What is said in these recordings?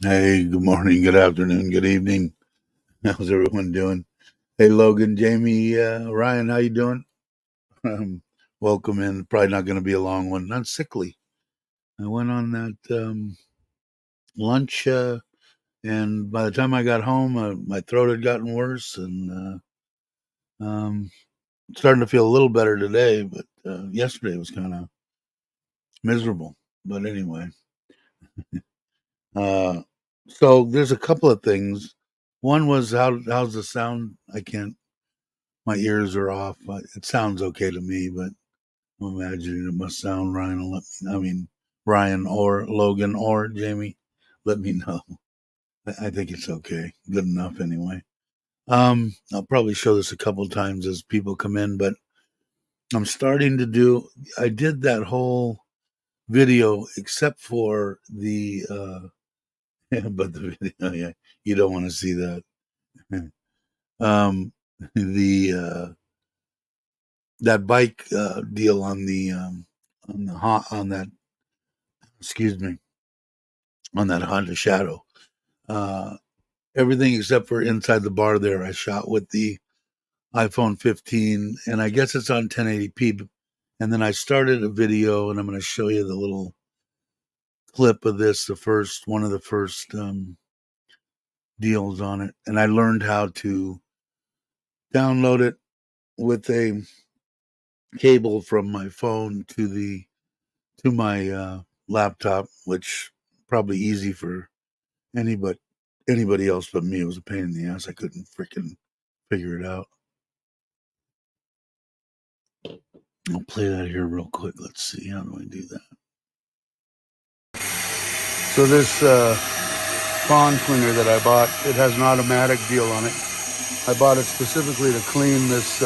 Hey, good morning, good afternoon, good evening. How's everyone doing? Hey, Logan, Jamie, Ryan, how you doing? Um, Welcome in. Probably not going to be a long one. Not sickly. I went on that lunch, and by the time I got home, my throat had gotten worse, and starting to feel a little better today. But yesterday was kind of miserable. But anyway, uh, so there's a couple of things. One was how's the sound? I can't. My ears are off. It sounds okay to me, but I'm imagining it must sound. Ryan will let me. I mean, Ryan or Logan or Jamie, let me know. I think it's okay, good enough anyway. I'll probably show this a couple times as people come in, but I'm starting to do. I did that whole video except for the. But the video, yeah, you don't want to see that. um, the that bike deal on the on that, excuse me, on that Honda Shadow. Uh, Everything except for inside the bar there, I shot with the iPhone 15, and I guess it's on 1080p. And then I started a video, and I'm going to show you the little clip of this, the first one of the first deals on it. And I learned how to download it with a cable from my phone to my laptop, which probably easy for anybody anybody else but me. It was a pain in the ass. I couldn't freaking figure it out. I'll play that here real quick. Let's see. How do I do that? So this pond cleaner that I bought, it has an automatic deal on it. I bought it specifically to clean this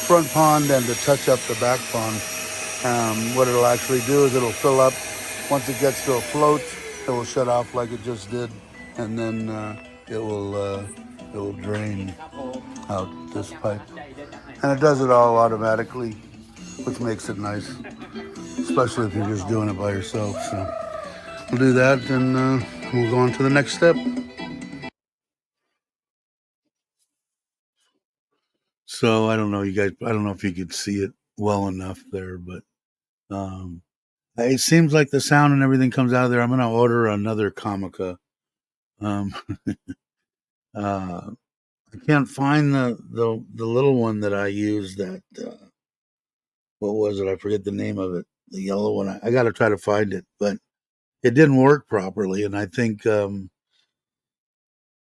front pond and to touch up the back pond. What it'll actually do is it'll fill up. Once it gets to a float, it will shut off like it just did, and then it will drain out this pipe. And it does it all automatically, which makes it nice, especially if you're just doing it by yourself. So we'll do that, and we'll go on to the next step. So I don't know, you guys. I don't know if you could see it well enough there, but it seems like the sound and everything comes out of there. I'm gonna order another Comica. Um, uh, I can't find the little one that I used. That what was it? I forget the name of it. The yellow one. I got to try to find it, but it didn't work properly. And I think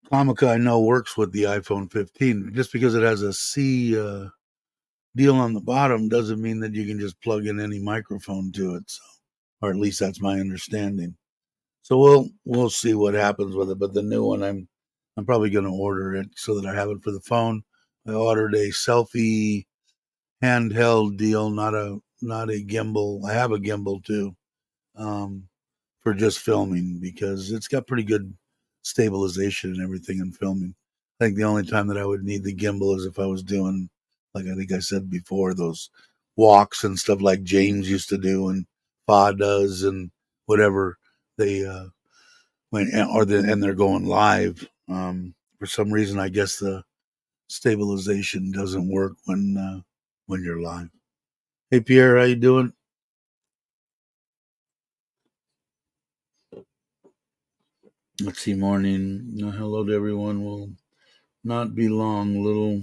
Comica I know works with the iPhone 15. Just because it has a C deal on the bottom doesn't mean that you can just plug in any microphone to it. So, or at least that's my understanding. So we'll see what happens with it. But the new one, I'm probably going to order it so that I have it for the phone. I ordered a selfie handheld deal, not a gimbal. I have a gimbal too, um, for just filming because it's got pretty good stabilization and everything in filming. I think the only time that I would need the gimbal is if I was doing, like I think I said before, those walks and stuff like James used to do and Fa does and whatever they and they're going live. For some reason, I guess the stabilization doesn't work when you're live. Hey Pierre, how you doing? Let's see. Morning. Hello to everyone. Will not be long. Little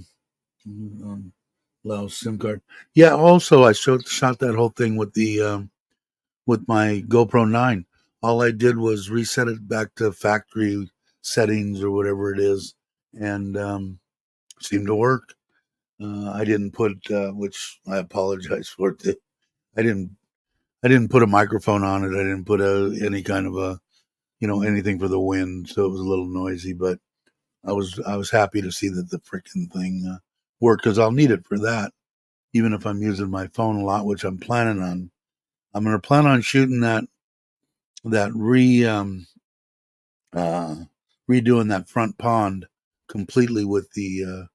Laos SIM card. Yeah. Also, I shot that whole thing with my GoPro 9. All I did was reset it back to factory settings or whatever it is, and seemed to work. I didn't put, which I apologize for. I didn't. I didn't put a microphone on it. I didn't put any kind of a, anything for the wind, so it was a little noisy. But I was happy to see that the freaking thing worked because I'll need it for that, even if I'm using my phone a lot, which I'm planning on. I'm going to plan on shooting that uh, redoing that front pond completely with the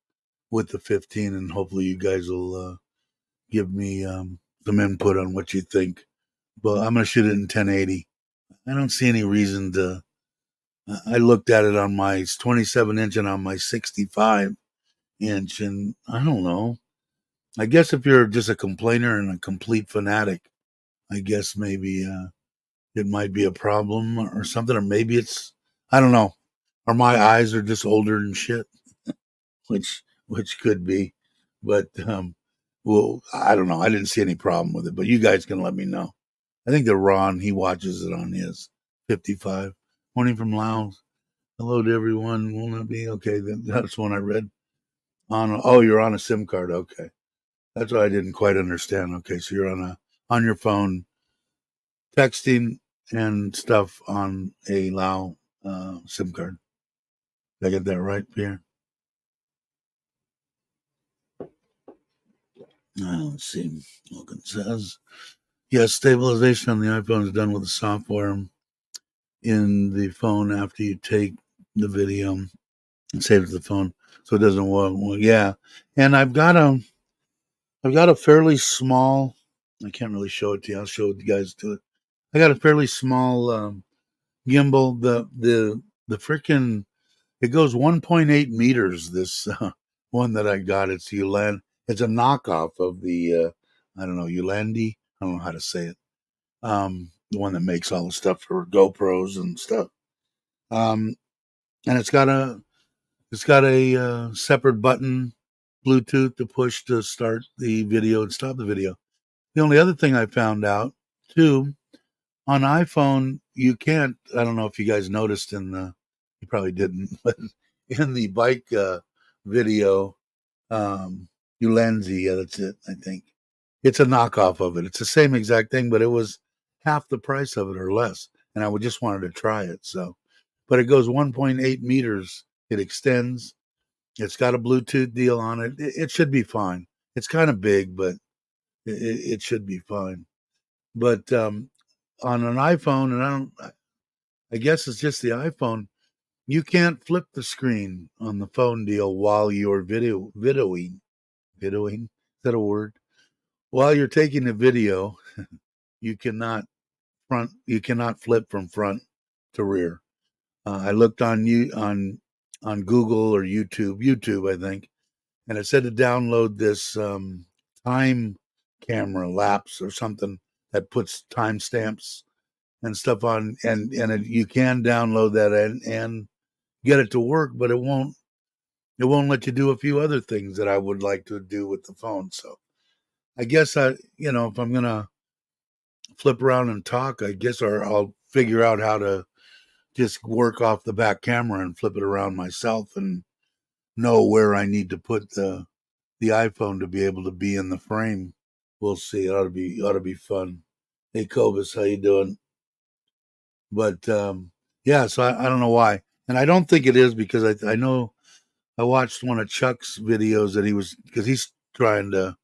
15, and hopefully you guys will give me some input on what you think. But I'm going to shoot it in 1080. I don't see any reason to I looked at it on my 27-inch and on my 65-inch, and I don't know. I guess if you're just a complainer and a complete fanatic, I guess maybe it might be a problem or something, or maybe it's, I don't know, or my eyes are just older than shit, which could be, but well, I don't know. I didn't see any problem with it, but you guys can let me know. I think that Ron, he watches it on his 55. Morning from Laos. Hello to everyone. Will not be okay. That's one I read on. Oh, you're on a SIM card. Okay, that's what I didn't quite understand. Okay, so you're on your phone texting and stuff on a Lao SIM card. Did I get that right, Pierre? Let's see. Logan says, yes, stabilization on the iPhone is done with the software in the phone after you take the video and save it to the phone, so it doesn't work. Well, yeah, and I've got a fairly small. I can't really show it to you. I'll show you guys to it. I got a fairly small gimbal. The freaking it goes 1.8 meters. This one that I got, it's Ulan. It's a knockoff of the I don't know, Ulandi. I don't know how to say it. The one that makes all the stuff for GoPros and stuff. Um, and it's got a separate button, Bluetooth to push to start the video and stop the video. The only other thing I found out too, on iPhone, you can't. I don't know if you guys noticed you probably didn't, but in the bike video, Ulanzi, yeah, that's it. I think it's a knockoff of it. It's the same exact thing, but it was half the price of it or less, and I would just wanted to try it. So, but it goes 1.8 meters. It extends. It's got a Bluetooth deal on it. It should be fine. It's kind of big, but it should be fine. But on an iPhone, and I guess it's just the iPhone. You can't flip the screen on the phone deal while you're videoing. Videoing, is that a word? While you're taking a video, you cannot You cannot flip from front to rear. I looked on Google or YouTube, I think, and it said to download this time camera lapse or something that puts timestamps and stuff on, and you can download that and get it to work, but it won't let you do a few other things that I would like to do with the phone. So I guess if I'm gonna flip around and talk, I guess, or I'll figure out how to just work off the back camera and flip it around myself and know where I need to put the iPhone to be able to be in the frame. We'll see. It ought to be fun. Hey, Cobus, how you doing? But yeah, so I don't know why, and I don't think it is because I know I watched one of Chuck's videos that he was because he's trying to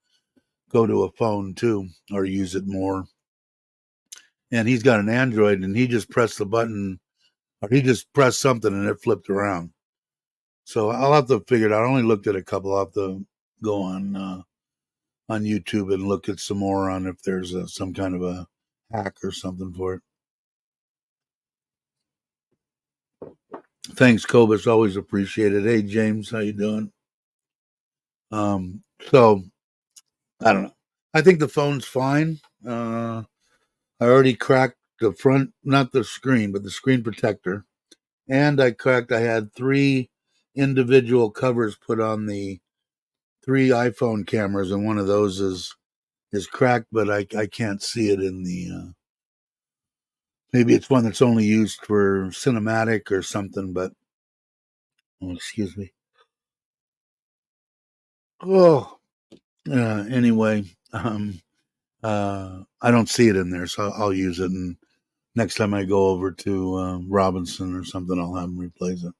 go to a phone too or use it more, and he's got an Android and he just pressed the button or he just pressed something and it flipped around. So I'll have to figure it out. I only looked at a couple. I'll have to go on YouTube and look at some more on if there's some kind of a hack or something for it. Thanks, Cobus. Always appreciate it. Hey, James, how you doing? So I don't know. I think the phone's fine. I already cracked the front, not the screen, but the screen protector, and I had three individual covers put on the three iPhone cameras, and one of those is cracked, but I can't see it in the. Maybe it's one that's only used for cinematic or something. But excuse me. Oh, anyway, I don't see it in there, so I'll use it. And next time I go over to Robinson or something, I'll have him replace it.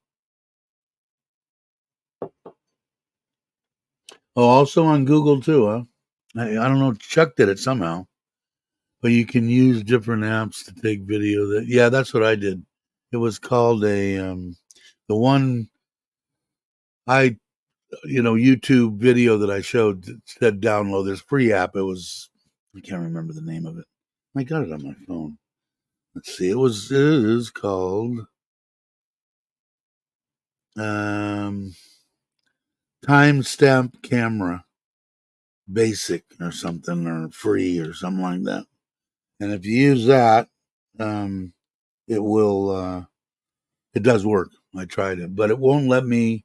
Oh, also on Google too, huh? I don't know. Chuck did it somehow, but you can use different apps to take video. Yeah, that's what I did. It was called the one I YouTube video that I showed said download this free app. I can't remember the name of it. I got it on my phone. Let's see. It is called timestamp camera, basic or something, or free or something like that. And if you use that, it will. It does work. I tried it, but it won't let me.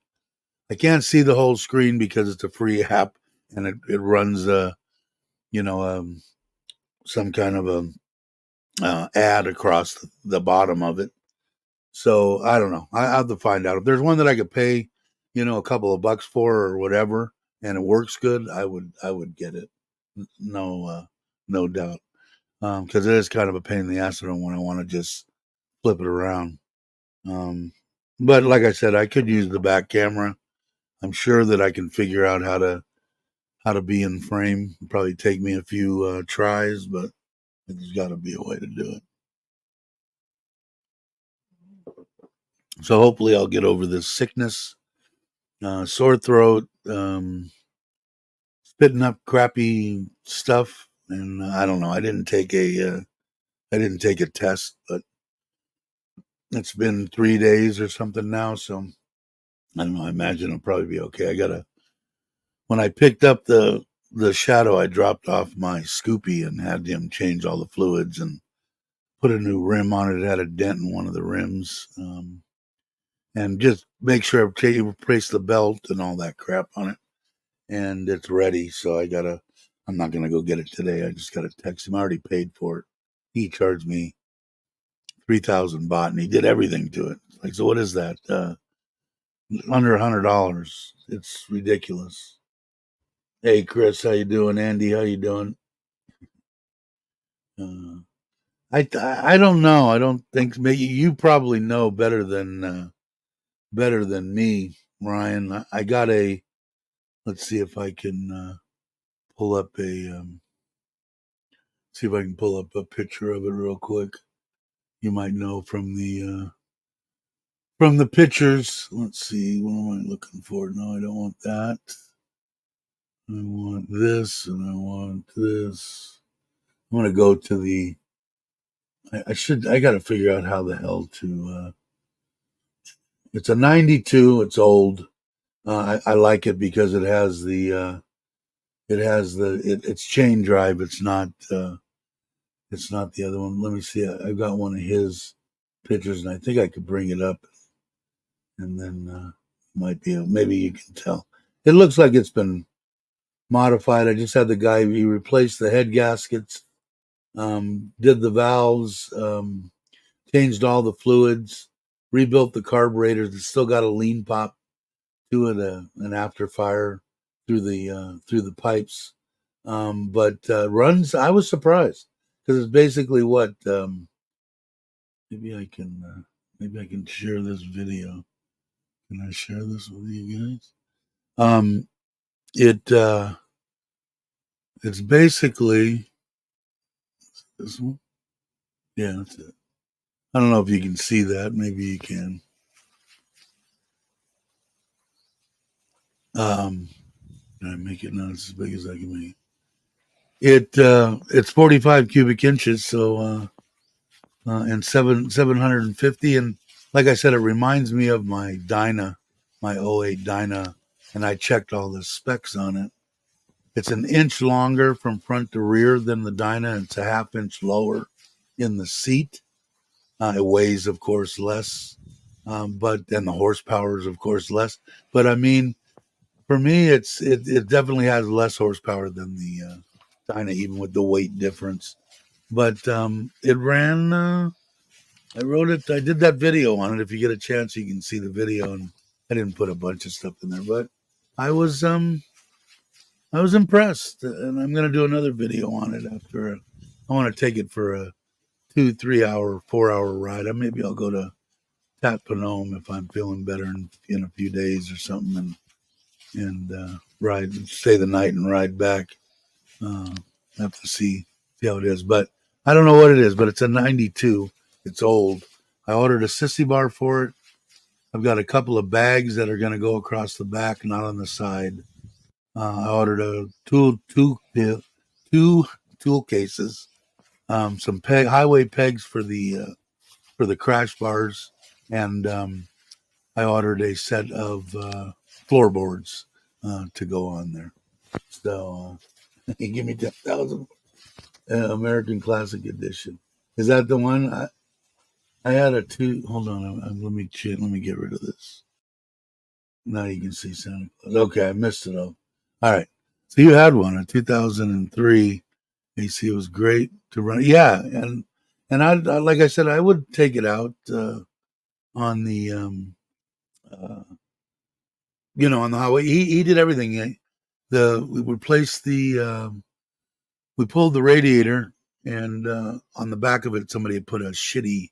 I can't see the whole screen because it's a free app, and it runs some kind of a ad across the bottom of it. So I don't know. I have to find out if there's one that I could pay, a couple of bucks for or whatever, and it works good. I would get it. No doubt. Because it is kind of a pain in the ass when I want to just flip it around. But like I said, I could use the back camera. I'm sure that I can figure out how to be in frame. It'll probably take me a few tries, but there's got to be a way to do it. So hopefully I'll get over this sickness, sore throat, spitting up crappy stuff, and I don't know. I didn't take a test, but it's been 3 days or something now, so I don't know. I imagine it'll probably be okay. When I picked up the shadow, I dropped off my Scoopy and had him change all the fluids and put a new rim on it. It had a dent in one of the rims, and just make sure I replace the belt and all that crap on it, and it's ready. So I'm not gonna go get it today. I just gotta text him. I already paid for it. He charged me 3,000 baht, and he did everything to it. Like, so what is that? Under $100. It's ridiculous. Hey, Chris, how you doing? Andy, how you doing? Uh, I don't know. I don't think maybe you probably know better than me, Ryan. I got a. Let's see if I can pull up see if I can pull up a picture of it real quick. You might know from the pictures. Let's see. What am I looking for? No, I don't want that. I want this, and I want this. I want to go to the. I got to figure out how the hell to. It's a '92. It's old. I like it because it has it's chain drive. It's not the other one. Let me see. I've got one of his pictures, and I think I could bring it up, and then maybe you can tell. It looks like it's been modified. I just had the guy. He replaced the head gaskets, did the valves, changed all the fluids, rebuilt the carburetors. It's still got a lean pop to it, an after fire through the pipes. But runs. I was surprised because it's basically what. Maybe I can share this video. Can I share this with you guys? It's basically this one. Yeah, that's it. I don't know if you can see that. Maybe you can. Can I make it not as big as I can make it? It's 45 cubic inches, so and 750, and like I said, it reminds me of my Dyna, my '08 Dyna, and I checked all the specs on it. It's an inch longer from front to rear than the Dyna. And it's a half inch lower in the seat. It weighs, of course, less, but and the horsepower is, of course, less. But I mean, for me, it definitely has less horsepower than the Dyna, even with the weight difference. But it ran. I wrote it. I did that video on it. If you get a chance, you can see the video. And I didn't put a bunch of stuff in there, but I was um I was impressed, and I'm going to do another video on it after. I want to take it for a 2, 3 hour, 4 hour ride. Maybe I'll go to Tat Panome if I'm feeling better in a few days or something, and ride, stay the night and ride back. Uh, have to see how it is, but I don't know what it is. But it's a '92. It's old. I ordered a sissy bar for it. I've got a couple of bags that are going to go across the back, not on the side. I ordered a two tool cases, some highway pegs for the crash bars, and I ordered a set of floorboards to go on there. So he give me 10,000 American Classic Edition. Is that the one? I had a two. Hold on, let me get rid of this. Now you can see Santa Claus. Okay, I missed it all. All right. So you had one in 2003. AC. It was great to run. Yeah, and I like I said, I would take it out on the uh, on the highway. He did everything. We replaced we pulled the radiator, and on the back of it, somebody had put a shitty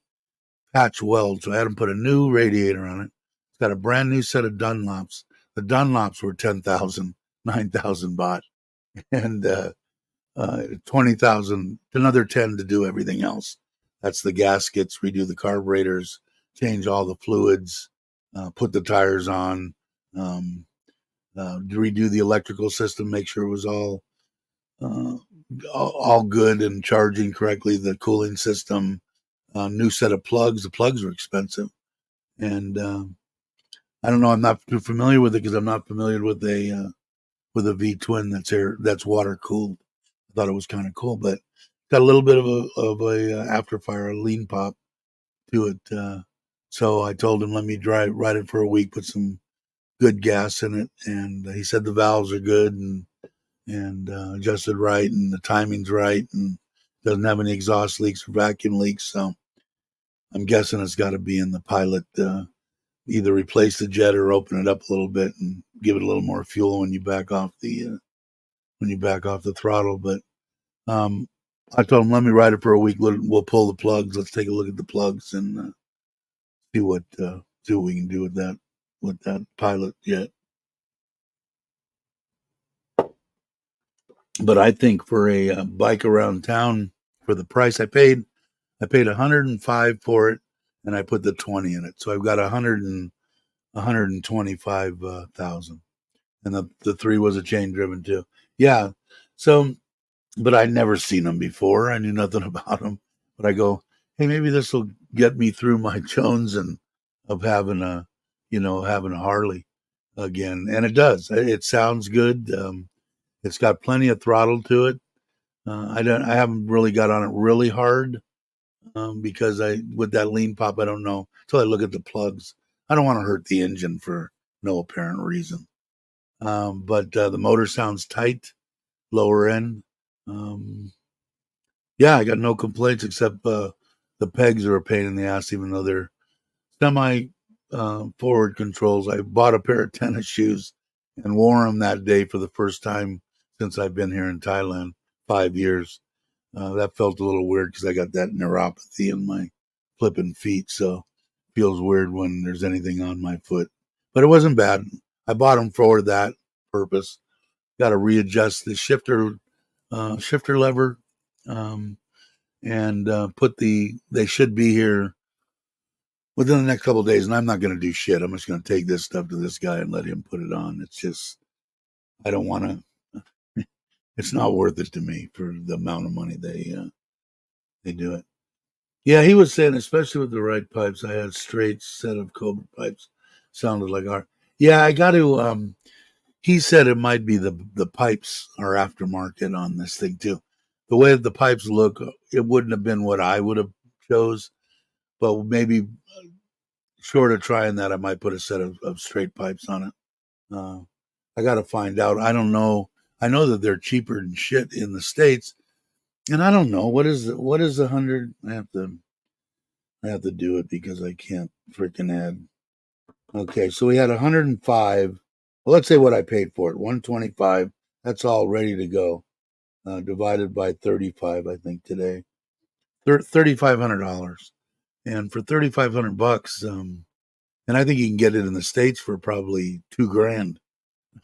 patch weld, so I had him put a new radiator on it. It's got a brand new set of Dunlops. The Dunlops were 10,000, 9,000 baht, and 20,000, another 10 to do everything else. That's the gaskets, redo the carburetors, change all the fluids, put the tires on, redo the electrical system, make sure it was uh, all good and charging correctly. The cooling system, new set of plugs. The plugs were expensive, and I don't know. I'm not too familiar with it because I'm not familiar with a V twin that's water cooled. I thought it was kind of cool, but got a little bit of a after fire, a lean pop to it. So I told him, let me ride it for a week, put some good gas in it, and he said the valves are good and adjusted right, and the timing's right, and doesn't have any exhaust leaks or vacuum leaks. So I'm guessing it's got to be in the pilot. Either replace the jet or open it up a little bit and give it a little more fuel when you back off the throttle. But I told him, let me ride it for a week. We'll pull the plugs. Let's take a look at the plugs and see what we can do with that pilot jet. But I think for a bike around town, for the price I paid 105 for it, and I put the 20 in it, so I've got 125,000, and the 3 was a chain driven too. Yeah, so but I'd never seen them before. I knew nothing about them. But I go, hey, maybe this will get me through my Jones and of having having a Harley again. And it does. It sounds good. It's got plenty of throttle to it. I haven't really got on it really hard because with that lean pop, I don't know until I look at the plugs. I don't want to hurt the engine for no apparent reason. But the motor sounds tight, lower end. Yeah, I got no complaints except the pegs are a pain in the ass, even though they're semi forward controls. I bought a pair of tennis shoes and wore them that day for the first time since I've been here in Thailand, 5 years. That felt a little weird because I got that neuropathy in my flipping feet, so it feels weird when there's anything on my foot. But it wasn't bad. I bought them for that purpose. Got to readjust the shifter lever, and they should be here within the next couple of days. And I'm not going to do shit. I'm just going to take this stuff to this guy and let him put it on. It's just, I don't want to, it's not worth it to me for the amount of money they do it. Yeah, he was saying, especially with the right pipes, I had straight set of Cobra pipes. Sounded like our, yeah, I got to, he said it might be the pipes are aftermarket on this thing too. The way the pipes look, it wouldn't have been what I would have chose, but maybe short of trying that, I might put a set of straight pipes on it. I got to find out. I don't know. I know that they're cheaper than shit in the States, and I don't know what is 100. I have to do it because I can't freaking add. Okay, so we had 105. Well, let's say what I paid for it, 125. That's all ready to go. Divided by 35, I think today, $3,500, and for $3,500, and I think you can get it in the States for probably $2,000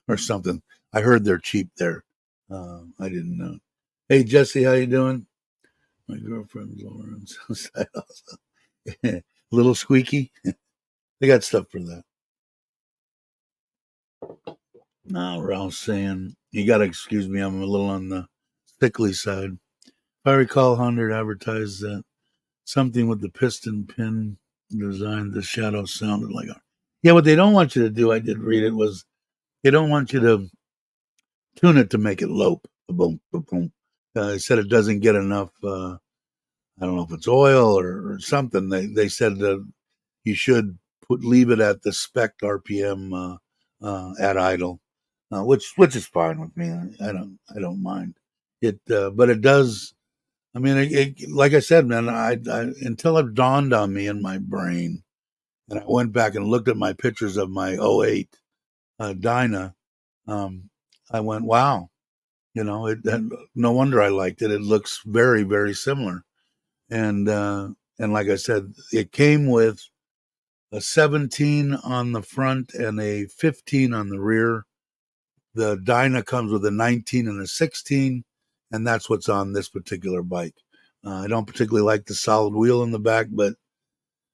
or something. I heard they're cheap there. I didn't know. Hey Jesse, how you doing? My girlfriend's Lauren's side also. Little squeaky. They got stuff for that. No, Ralph's saying you got to excuse me. I'm a little on the sickly side. If I recall, Honda advertised that something with the piston pin design. The shadow sounded like a. Yeah, what they don't want you to do, I did read it, was they don't want you to tune it to make it lope. Boom, boom, boom. They said it doesn't get enough. I don't know if it's oil or something. They said that you should leave it at the spec RPM at idle, which is fine with me. I don't mind it, but it does. I mean, like I said, man, until it dawned on me in my brain, and I went back and looked at my pictures of my '08 Dyna. Um, I went, wow, no wonder I liked it. It looks very, very similar. And like I said, it came with a 17 on the front and a 15 on the rear. The Dyna comes with a 19 and a 16, and that's what's on this particular bike. I don't particularly like the solid wheel in the back, but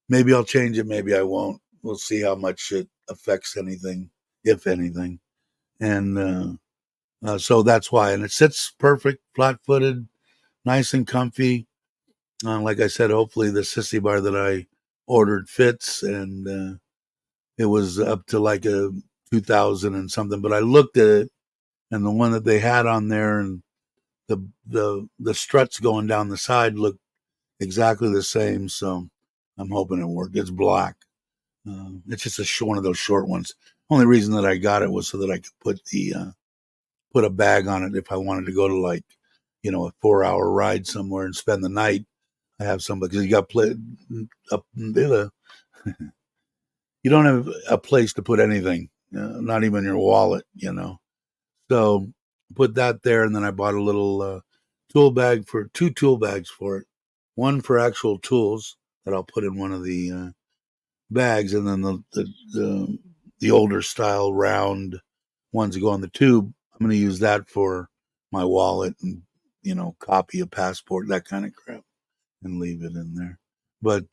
maybe I'll change it, maybe I won't. We'll see how much it affects anything, if anything. And so that's why. And it sits perfect, flat footed, nice and comfy. Like I said, hopefully the sissy bar that I ordered fits, and it was up to like a 2000 and something. But I looked at it, and the one that they had on there, and the struts going down the side looked exactly the same. So I'm hoping it worked. It's black. It's just one of those short ones. Only reason that I got it was so that I could put a bag on it if I wanted to go to, like, a 4 hour ride somewhere and spend the night. I have some, because you got up you don't have a place to put anything, not even your wallet. So put that there, and then I bought a little two tool bags for it. One for actual tools that I'll put in one of the bags, and then the older style round ones that go on the tube. I'm going to use that for my wallet and copy a passport, that kind of crap, and leave it in there. But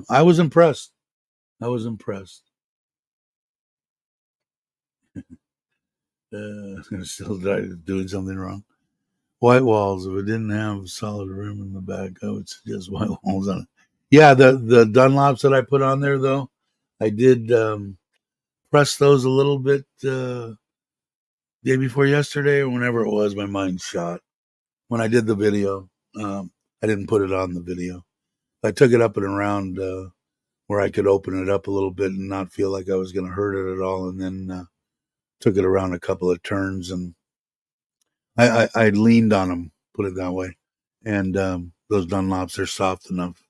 I was impressed. I was impressed. Still doing something wrong. White walls. If it didn't have solid rim in the back, I would suggest white walls on it. Yeah, the Dunlops that I put on there, though, I did press those a little bit day before yesterday, or whenever it was. My mind shot when I did the video. I didn't put it on the video. I took it up and around where I could open it up a little bit and not feel like I was going to hurt it at all, and then took it around a couple of turns, and I leaned on them, put it that way. And those Dunlops are soft enough.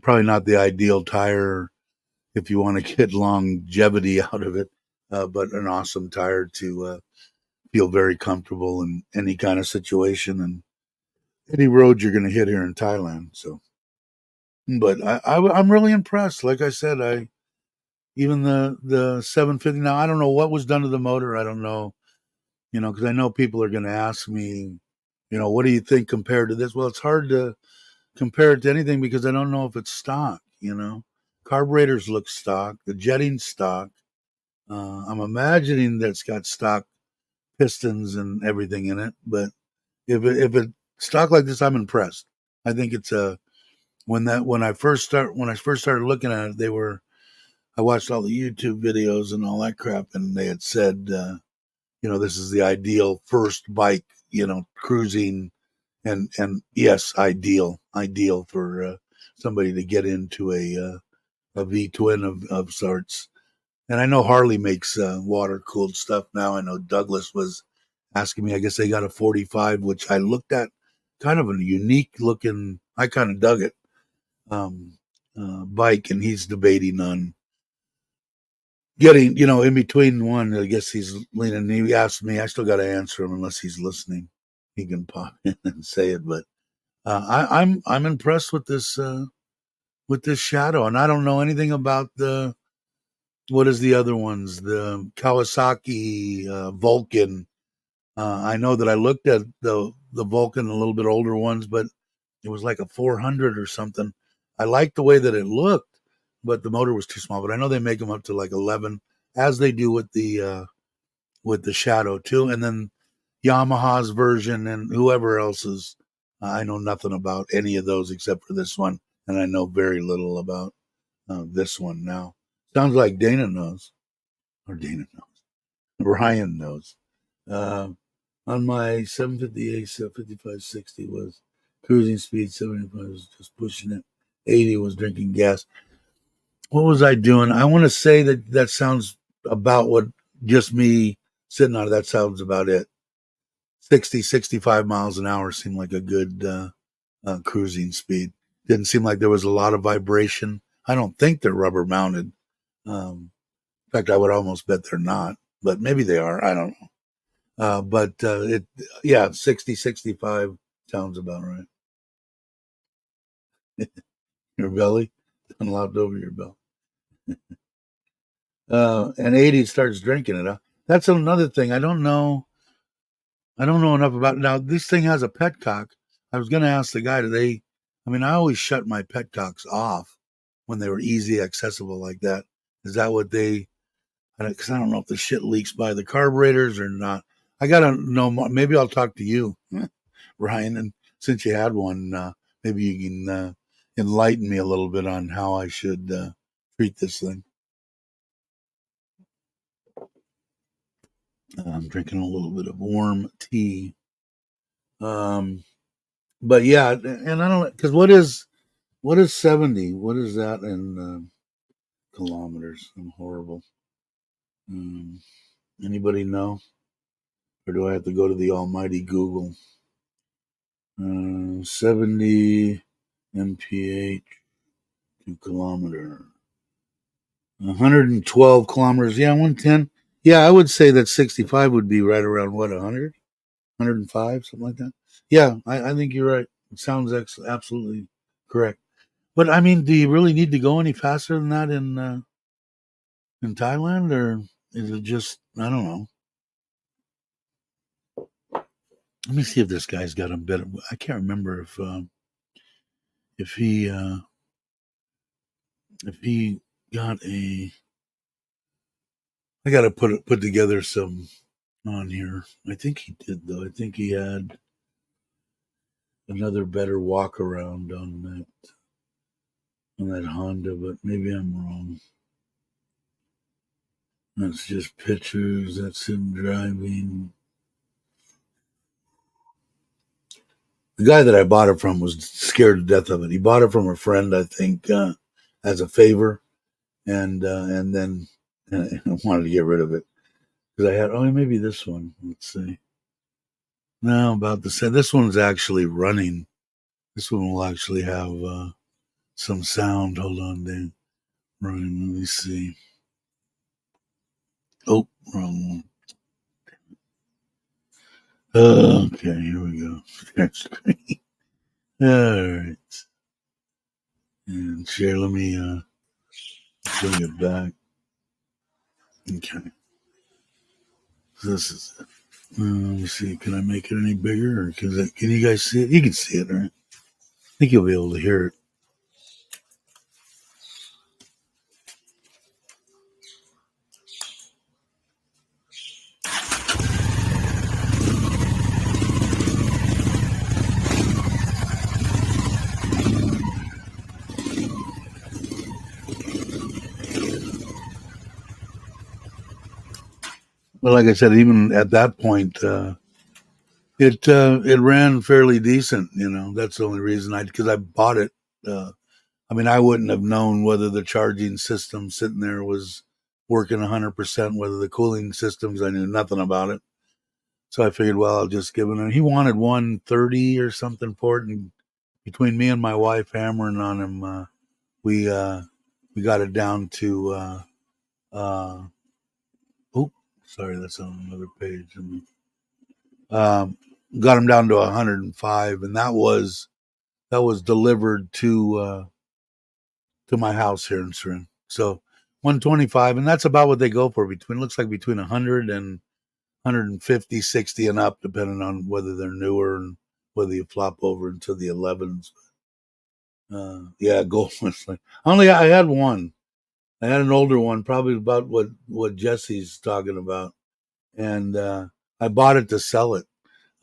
Probably not the ideal tire if you want to get longevity out of it, but an awesome tire to feel very comfortable in any kind of situation and any road you're going to hit here in Thailand. So, but I'm really impressed. Like I said, even the 750. Now I don't know what was done to the motor. I don't know, because I know people are going to ask me, what do you think compared to this? Well, it's hard to compare it to anything because I don't know if it's stock. Carburetors look stock, the jetting's stock. I'm imagining that it's got stock pistons and everything in it, but if it stock like this, I'm impressed. I think it's when I first started looking at it, I watched all the YouTube videos and all that crap, and they had said, this is the ideal first bike, cruising, and yes, ideal for somebody to get into a V twin of sorts. And I know Harley makes water cooled stuff now. I know Douglas was asking me. I guess they got a 45, which I looked at, kind of a unique looking. I kind of dug it. Bike, and he's debating on getting, in between one. I guess he's leaning. He asked me. I still got to answer him unless he's listening. He can pop in and say it, but I'm impressed with this Shadow, and I don't know anything about what is the other ones, the Kawasaki Vulcan. I know that I looked at the Vulcan, a little bit older ones, but it was like a 400 or something. I liked the way that it looked, but the motor was too small. But I know they make them up to like 11, as they do with the Shadow too, and then Yamaha's version and whoever else's. I know nothing about any of those except for this one, and I know very little about this one now. Sounds like Dana knows, or Dana knows. Ryan knows. Uh, on my 758, 5560 was cruising speed, 75 was just pushing it, 80 was drinking gas. What was I doing? I want to say that sounds about what just me sitting on it. That sounds about it. 60, 65 miles an hour seemed like a good cruising speed. Didn't seem like there was a lot of vibration. I don't think they're rubber mounted. In fact, I would almost bet they're not, but maybe they are. I don't know. But yeah, 60, 65 sounds about right. Your belly, unlocked over your belly. And 80 starts drinking it. That's another thing. I don't know. I don't know enough about it. Now, this thing has a petcock. I was going to ask the guy, I mean, I always shut my petcocks off when they were easy accessible like that. Is that what because I don't know if the shit leaks by the carburetors or not. I got to know more. Maybe I'll talk to you, Ryan. And since you had one, maybe you can enlighten me a little bit on how I should treat this thing. I'm drinking a little bit of warm tea. But yeah, and I don't, because what is 70? What is that in kilometers? I'm horrible. Um, Anybody know? Or do I have to go to the almighty Google? 70 mph to kilometer. 112 kilometers. Yeah, 110. Yeah, I would say that 65 would be right around what, 100? 105, something like that. Yeah, I think you're right. It sounds absolutely correct. But I mean, do you really need to go any faster than that in Thailand, or is it just, I don't know? Let me see if this guy's got a better. I can't remember if he if he got a. I got to put together some on here. I think he did though. I think he had another better walk around on that Honda, but maybe I'm wrong. That's just pictures. That's him driving. The guy that I bought it from was scared to death of it. He bought it from a friend, I think, as a favor, and then wanted to get rid of it because I had maybe this one. Let's see. No, about the same. This one's actually running. This one will actually have some sound. Hold on, Dan. Running. Let me see. Oh, wrong one. Okay, here we go. All right. And share. Let me bring it back. Okay. So this is it. Let me see. Can I make it any bigger? Or can you guys see it? You can see it, right? I think you'll be able to hear it. Well, like I said, even at that point, it ran fairly decent. That's the only reason because I bought it. I mean, I wouldn't have known whether the charging system sitting there was working 100%, whether the cooling systems, I knew nothing about it. So I figured, well, I'll just give it. And he wanted 130 or something for it, and between me and my wife hammering on him, we got it down to. Oh, sorry, that's on another page. Um, got him down to 105, and that was delivered to my house here in Surin. So 125, and that's about what they go for. Looks like between 100 and 150, 60 and up, depending on whether they're newer and whether you flop over into the 11s. Yeah, gold was like I had one. I had an older one, probably about what Jesse's talking about, and I bought it to sell it.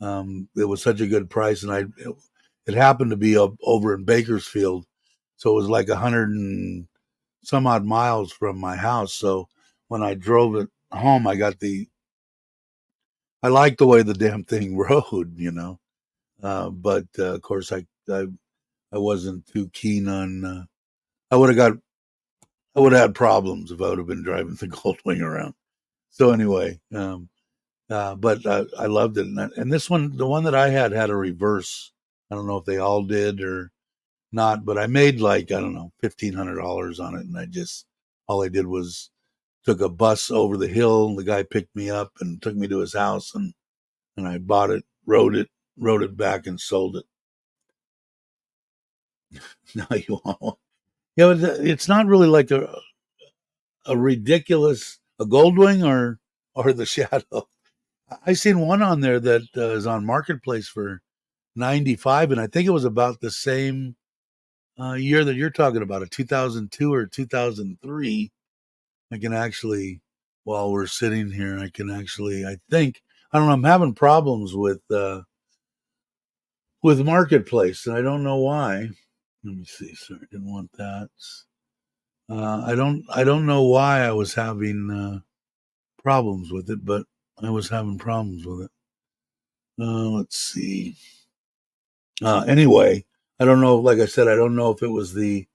It was such a good price, and it happened to be over in Bakersfield, so it was like some odd miles from my house. So when I drove it home, I liked the way the damn thing rode, but of course I wasn't too keen on. I would have got I would have had problems if I would have been driving the Goldwing around. So anyway, but I loved it, and this one, the one that I had a reverse. I don't know if they all did or not, but I made like I don't know $1,500 on it, and all I did was took a bus over the hill. The guy picked me up and took me to his house, and I bought it, rode it back, and sold it. Now you want, yeah, but it's not really like a ridiculous a Goldwing or the Shadow. I seen one on there that is on Marketplace for 95, and I think it was about the same year that you're talking about, a 2002 or 2003. I can actually, while we're sitting here, I think, I don't know, I'm having problems with Marketplace, and I don't know why. Let me see. Sorry, I didn't want that. I don't know why I was having problems with it, but I was having problems with it. Let's see. Anyway, I don't know. Like I said, I don't know if it was the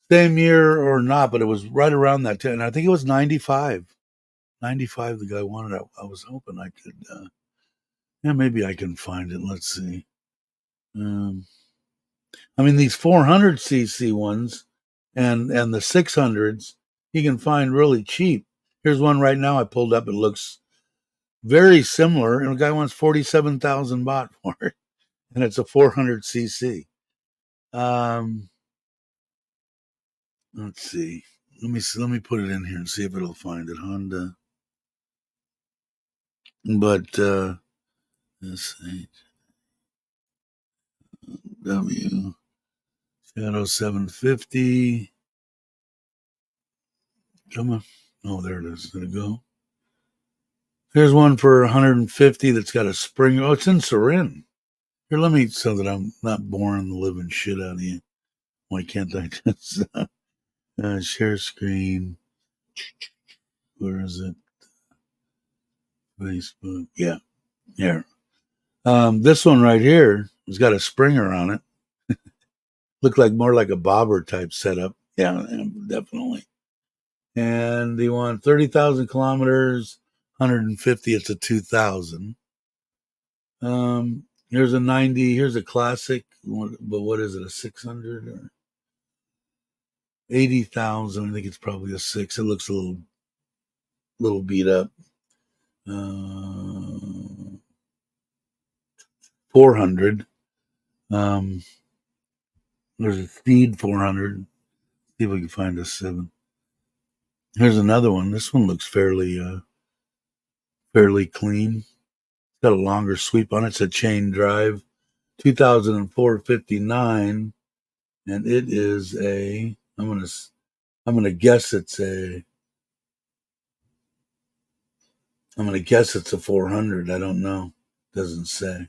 same year or not, but it was right around that time. And I think it was 95. 95, the guy wanted it. I was hoping I could, yeah, maybe I can find it. Let's see. I mean, these 400cc ones and the 600s, you can find really cheap. Here's one right now I pulled up. It looks very similar, and the guy wants 47,000 baht for it, and it's a 400cc. Let's see. Let me put it in here and see if it'll find it. Honda. But let's see. W Shadow 750. Come on. Oh, there it is. Did it go? Here's one for 150 that's got a spring. Oh, it's in Surin. Here, let me, so that I'm not boring the living shit out of you. Why can't I just share screen? Where is it? Facebook. Yeah, here. This one right here has got a Springer on it. Looked like more like a bobber type setup. Yeah, definitely. And they want 30,000 kilometers, 150. It's a 2000. Here's a 90. Here's a classic. But what is it? A 600 or 80,000? I think it's probably a 6. It looks a little beat up. 400. There's a Speed 400. See if we can find a 7. Here's another one. This one looks fairly clean. It's got a longer sweep on it. It's a chain drive. 2004 59, and it is a. I'm gonna guess it's a. I'm gonna guess it's a 400. I don't know. Doesn't say.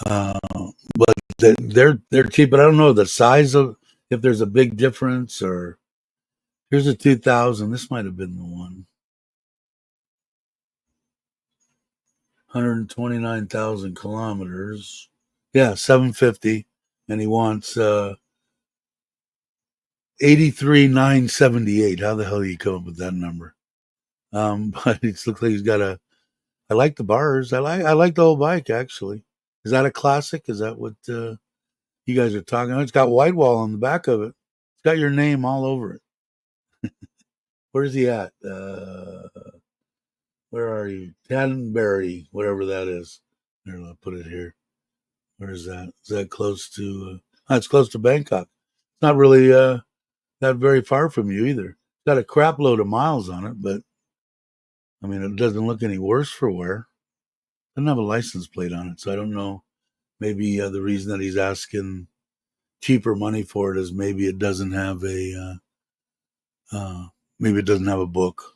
But they're cheap. But I don't know the size of, if there's a big difference. Or here's a 2000. This might have been the one. 129,000 kilometers. Yeah, 750, and he wants 83,978. How the hell do you come up with that number? But it looks like he's got a. I like the bars. I like the whole bike actually. Is that a classic? Is that what you guys are talking about? It's got white wall on the back of it. It's got your name all over it. Where's he at? Where are you? Tanberry, whatever that is. Here, I'll put it here. Where is that? Is that close to? It's close to Bangkok. It's not really that very far from you either. It's got a crap load of miles on it, but I mean, it doesn't look any worse for wear. Doesn't have a license plate on it, so I don't know. Maybe the reason that he's asking cheaper money for it is maybe it doesn't have a book.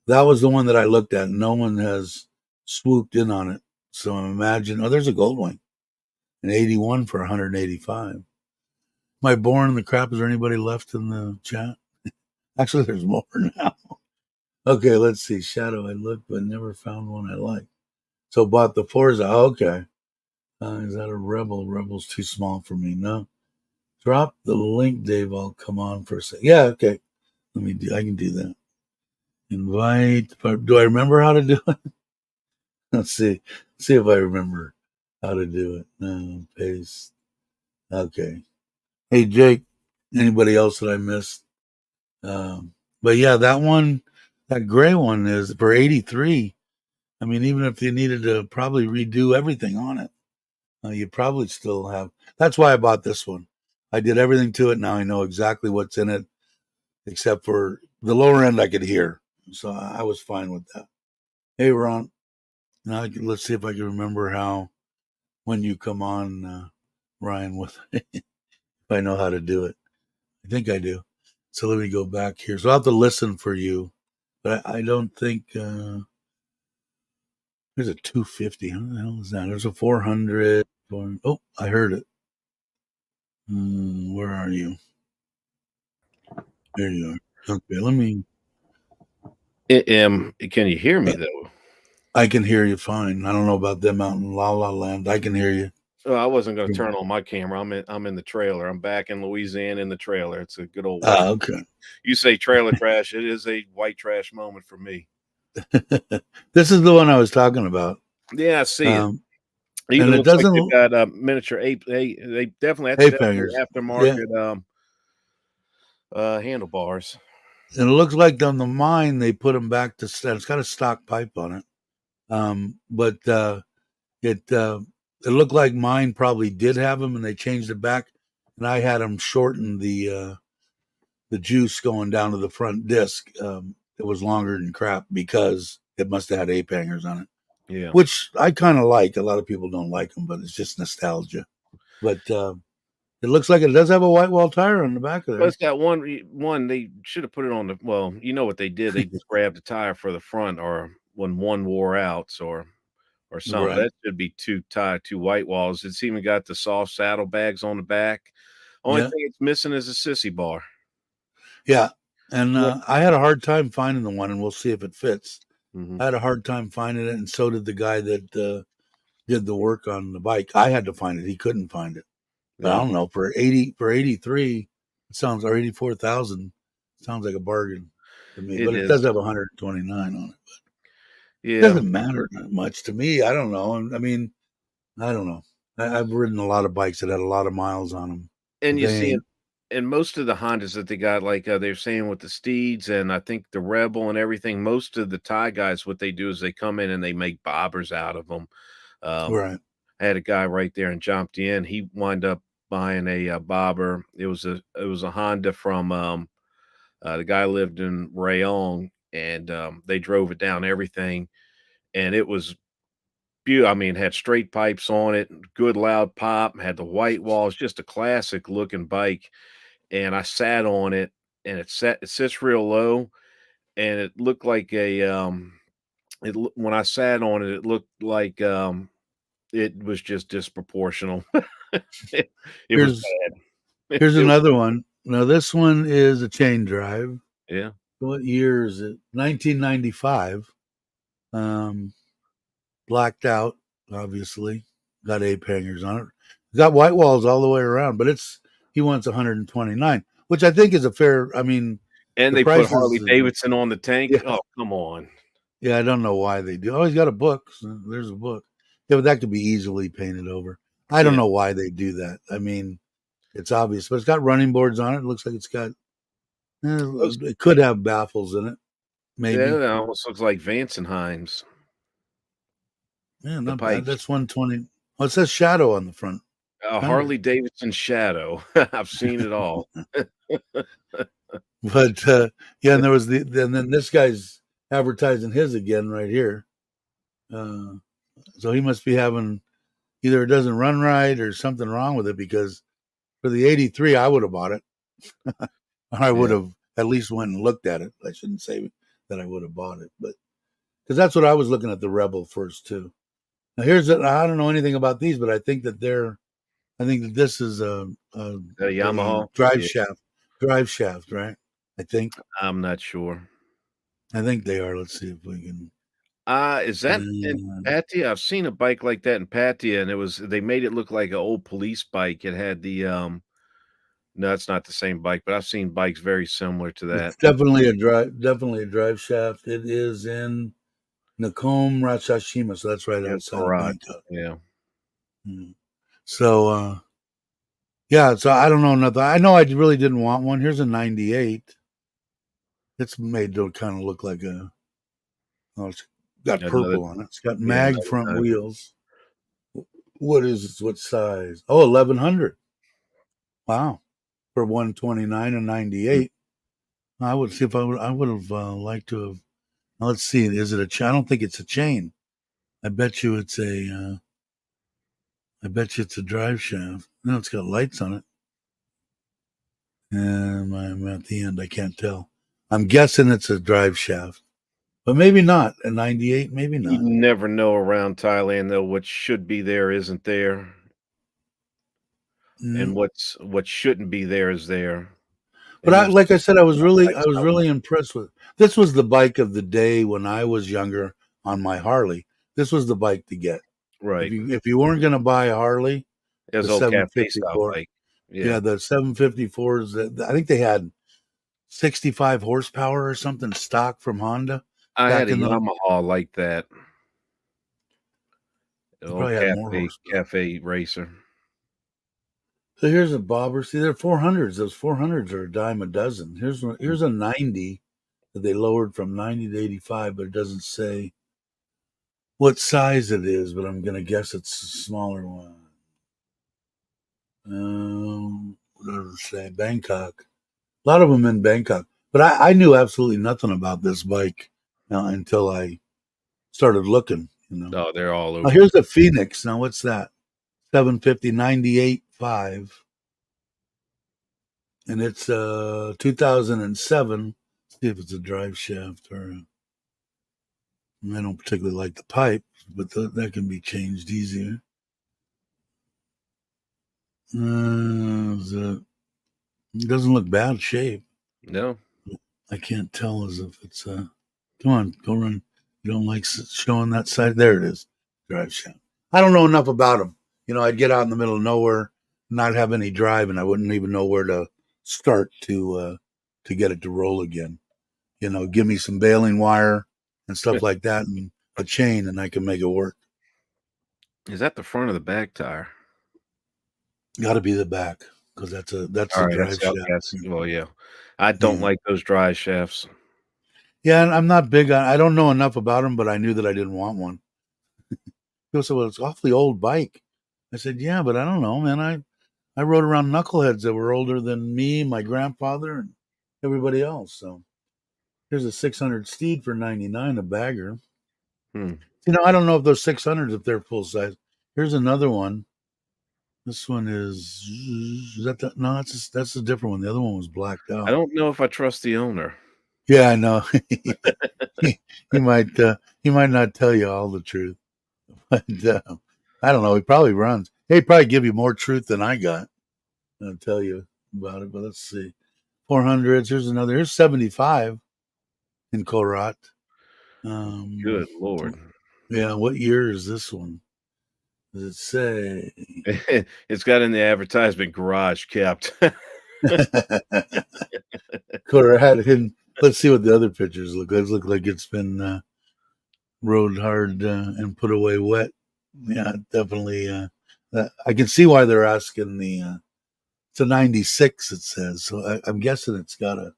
That was the one that I looked at. No one has swooped in on it. So imagine, there's a Goldwing, an 81 for 185. Am I boring the crap? Is there anybody left in the chat? Actually, there's more now. Okay, let's see. Shadow, I looked but never found one I like. So bought the Forza. Okay. Is that a Rebel? Rebel's too small for me. No. Drop the link, Dave. I'll come on for a second. Yeah, okay. I can do that. Invite. Do I remember how to do it? Let's see. See if I remember how to do it. No, paste. Okay. Hey, Jake. Anybody else that I missed? But yeah, that one, that gray one is for 83. I mean, even if you needed to probably redo everything on it, you'd probably still have. That's why I bought this one. I did everything to it. Now I know exactly what's in it, except for the lower end I could hear. So I was fine with that. Hey, Ron. Now let's see if I can remember how when you come on, Ryan, with if I know how to do it. I think I do. So let me go back here. So I'll have to listen for you, but I don't think there's a 250. How the hell is that? There's a 400. Oh, I heard it. Where are you? There you are. Okay, let me. Can you hear me though? I can hear you fine. I don't know about them out in La La Land. I can hear you. Well, I wasn't going to turn on my camera. I'm in the trailer. I'm back in Louisiana in the trailer. It's a good old West. Okay. You say trailer trash. It is a white trash moment for me. This is the one I was talking about. Yeah, I see it. and Even it looks like doesn't they've got miniature ape. They definitely that's ape definitely hangers. Yeah. aftermarket handlebars. And it looks like on the mine they put them back to stand. It's got a stock pipe on it. But it looked like mine probably did have them, and they changed it back. And I had them shorten the juice going down to the front disc. It was longer than crap because it must have had ape hangers on it. Yeah, Which I kind of like. A lot of people don't like them, but it's just nostalgia. But it looks like it does have a white wall tire on the back of well, there. it's got one. They should have put it on the. Well, you know what they did? They just grabbed the tire for the front, or when one wore out, or something. Right. That should be two white walls. It's even got the soft saddlebags on the back. Only Yeah. thing it's missing is a sissy bar. Yeah. And Yeah. I had a hard time finding the one, and we'll see if it fits. Mhm. I had a hard time finding it, and so did the guy that did the work on the bike. I had to find it; he couldn't find it. But I Yeah, don't know for 83, it sounds or 84,000 sounds like a bargain to me. it But it is. does have 129 on it. It Yeah, doesn't matter that much to me. I don't know. I mean, I don't know. I've ridden a lot of bikes that had a lot of miles on them, but and you they see it ain't in most of the Hondas that they got, like, they're saying with the Steeds and I think the Rebel and everything, most of the Thai guys, what they do is they come in and they make bobbers out of them. Um, right. I had a guy right there and jumped in. He wound up buying a, bobber. It was a Honda from, the guy lived in Rayong, and, they drove it down everything, and it was I mean, had straight pipes on it, good loud pop, had the white walls, just a classic looking bike, and I sat on it, and it sits real low, and it looked like when I sat on it, it looked like, it was just disproportional. It it was Here's bad. here's It another one. Now this one is a chain drive. Yeah. What year is it? 1995. Um, blacked out, obviously. Got ape hangers on it. Got white walls all the way around, but he wants 129, which I think is a fair. I mean, And the they put price Harley is Davidson on the tank. yeah, Oh, come on. yeah. I don't know why they do. Oh, he's got a book. So there's a book. Yeah, but that could be easily painted over. I don't Yeah. know why they do that. I mean, it's obvious, but it's got running boards on it. It looks like it's got. Those It could have baffles in it, Yeah, maybe. that almost looks like Vansenheims, Yeah, the not bad. pipes. That's 120. Well, it says shadow on the front A fender. Harley Davidson Shadow. I've seen it all. But yeah, and then this guy's advertising his again right here. Uh, so he must be having either it doesn't run right or something wrong with it because for the 83, I would have bought it. I would Yeah. have at least went and looked at it. I shouldn't say that I would have bought it, but because that's what I was looking at the Rebel first too. Now here's it. I don't know anything about these, but I think that they're I think that this is a Yamaha? drive Yeah, shaft. Drive shaft, right? I think. I'm not sure. I think they are. Let's see if we can. Is that in Pattaya? I've seen a bike like that in Pattaya, and they made it look like an old police bike. It had no, it's not the same bike, but I've seen bikes very similar to that. It's definitely a drive shaft. It is in Nakhon Ratchashima, so that's right Yeah, outside of Karat. Bangkok. Yeah. Mm. So yeah, so I don't know nothing. I know I really didn't want one. Here's a 98. It's made to kind of look like it's got Another purple on it. It's got yeah, mag another front time. wheels. What size? Oh, 1100. Wow. For 129 and Mm. 98. I would see if I would have liked to have. Now, let's see. Is it a chain? I don't think it's a chain. I bet you it's I bet you it's a drive shaft. No, it's got lights on it. And I'm at the end. I can't tell. I'm guessing it's a drive shaft, but maybe not. A 98, maybe You not. never know around Thailand, though, what should be there isn't there, and Mm. what shouldn't be there is there, But and there's like I said, bikes I was out. really impressed with. This was the bike of the day when I was younger on my Harley. This was the bike to get. Right. If you weren't going to buy a Harley, It was the old cafe style 754, bike. Yeah. yeah, the 754s. I think they had 65 horsepower or something stock from Honda I had back a in those. Yamaha like that, an They old probably had more horsepower. cafe racer. So here's a bobber. See, they're 400s. Those 400s are a dime a dozen. Mm. Here's a 90 that they lowered from 90 to 85, but it doesn't say what size it is. But I'm gonna guess it's a smaller one. What does it say? Bangkok. A lot of them in Bangkok. But I knew absolutely nothing about this bike until I started looking. Oh, they're all Now over. here's a Phoenix. Now what's that? 750 98.5, and it's 2007. See if it's a drive shaft or I don't particularly like the pipe, but that can be changed easier. It doesn't look bad shape. No. I can't tell as if it's come on, go run. You don't like showing that side? There it is. Drive shaft. I don't know enough about them. I'd get out in the middle of nowhere, not have any drive, and I wouldn't even know where to start to get it to roll again. Give me some baling wire and stuff like that, and a chain, and I can make it work. Is that the front of the back tire? Got to be the back because that's a Alright, drive shaft. that's well, yeah. I don't Yeah, like those dry shafts. yeah. And I'm not big on. I don't know enough about them, but I knew that I didn't want one. People said, "Well, it's an awfully old bike." I said, "Yeah, but I don't know, man. I rode around knuckleheads that were older than me, my grandfather, and everybody else. So here's a 600 Steed for 99, a bagger. Hmm. I don't know if those 600s if they're full size. Here's another one. This one is that the, no, that's a different one. The other one was blacked I out. don't know if I trust the owner. Yeah, I know. he, he might not tell you all the truth, but I don't know. He probably runs. He'd probably give you more truth than I got. I'll tell you about it. But let's see. 400s. Here's another. Here's 75 in Korat. Um, Good lord. yeah. What year is this one? Does it say? It's got in the advertisement garage kept. Korat. And let's see what the other pictures look. Those look like it's been rode hard and put away wet. Yeah, definitely. I can see why they're asking it's a 96, it says. So I'm guessing it's got a,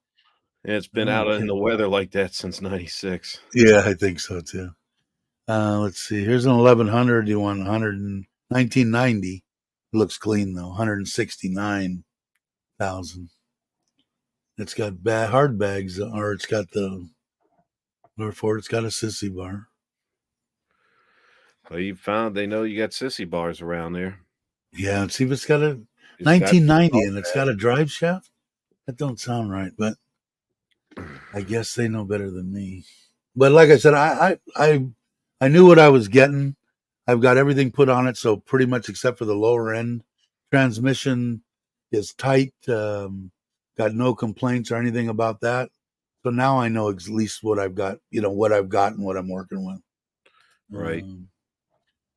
It's I been don't know, out in the weather like that since '96. yeah, I think so too. Let's see. Here's an 1100. You want 100 and 1990. It looks clean though. 169,000. It's got hard bags, or it's got the, or for it's got a sissy bar. Well, you found they know you got sissy bars around there. Yeah, see if it's got a It's got 1990 and it's got a drive shaft. That don't sound right, but I guess they know better than me. But like I said, I knew what I was getting. I've got everything put on it, so pretty much except for the lower end Transmission is tight. Got no complaints or anything about that. So now I know at least what I've got, what I've got and what I'm working with. Right. Um,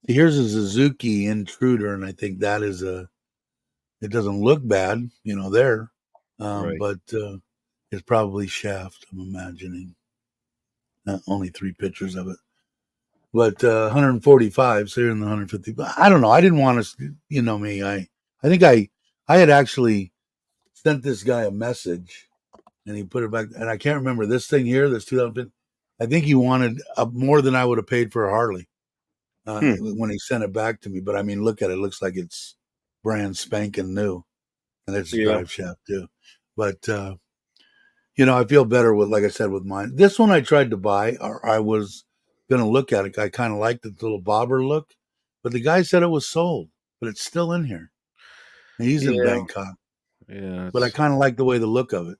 Here's a Suzuki Intruder, and I think that is it doesn't look bad, there. Right. But it's probably shaft, I'm imagining. Only 3 pictures of it. But 145, so you're in the 150. But I don't know. I didn't want to, me. I think I had actually sent this guy a message, and he put it back. And I can't remember this thing here. This 2015. I think he wanted more than I would have paid for a Harley Hmm. when he sent it back to me. But I mean, look at it. It looks like it's brand spanking new, and it's a Yeah. drive shaft too. But I feel better with, like I said, with mine. This one I tried to buy, or I was gonna look at it. I kind of liked the little bobber look, but the guy said it was sold, but it's still in here. And he's in Yeah. Bangkok, Yeah. but I It's kind of like the way the look of it.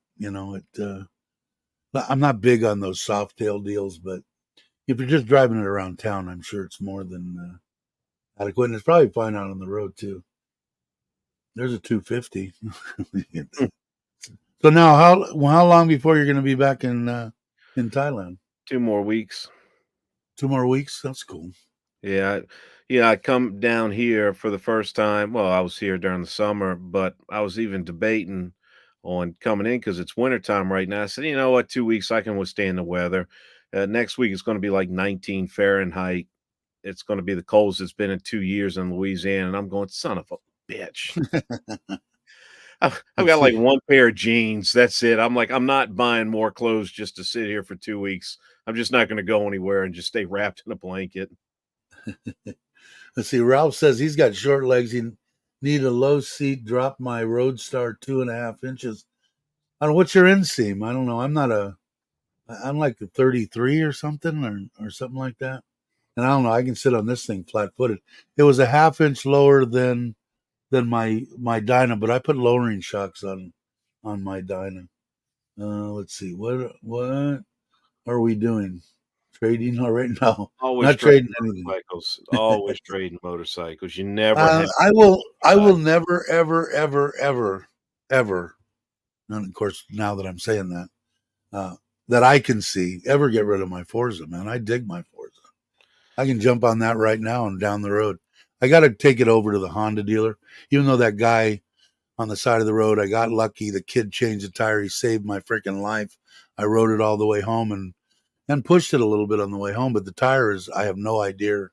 I'm not big on those soft tail deals, but if you're just driving it around town, I'm sure it's more than adequate. And it's probably fine out on the road too. There's a 250. hmm, So now, how long before you're going to be back in Thailand? 2 more weeks. 2 more weeks. That's cool. Yeah. Yeah. I come down here for the first time. Well, I was here during the summer, but I was even debating on coming in because it's wintertime right now. I said, you know what, 2 weeks I can withstand the weather. Next week it's going to be like 19 Fahrenheit. It's going to be the coldest it's been in 2 years in Louisiana. And I'm going, son of a bitch. I've Let's got like see. one pair of jeans. That's it. I'm like, I'm not buying more clothes just to sit here for 2 weeks. I'm just not going to go anywhere and just stay wrapped in a blanket. Let's see. Ralph says he's got short legs. He need a low seat. Drop my Roadstar 2.5 inches. I don't know what's your inseam. I don't know. I'm like a 33 or something or something like that. And I don't know. I can sit on this thing flat footed. It was a half inch lower than my Dyna, but I put lowering shocks on my Dyna. Let's see. What are we doing? Trading? All right, no, Always not trading trading anything. motorcycles. Always trading motorcycles. You never have I time. will never, ever, ever, ever, ever. And of course, now that I'm saying that, that I can see, ever get rid of my Forza, man. I dig my Forza. I can jump on that right now and down the road. I got to take it over to the Honda dealer, even though that guy on the side of the road, I got lucky. The kid changed the tire. He saved my freaking life. I rode it all the way home and pushed it a little bit on the way home. But the tire is, I have no idea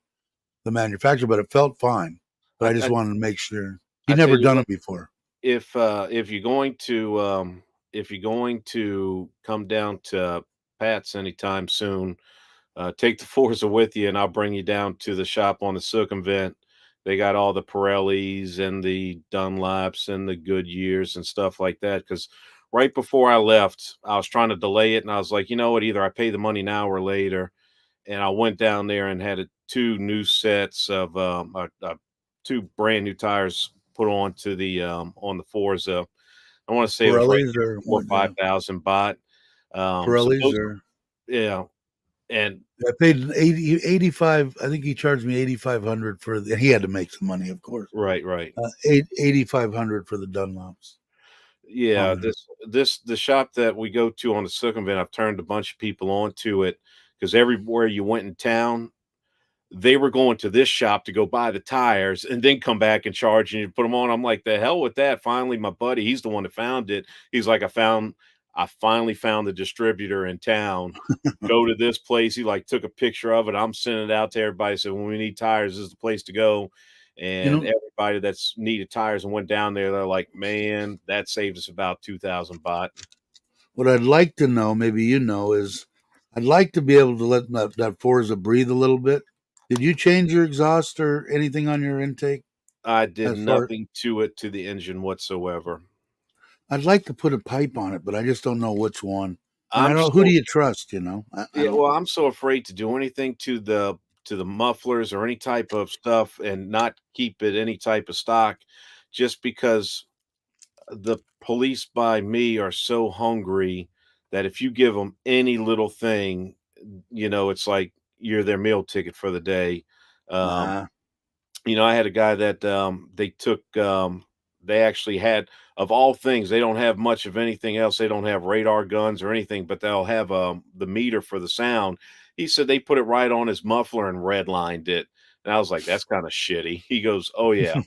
the manufacturer, but it felt fine. But I, I just I, wanted to make sure. He'd I tell never you done what, it before. if you're going to come down to Pat's anytime soon, take the Forza with you, and I'll bring you down to the shop on the circumvent. They got all the Pirellis and the Dunlops and the Goodyears and stuff like that. Because right before I left, I was trying to delay it, and I was like, you know what? Either I pay the money now or later. And I went down there and had two new sets of two brand new tires put on the Forza. I want to say it was right Pirellis there, or four or what? five Yeah, thousand baht. So Pirellis those, or yeah, and I paid 85. I think he charged me 8,500 for the. He had to make some money, of course. right, right. 8,500 for the Dunlops on Yeah, there. the shop that we go to on the circumvent, I've turned a bunch of people onto it because everywhere you went in town, they were going to this shop to go buy the tires and then come back and charge you to put them on. I'm like, the hell with that. Finally, my buddy, he's the one that found it. He's like, I finally found the distributor in town. Go to this place. He like took a picture of it. I'm sending it out to everybody. So when we need tires, this is the place to go. You And know everybody that's needed tires and went down there, they're like, man, that saved us about 2,000 baht. what I'd like to know, maybe is I'd like to be able to let that Forza breathe a little bit. Did you change your exhaust or anything on your intake? I did As far nothing to it, to the engine whatsoever. I'd like to put a pipe on it, but I just don't know which one. And I I'm don't. Who do so you trust? I Yeah, don't. well, I'm so afraid to do anything to the mufflers or any type of stuff and not keep it any type of stock just because the police by me are so hungry that if you give them any little thing, it's like you're their meal ticket for the day. Um, Nah. I had a guy that they took. they actually had, of all things, they don't have much of anything else. They don't have radar guns or anything, but they'll have the meter for the sound. He said they put it right on his muffler and redlined it. And I was like, that's kind of shitty. He goes, oh yeah.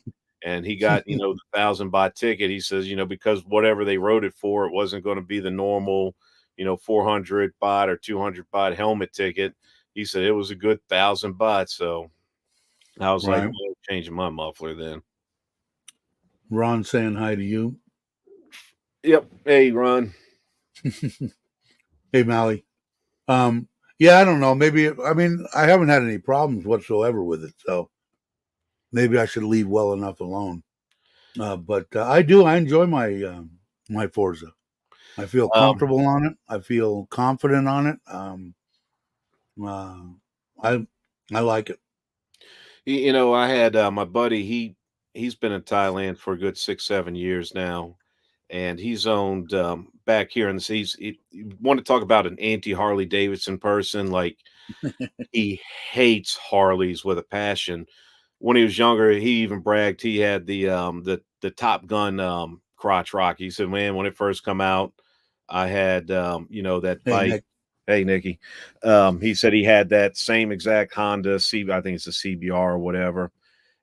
And he got, the 1,000 baht ticket. He says, because whatever they wrote it for, it wasn't going to be the normal, 400 baht or 200 baht helmet ticket. He said it was a good 1,000 baht. So I was like, Right. well, changing my muffler then. Ron saying hi to you. Yep. Hey, Ron. Hey, Mally. Yeah, I don't know. Maybe, I mean, I haven't had any problems whatsoever with it. So maybe I should leave well enough alone. But I do. I enjoy my Forza. I feel Um, comfortable on it. I feel confident on it. Uh, I I like it. I had my buddy. He's been in Thailand for a good 6, 7 years now, and he's owned back here in the seas. You want to talk about an anti Harley Davidson person? Like he hates Harleys with a passion. When he was younger, he even bragged he had the Top Gun crotch rock. He said, "Man, when it first come out, I had that Hey, bike." Nick. Hey, Nikki. He said he had that same exact Honda I think it's a CBR or whatever.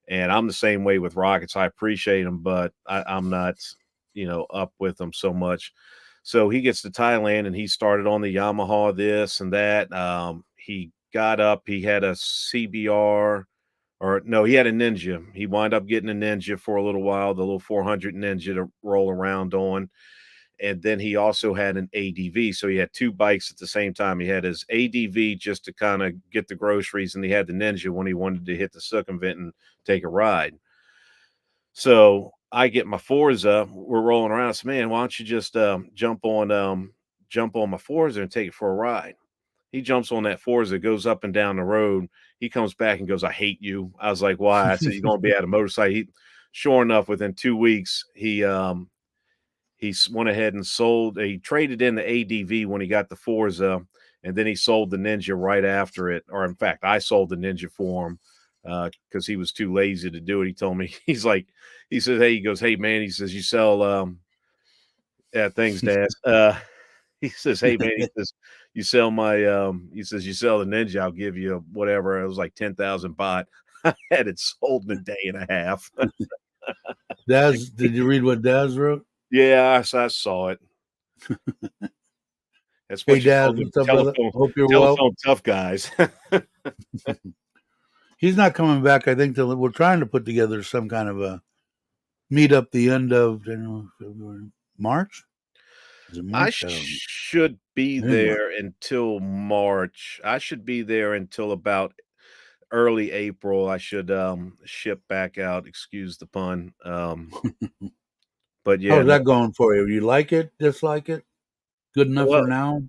And I'm the same way with rockets. I appreciate them, but I'm not, up with them so much. So he gets to Thailand and he started on the Yamaha, this and that. He got up, he had a CBR, or no, he had a Ninja. He wound up getting a Ninja for a little while, the little 400 Ninja to roll around on. And then he also had an ADV. So he had two bikes at the same time. He had his ADV just to kind of get the groceries, and he had the Ninja when he wanted to hit the circumvent and take a ride. So I get my Forza. We're rolling around. I said, "Man, why don't you just jump on my Forza and take it for a ride?" He jumps on that Forza, goes up and down the road. He comes back and goes, "I hate you." I was like, "Why?" I said, "You're gonna be at a motorcycle." Sure enough, within 2 weeks, went ahead and sold. He traded in the ADV when he got the Forza, and then he sold the Ninja right after it. Or in fact, I sold the Ninja for him because he was too lazy to do it. He told me he says, "Hey," he goes, "Hey man," he says, "You sell yeah, thanks, Dad." He says, "Hey man," he says, "You sell my he says, "You sell the Ninja, I'll give you whatever." It was like 10,000 baht. I had it sold in a day and a half. Daz, did you read what Daz wrote? Yeah, I saw it. That's Hey, what you call Daz, them what's up, brother? Hope you're well. telephone tough guys. He's not coming back. I think till we're trying to put together some kind of a meet up the end of February, March. Is it I March? I don't know. should be Anyway, there until March. I should be there until about early April. I should, ship back out, excuse the pun. But yeah, how's no, that going for you? You like it? Dislike it? Good enough well, for now?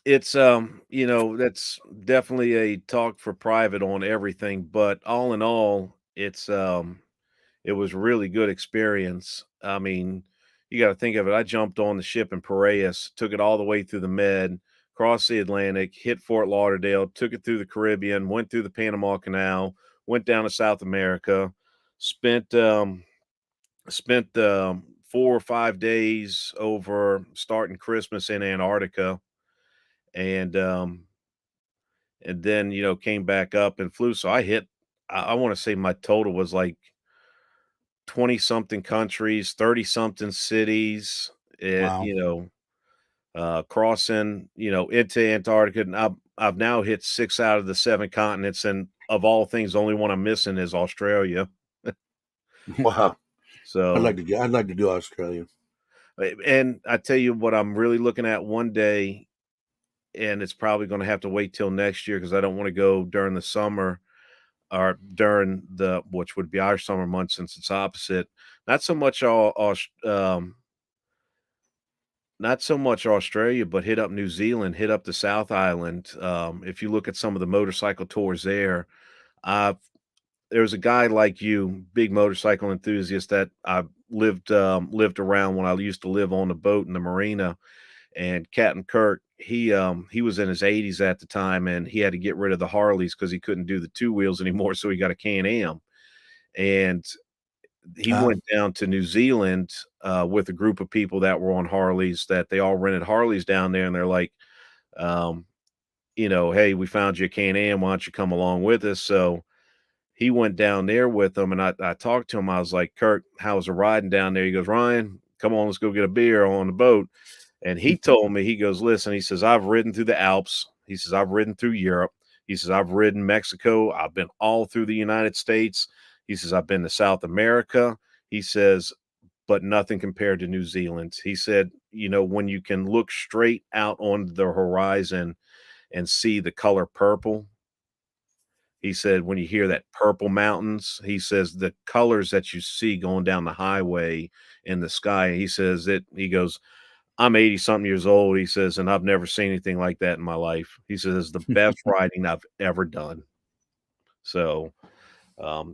it's, that's definitely a talk for private on everything, but all in all, it was really good experience. I mean, you gotta think of it. I jumped on the ship in Piraeus, took it all the way through the Med, crossed the Atlantic, hit Fort Lauderdale, took it through the Caribbean, went through the Panama Canal, went down to South America, spent spent 4 or 5 days over starting Christmas in Antarctica, and then came back up and flew. So I want to say my total was like 20 something countries, 30 something cities, Wow. crossing, into Antarctica. And I've now hit 6 out of the 7 continents. And of all things, the only one I'm missing is Australia. Wow. So, I'd like to do Australia. and I tell you what, I'm really looking at one day, and it's probably going to have to wait till next year because I don't want to go during the summer or during which would be our summer months since it's opposite. Not so much not so much Australia, but hit up New Zealand, hit up the South Island. If you look at some of the motorcycle tours there, uh, there's a guy like you, big motorcycle enthusiast that I lived around when I used to live on the boat in the marina. And Captain Kirk, he was in his 80s at the time, and he had to get rid of the Harleys because he couldn't do the two wheels anymore, so he got a Can Am. And he went down to New Zealand with a group of people that were on Harleys, that they all rented Harleys down there, and they're like, um, "Hey, we found you a Can-Am, why don't you come along with us?" So he went down there with them, and I talked to him. I was like, "Kirk, how's the riding down there?" He goes, "Ryan, come on, let's go get a beer on the boat." And he told me, he goes, "Listen," he says, "I've ridden through the Alps." He says, "I've ridden through Europe." He says, "I've ridden Mexico. I've been all through the United States." He says, "I've been to South America." He says, "But nothing compared to New Zealand." He said, when you can look straight out on the horizon and see the color purple, he said, when you hear that purple mountains, he says the colors that you see going down the highway in the sky, he goes, "I'm 80 something years old." He says, "And I've never seen anything like that in my life." He says, "It's the best riding I've ever done." So,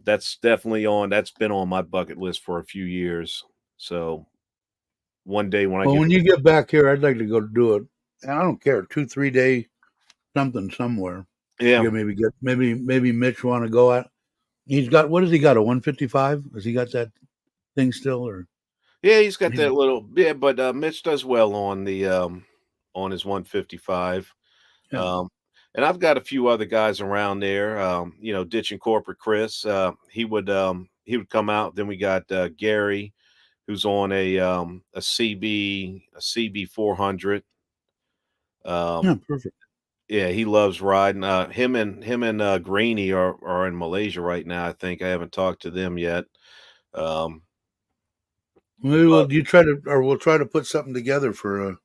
that's been on my bucket list for a few years. So one day when I Well, get when you get back here, I'd like to go do it. And I don't care, 2-3 day something somewhere. yeah. Yeah, maybe Mitch want to go at. He's got, what has he got, a 155? Has he got that thing still, or Yeah, he's got he's, that little yeah, but, Mitch does well on his 155. yeah, Um, and I've got a few other guys around there, ditching corporate Chris. He would come out. Then we got Gary, who's on a CB 400. yeah, Um, perfect. yeah, he loves riding. Him and Greeny are in Malaysia right now. I think I haven't talked to them yet. Um, Maybe but we'll try to put something together for a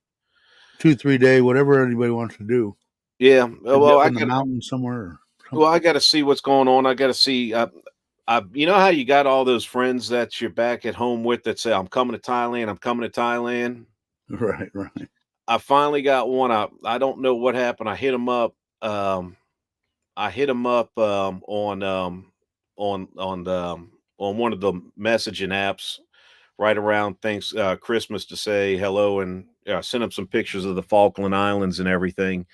2-3 day, whatever anybody wants to do. yeah, Maybe well, up in the mountains somewhere or I something. got to see what's going on. I got to see. You know how you got all those friends that you're back at home with that say, "I'm coming to Thailand. I'm coming to Thailand." Right, right. I finally got one. I don't know what happened. Um, I hit him up on one of the messaging apps right around things Christmas to say hello, and sent him some pictures of the Falkland Islands and everything.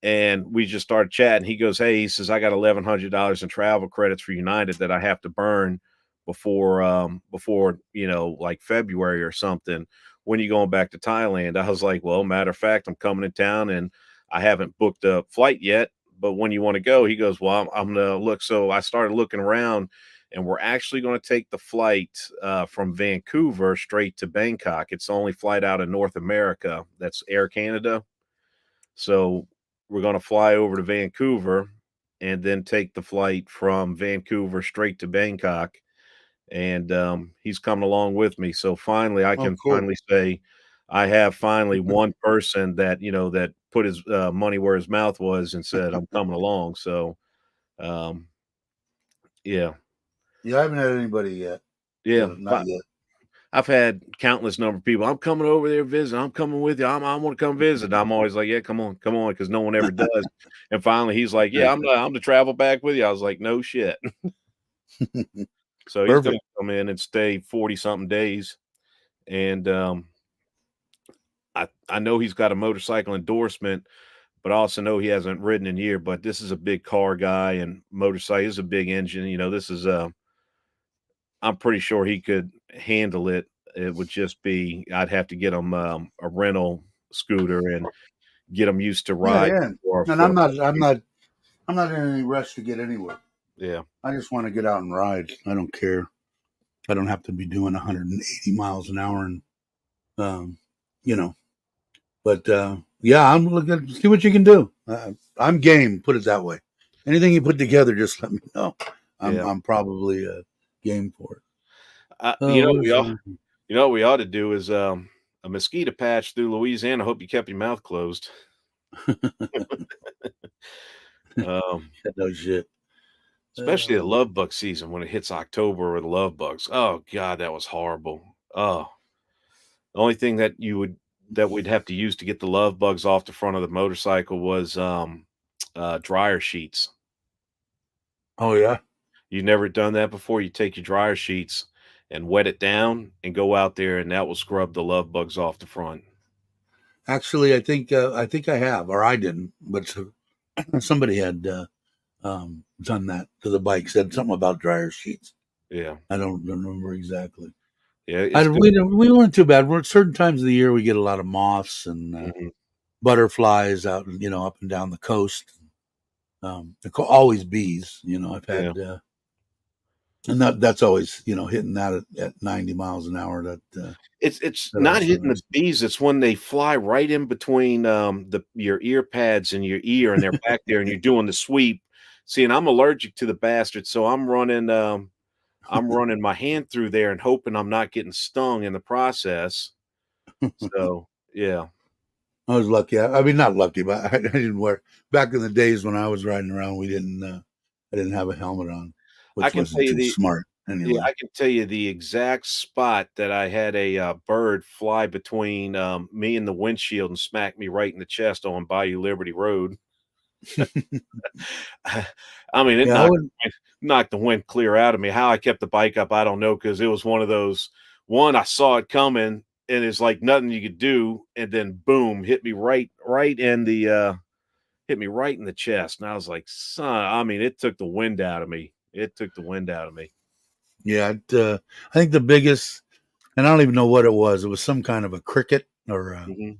And we just started chatting. He goes, "Hey," he says, "I got $1,100 in travel credits for United that I have to burn before like February or something. When are you going back to Thailand?" I was like, "Well, matter of fact, I'm coming in town and I haven't booked a flight yet. But when you want to go?" He goes, "Well, I'm gonna look." So I started looking around, and we're actually going to take the flight from Vancouver straight to Bangkok. It's the only flight out of North America that's Air Canada. So we're going to fly over to Vancouver and then take the flight from Vancouver straight to Bangkok. And he's coming along with me. So finally, I Oh, can cool. finally say I have finally one person that put his money where his mouth was and said, "I'm coming along." So, um, yeah, Yeah, I haven't had anybody yet. yeah. Not yet. I've had countless number of people. "I'm coming over there visiting. I'm coming with you. I want to come visit." I'm always like, "Yeah, come on," because no one ever does. And finally, he's like, "Yeah, I'm to travel back with you." I was like, "No shit." So he's going Perfect. to come in and stay 40 something days, and I know he's got a motorcycle endorsement, but I also know he hasn't ridden in a year. But this is a big car guy, and motorcycle is a big engine. This is I'm pretty sure he could handle it. It would just be I'd have to get him a rental scooter and get him used to Yeah, ride yeah. And for I'm not in any rush to get anywhere. yeah. I just want to get out and ride. I don't care. I don't have to be doing 180 miles an hour, and um, you know. But yeah, I'm looking. See what you can do. I'm game. Put it that way. Anything you put together, just let me know. Yeah. I'm probably game for it. You Oh, know, what we was all you know what we ought to do is a mosquito patch through Louisiana. Hope you kept your mouth closed. Um, no shit. especially the Uh, love bug season when it hits October with love bugs. Oh God, that was horrible. Oh, the only thing that we'd have to use to get the love bugs off the front of the motorcycle was dryer sheets. oh yeah. You never done that before? You take your dryer sheets and wet it down and go out there, and that will scrub the love bugs off the front. Actually, I think I have, or I didn't, but somebody had done that to the bike. Said something about dryer sheets. Yeah. I don't remember exactly. Yeah, it's good. We weren't too bad. We're at certain times of the year we get a lot of moths and Mhm. butterflies out, up and down the coast. They're always bees. I've Yeah. had, and that's always hitting that at 90 miles an hour. It's That not always hitting the nice. bees, it's when they fly right in between, the your ear pads and your ear, and they're back there, and you're doing the sweep. See, and I'm allergic to the bastards, so I'm running my hand through there and hoping I'm not getting stung in the process. So, yeah. I was lucky. I mean, not lucky, but I didn't wear. Back in the days when I was riding around, we didn't. I didn't have a helmet on, I which can tell wasn't you too the smart Yeah, anyway. I can tell you the exact spot that I had a, bird fly between, me and the windshield and smack me right in the chest on Bayou Liberty Road. I mean, it Yeah, I wouldn't. knocked the wind clear out of me. How I kept the bike up, I don't know, because it was one of those one, I saw it coming, and it's like nothing you could do, and then boom, hit me right in the chest, and I was like, "Son," I mean, it took the wind out of me. It took the wind out of me. Yeah, I think the biggest, and I don't even know what it was. It was some kind of a cricket, or Mhm.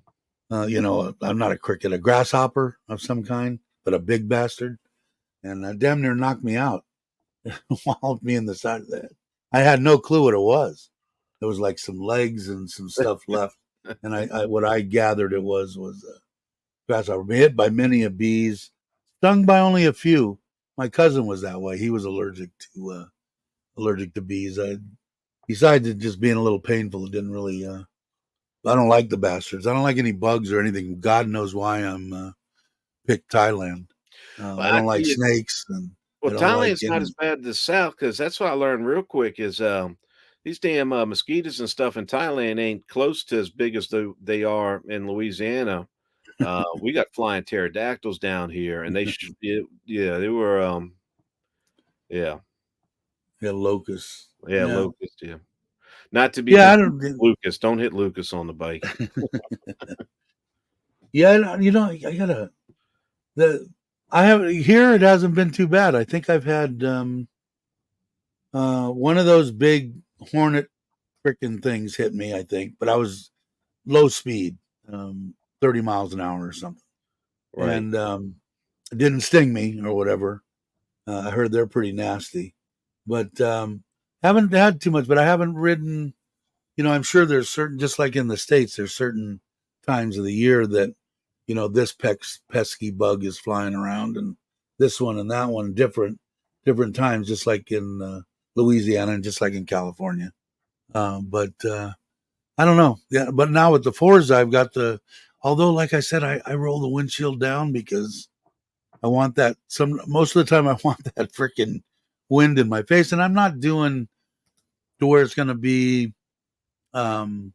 I'm not a cricket, a grasshopper of some kind, but a big bastard, and damn near knocked me out. Walloped me in the side of the head. I had no clue what it was. There was like some legs and some stuff left, and what I gathered it was grasshopper. Been hit by many of bees, stung by only a few. My cousin was that way. He was allergic to bees. Besides it just being a little painful, it didn't really. I don't like the bastards. I don't like any bugs or anything. God knows why I'm picked Thailand. Well, I I don't tell like you snakes, and I Well, don't like Thailand's not as any. bad as the South, because that's what I learned real quick is, these damn, mosquitoes and stuff in Thailand ain't close to as big as they are in Louisiana. We got flying pterodactyls down here, and yeah, they were, yeah, Yeah, locusts. yeah, Yeah, locust, yeah. Not to be yeah. I confused don't. with Lucas, don't hit Lucas on the bike. Yeah, I gotta. The I have here. It hasn't been too bad. I think I've had one of those big hornet freaking things hit me. I think, but I was low speed, 30 miles an hour or something, Right, and it didn't sting me or whatever. I heard they're pretty nasty, but haven't had too much. But I haven't ridden. I'm sure there's certain, just like in the States, there's certain times of the year that, this pesky bug is flying around, and this one and that one different times, just like in Louisiana and just like in California. But I don't know. Yeah, but now with the Forza, I've got although, like I said, I roll the windshield down because I want that most of the time I want that freaking wind in my face, and I'm not doing to where it's going to be um,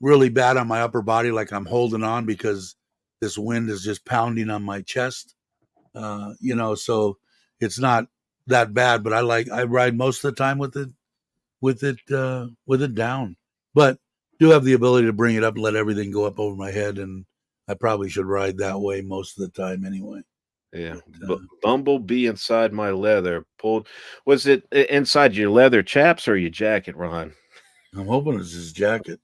really bad on my upper body, like I'm holding on because this wind is just pounding on my chest. So it's not that bad, but I ride most of the time with it down, but do have the ability to bring it up and let everything go up over my head, and I probably should ride that way most of the time anyway. yeah. But Bumblebee inside my leather pulled was it I inside your leather chaps or your jacket, Ron? I'm hoping it's his jacket,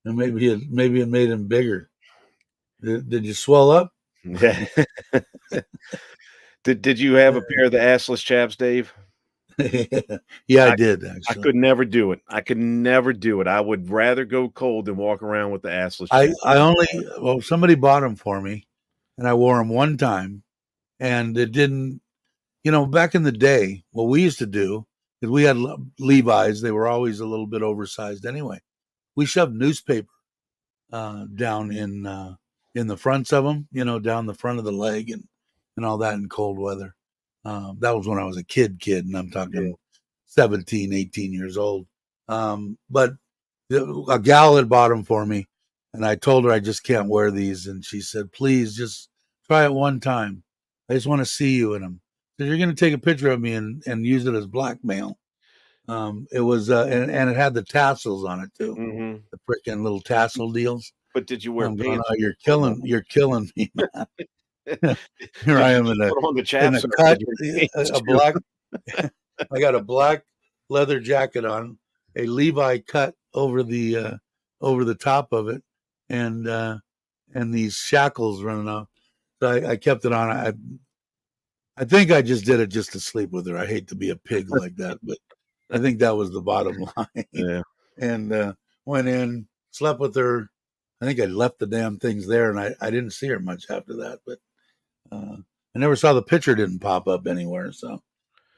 and maybe it made him bigger. Did you swell up? Yeah. Did you have a pair of the assless chaps, Dave? Yeah, I I did I actually. could never do it. I could never do it. I would rather go cold than walk around with the assless I chaps. I only well somebody bought them for me, and I wore them one time, and it didn't. Back in the day, what we used to do is we had Levi's. They were always a little bit oversized anyway. We shoved newspaper down in the fronts of them, down the front of the leg and all that in cold weather. That was when I was a kid, and I'm Yeah. talking 17, 18 years old. But a gal had bought them for me, and I told her I just can't wear these, and she said, "Please, just try it one time. I just want to see you in them. So you're going to take a picture of me and use it as blackmail." It was and it had the tassels on it too, Mhm. the freaking little tassel deals. But did you wear I'm going, pants "Oh, with it or no? you're killing me, man." Here Did I you am just put on the in a chaps cut, underneath your pants a too? black. I got a black leather jacket on, a Levi cut over the top of it, and these shackles running off. So I kept it on. I think I just did it just to sleep with her. I hate to be a pig like that, but I think that was the bottom line. Yeah. And went in, slept with her. I think I left the damn things there, and I didn't see her much after that. But I never saw the picture didn't pop up anywhere, so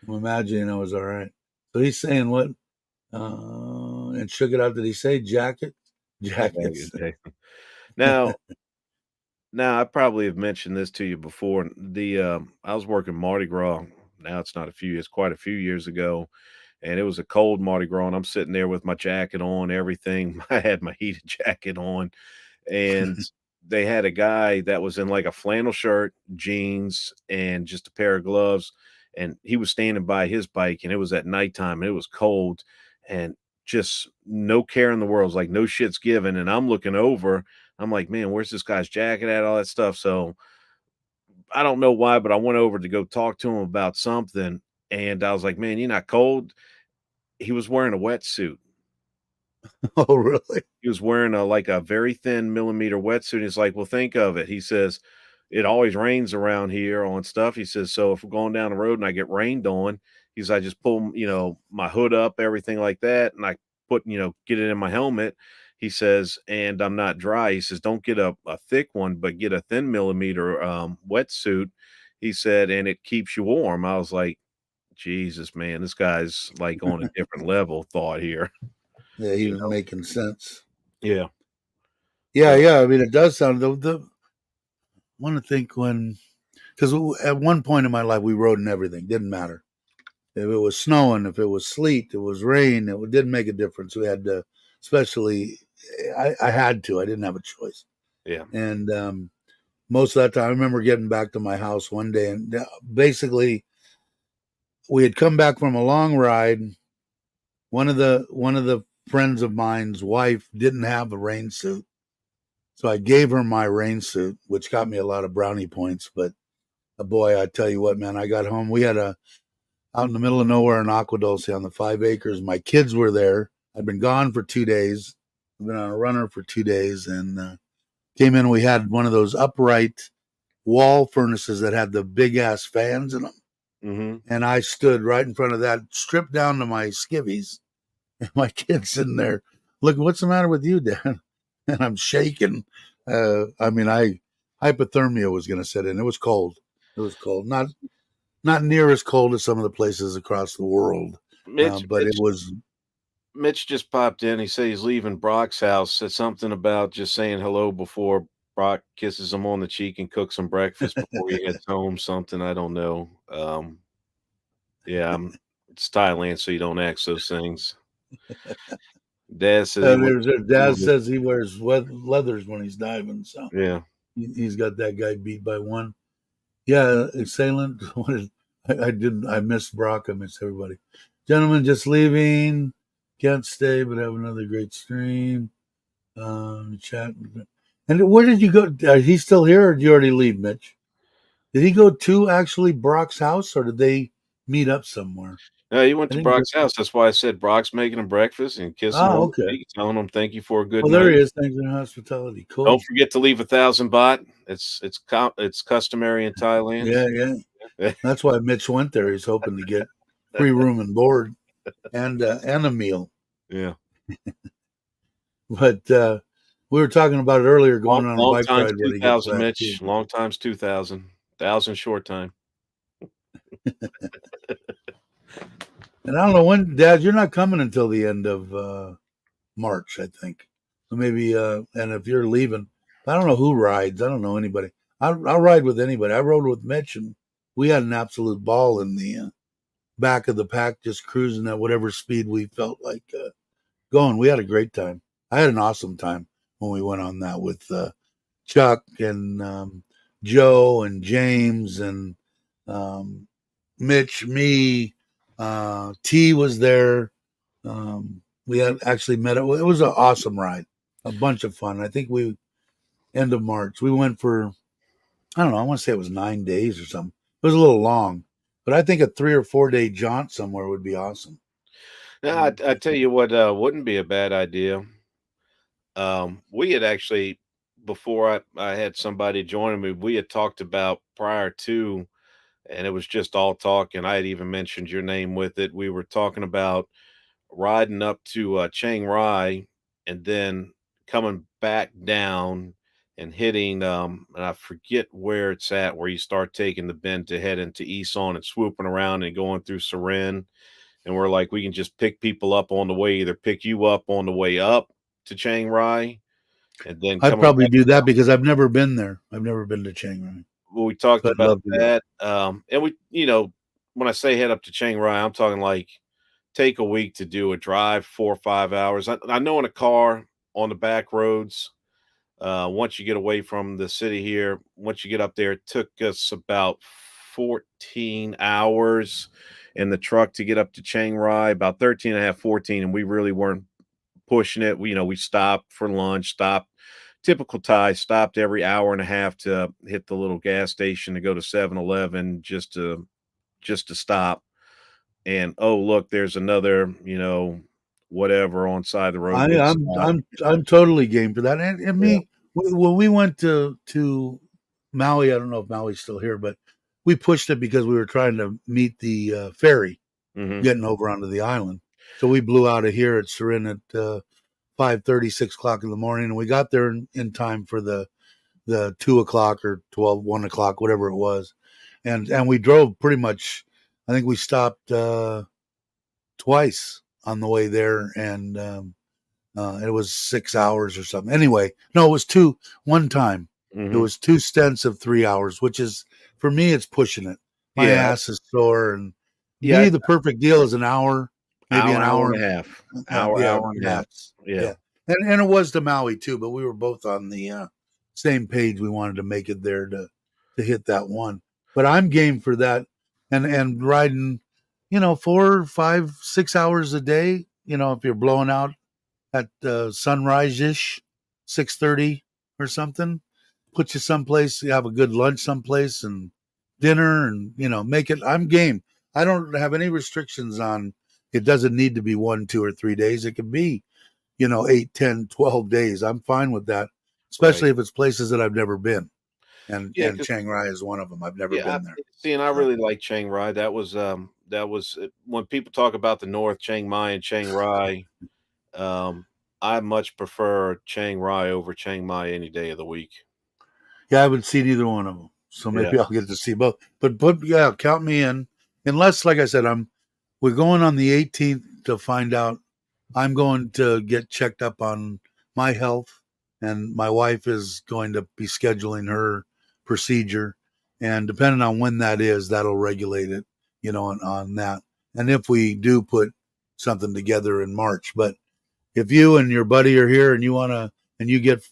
I'm imagining I was all right. So he's saying what? And shook it out. Did he say jacket? Jackets. Okay. Now, now I probably have mentioned this to you before. I was working Mardi Gras. Now it's not a few years, quite a few years ago, and it was a cold Mardi Gras, and I'm sitting there with my jacket on, everything. I had my heated jacket on, and they had a guy that was in like a flannel shirt, jeans, and just a pair of gloves, and he was standing by his bike, and it was at nighttime, and it was cold, and just no care in the world. It was like no shit's given, and I'm looking over. I'm like, man, where's this guy's jacket at? All that stuff. So I don't know why, but I went over to go talk to him about something, and I was like, man, you're not cold. He was wearing a wetsuit. Oh, really? He was wearing a like a very thin millimeter wetsuit. He's like, "Well, think of it." He says, "It always rains around here on stuff." He says, "So if we're going down the road and I get rained on," he's, "I just pull, my hood up, everything like that, and I put, get it in my helmet." He says, "And I'm not dry." He says, "Don't get a thick one, but get a thin millimeter wetsuit." He said, "And it keeps you warm." I was like, "Jesus, man, this guy's like on a different level thought here." Yeah, he You was know? making sense. Yeah. Yeah, So yeah. I mean, it does sound. I want to think when, because at one point in my life we rode in everything. Didn't matter if it was snowing, if it was sleet, it was rain. It didn't make a difference. We had to, especially, I had to. I didn't have a choice. yeah. And most of that time, I remember getting back to my house one day, and basically, we had come back from a long ride. One of the friends of mine's wife didn't have a rain suit, so I gave her my rain suit, which got me a lot of brownie points. But boy, I tell you what, man, I got home. We had a out in the middle of nowhere in Aqua Dulce on the 5 acres. My kids were there. I'd been gone for 2 days. I've been on a runner for 2 days, and came in. We had one of those upright wall furnaces that had the big ass fans in them, Mhm. and I stood right in front of that, stripped down to my skivvies, and my kid's sitting there looking. What's the matter with you, Dad? And I'm shaking. I mean, I hypothermia was going to set in. It was cold. It was cold. Not near as cold as some of the places across the world, Mitch but it Mitch was. Mitch just popped in. He said he's leaving Brock's house. Said something about just saying hello before Brock kisses him on the cheek and cooks some breakfast before he heads home. Something I don't know. Yeah, it's Thailand, so you don't ask those things. Dad says he wants Their dad to. says he wears leathers when he's diving, so Yeah. he's got that guy beat by one. Yeah, assailant. I didn't. I missed Brock. I missed everybody. Gentlemen, just leaving. Can't stay, but have another great stream. Chat. And where did you go? He's still here, or did you already leave, Mitch? Did he go to actually Brock's house, or did they meet up somewhere? No, he went I to think. Brock's house. That's why I said Brock's making him breakfast and kiss him Ah, on the okay. cheek, telling him thank you for a good Well, there night. he is. Thanks for the hospitality. Don't Cool. forget to leave 1,000 baht. It's customary in Thailand. Yeah, yeah. That's why Mitch went there. He's hoping to get free room and board and a meal. Yeah. But we were talking about it earlier, Long going on a long bike time's ride when he gets 2,000, back too. Mitch. Long time's 2,000. 1,000 short time. And I don't know when, Dad. You're not coming until the end of March, I think. So maybe. And if you're leaving, I don't know who rides. I don't know anybody. I'll ride with anybody. I rode with Mitch, and we had an absolute ball in the back of the pack, just cruising at whatever speed we felt like going. We had a great time. I had an awesome time when we went on that with Chuck and Joe and James and um, Mitch, me, T was there. We had actually met. It was an awesome ride, a bunch of fun. I think we end of March we went for, I don't know. I want to say it was 9 days or something. It was a little long, But I think a 3 or 4 day jaunt somewhere would be awesome. Now, I tell you what, wouldn't be a bad idea. We had actually, before I had somebody joining me, we had talked about prior to, and it was just all talk, and I had even mentioned your name with it. We were talking about riding up to Chiang Rai and then coming back down and hitting, and I forget where it's at, where you start taking the bend to head into Eson and swooping around and going through Seren. And we're like, we can just pick people up on the way, either pick you up on the way up to Chiang Rai and then I'd coming probably back. do that because I've never been there. I've never been to Chiang Rai, Well, we talked so I'd about love to go. that. And we, when I say head up to Chiang Rai, I'm talking like take a week to do a drive, 4 or 5 hours. I know in a car on the back roads, once you get away from the city here, once you get up there, it took us about 14 hours in the truck to get up to Chiang Rai, about 13 and a half, 14, and we really weren't pushing it. We stopped for lunch, stopped typical Thai, stopped every hour and a half to hit the little gas station to go to 7-Eleven just to stop. And oh, look, there's another, whatever on side of the road. I, We'd I'm stop. I'm I'm totally game for that. And Yeah. me when we went to Maui, I don't know if Maui's still here, but we pushed it because we were trying to meet the ferry Hmm. getting over onto the island. So we blew out of here at Seren at 5:30, 6 o'clock in the morning, and we got there in time for the 2 o'clock or 12, 1 o'clock, whatever it was. And we drove pretty much. I think we stopped twice on the way there, and it was 6 hours or something. Anyway, no, it was two. One time, it Hmm. was two stints of 3 hours, which is for me, it's pushing it. My Yeah. ass is sore, and Yeah. me, the perfect deal is an hour, maybe an Hour hour. and a half. Hour, Yeah, hour and a half. max. Yeah. Yeah, and it was to Maui too, but we were both on the same page. We wanted to make it there to hit that one. But I'm game for that, and riding, 4, 5, 6 hours a day. If you're blowing out at sunrise ish, 6:30 or something, put you someplace. You have a good lunch someplace and dinner, and make it. I'm game. I don't have any restrictions on. It doesn't need to be 1, 2, or 3 days. It can be 8, 10, 12 days. I'm fine with that, Right. especially if it's places that I've never been. And Yeah. and Chiang Rai is one of them. I've never Yeah, been there. see, and I So really like Chiang Rai. That was when people talk about the North, Chiang Mai and Chiang Rai. Um, I much prefer Chiang Rai over Chiang Mai any day of the week. yeah, I haven't seen either one of them. So Yeah. maybe I'll get to see both. But yeah, count me in. Unless, like I said, we're going on the 18th to find out. I'm going to get checked up on my health, and my wife is going to be scheduling her procedure. And depending on when that is, that'll regulate it, on that. And if we do put something together in March, but if you and your buddy are here and and you get,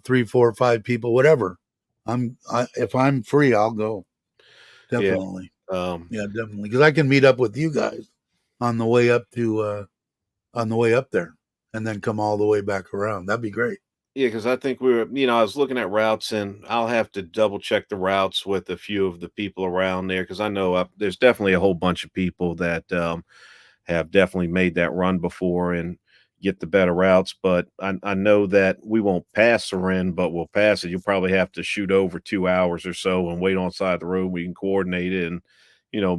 3, 4, 5 people, whatever, if I'm free, I'll go. Yeah. Definitely. Um, Yeah, definitely. Because I can meet up with you guys on the way up on the way up there and then come all the way back around. That'd be great. yeah, because I think I was looking at routes, and I'll have to double check the routes with a few of the people around there because I know there's definitely a whole bunch of people that have definitely made that run before and get the better routes. But I know that we won't pass Seren, but we'll pass it. You'll probably have to shoot over 2 hours or so and wait on side of the road. We can coordinate it and,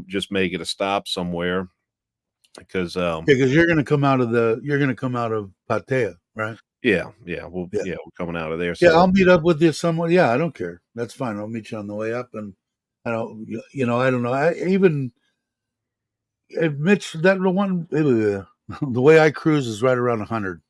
just make it a stop somewhere because, Yeah, because you're gonna come out of Pattaya, right? yeah, Yeah. we're coming out of there. Yeah, So, I'll meet up with you somewhere. Yeah, I don't care. That's fine. I'll meet you on the way up, and I don't, I don't know. I even Mitch, that one, the way I cruise is right around 100.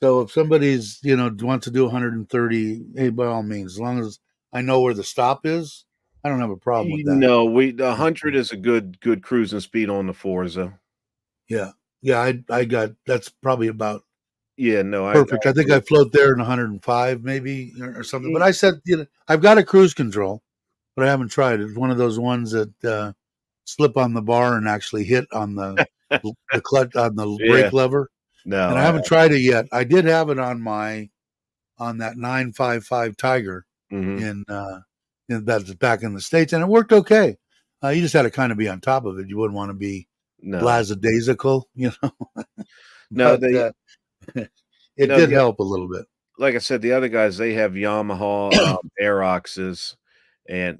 So if somebody's, wants to do 130, hey, by all means, as long as I know where the stop is, I don't have a problem with that. the 100 is a good cruising speed on the Forza. Yeah. Yeah. I got, that's probably about Yeah, no, I perfect. I think agree. I float there in 105 maybe or something. But Y- I said, I've got a cruise control, but I haven't tried it. It's one of those ones that slip on the bar and actually hit on the clutch on the Yeah, brake lever. no, And I haven't tried it yet. I did have it on that 955 Tiger mhm. in that's back in the States, and it worked okay. You just had to kind of be on top of it. You wouldn't want to be No, lackadaisical, no, but they it no did the help a little bit. like I said, the other guys, they have Yamaha, Aeroxes, and,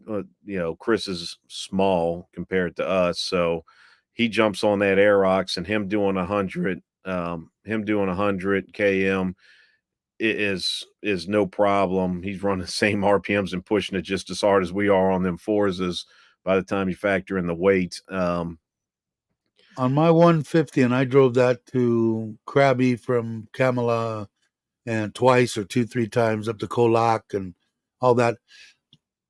Chris is small compared to us, so he jumps on that Aerox, and him doing 100 km is no problem. He's running the same RPMs and pushing it just as hard as we are on them Forzas by the time you factor in the weight. On my 150, and I drove that to Krabi from Kamala and twice or two, three times up to Kolak and all that.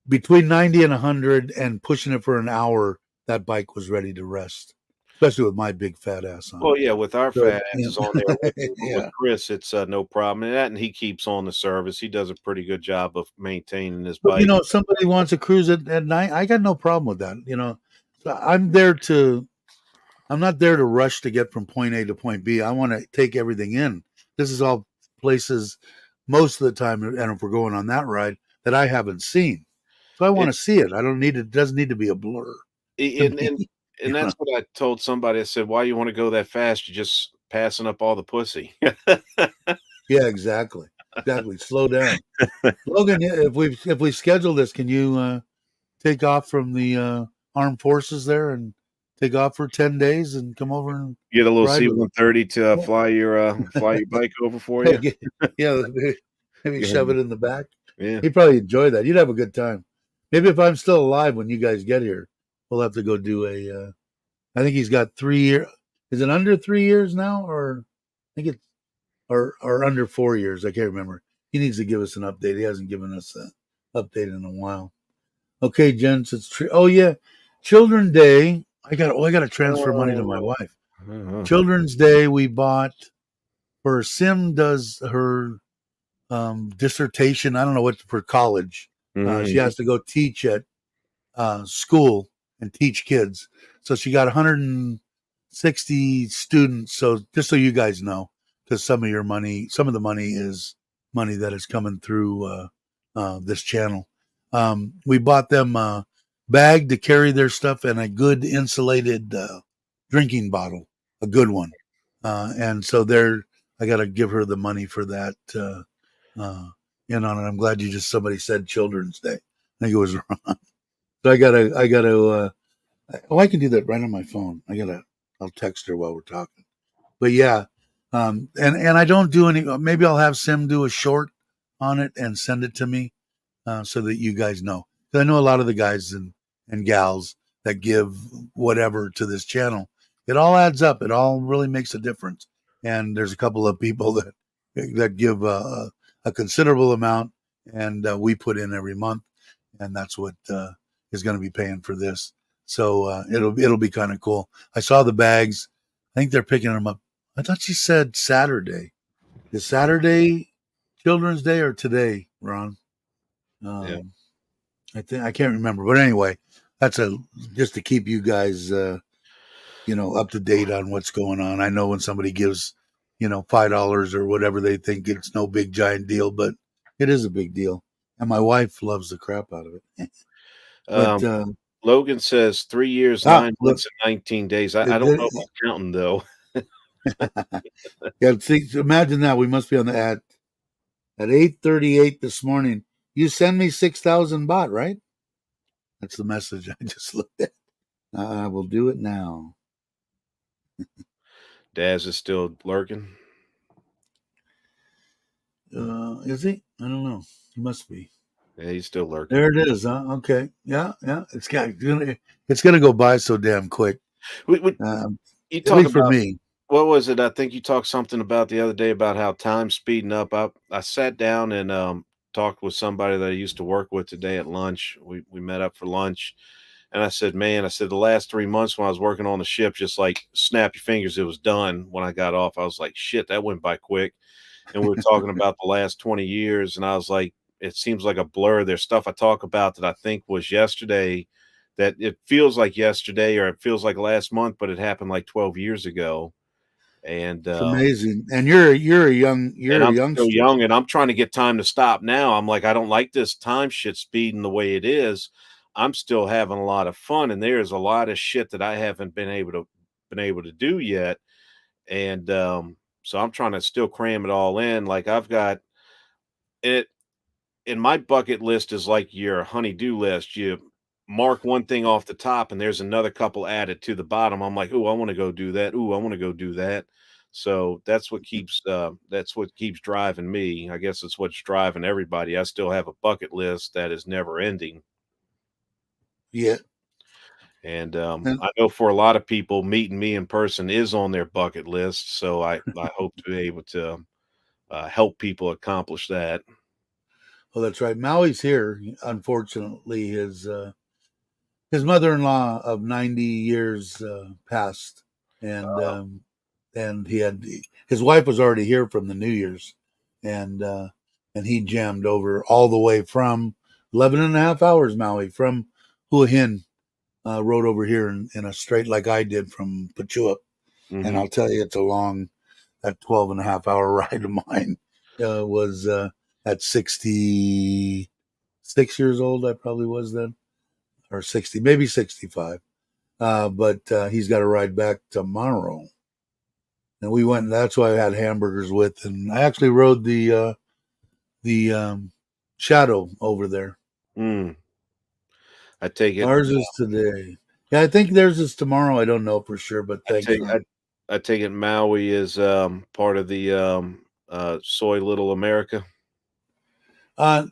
Between 90 and 100 and pushing it for an hour, that bike was ready to rest, especially with my big fat ass on Well, it. yeah, with our So, fat asses on there with yeah. Chris, it's, no problem, and he keeps on the service. He does a pretty good job of maintaining his But, bike. if somebody wants to cruise at night, I got no problem with that. So I'm not there to rush to get from point A to point B. I want to take everything in. This is all places most of the time, and if we're going on that ride, that I haven't seen. So I want It to see it. I don't need it. It doesn't need to be a blur to and me. and You and know? that's what I told somebody. I said, "Why you wanna go that fast? You're just passing up all the pussy." Yeah, exactly. Exactly. Slow down. Logan, if we schedule this, can you take off from the armed forces there and take off for 10 days and come over and Get a little ride with us? C-130 to, Yeah. fly your bike over for you? Yeah, maybe Go shove ahead. it in the back. Yeah. He'd probably enjoy that. You'd have a good time. Maybe if I'm still alive when you guys get here, we'll have to go do a. I think he's got 3 year. Is it under 3 years now, or I think it's or under 4 years? I can't remember. He needs to give us an update. He hasn't given us an update in a while. Okay, gents, it's true. Oh yeah, Children's Day. I got to transfer money to my Oh. wife. Uh-huh. Children's Day, we bought her. Sim does her dissertation. I don't know what for college. She Mhm. has to go teach at school and teach kids. So she got 160 students. So just so you guys know, because some of the money is money that is coming through this channel. We bought them a bag to carry their stuff and a good insulated drinking bottle, a good one. And so I got to give her the money for that. Uh, on it. I'm glad somebody said Children's Day. I think it was wrong. So I gotta. I can do that right on my phone. I'll text her while we're talking. But yeah, and I don't do any. Maybe I'll have Sim do a short on it and send it to me so that you guys know. 'Cause I know a lot of the guys and gals that give whatever to this channel. It all adds up. It all really makes a difference. And there's a couple of people that give a considerable amount, and we put in every month, and that's what is going to be paying for this. So it'll be kind of cool. I saw the bags. I think they're picking them up. I thought she said Saturday. Is Saturday Children's Day or today, Ron? Yeah. Um, I can't remember, but anyway, that's a just to keep you guys, up to date on what's going on. I know when somebody gives, $5 or whatever, they think it's no big giant deal, but it is a big deal, and my wife loves the crap out of it. But Um, Logan says 3 years, ah, 9 look, months, and 19 days. I it, don't know it, about counting, though. yeah. See, imagine that we must be on the at 8:38 this morning. You send me 6,000 baht, right? That's the message I just looked at. I will do it now. Daz is still lurking. Is he? I don't know. He must be. Yeah, he's still lurking. There it is. Huh? Okay. Yeah. Yeah. It's gonna go by so damn quick. We Um, you at talk least for about me. what was it? I think you talked something about the other day about how time's speeding up. I sat down and talked with somebody that I used to work with today at lunch. We met up for lunch, and I said, "Man," I said, "the last 3 months when I was working on the ship, just like snap your fingers, it was done." When I got off, I was like, "Shit, that went by quick." And we were talking about the last 20 years, and I was like, "It seems like a blur." There's stuff I talk about that I think was yesterday, that it feels like yesterday, or it feels like last month, but it happened like 12 years ago. And It's amazing. And you're a I'm still youngster. young, and I'm trying to get time to stop now. I'm like, I don't like this time shit speeding the way it is. I'm still having a lot of fun, and there's a lot of shit that I haven't been able to do yet, and so I'm trying to still cram it all in. Like I've got it, and my bucket list is like your honey-do list. You mark one thing off the top, and there's another couple added to the bottom. I'm like, "Ooh, I wanna go do that. Ooh, I wanna go do that." So, that's what keeps driving me. I guess it's what's driving everybody. I still have a bucket list that is never ending, Yeah. and, And I know for a lot of people, meeting me in person is on their bucket list, so I hope to be able to, help people accomplish that. well, that's right. Maui's here. Unfortunately, his mother-in-law of 90 years passed, and he had his wife was already here from the New Year's, and he jammed over all the way from 11 and a half hours Maui from Hua Hin, rode over here in a straight like I did from Pachua, and Mhm. I'll tell you, it's a long, that 12 and a half hour ride of mine was at 66 years old. I probably was then, or 60, maybe 65. But he's got to ride back tomorrow. And we went, and that's why I had hamburgers with. And I actually rode the Shadow over there. Mm. I take it Ours is today. Yeah, I think theirs is tomorrow. I don't know for sure, but I thanks, take son. I take it Maui is, part of the, Soy Little America?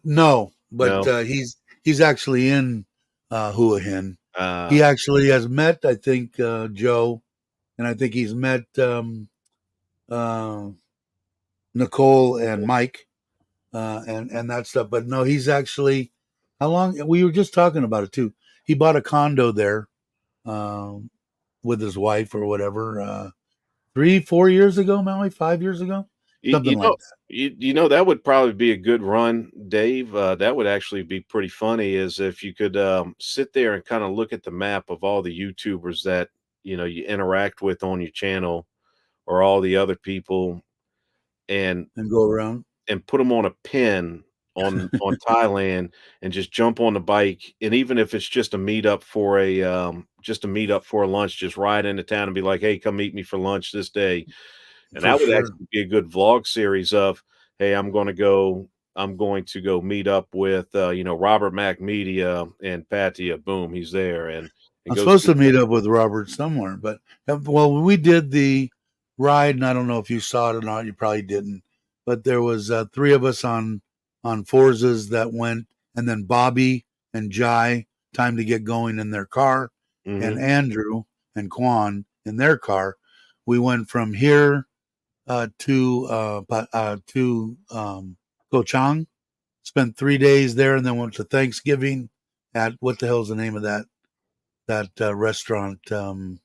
No, but No? he's actually in Hua Hin. He Uh, actually has met, I think, Joe, and I think he's met uh, Nicole and Mike, and that stuff. But no, he's actually, how long? We were just talking about it too. He bought a condo there um, with his wife or whatever. 3, 4 years ago, Maui, 5 years ago, you something you know like that. you know, that would probably be a good run, Dave, that would actually be pretty funny is if you could, sit there and kinda look at the map of all the YouTubers that, you interact with on your channel or all the other people and And go around. put them on a pin on Thailand and just jump on the bike, and even if it's just a meet up for a lunch, just ride into town and be like, "Hey, come meet me for lunch this day." And For that would sure. actually be a good vlog series of, "Hey, I'm going to go meet up with, Robert Mac Media and Patia." Boom, he's there, and I'm go supposed see to meet up with Robert somewhere, but well, when we did the ride, and I don't know if you saw it or not, you probably didn't, but there was three of us on Forzas that went, and then Bobby and Jai, time to get going in their car, and Mhm. Andrew and Kwan in their car. We went from here to Ko Chang, spent 3 days there, and then went to Thanksgiving at, what the hell's the name of that restaurant, Peaky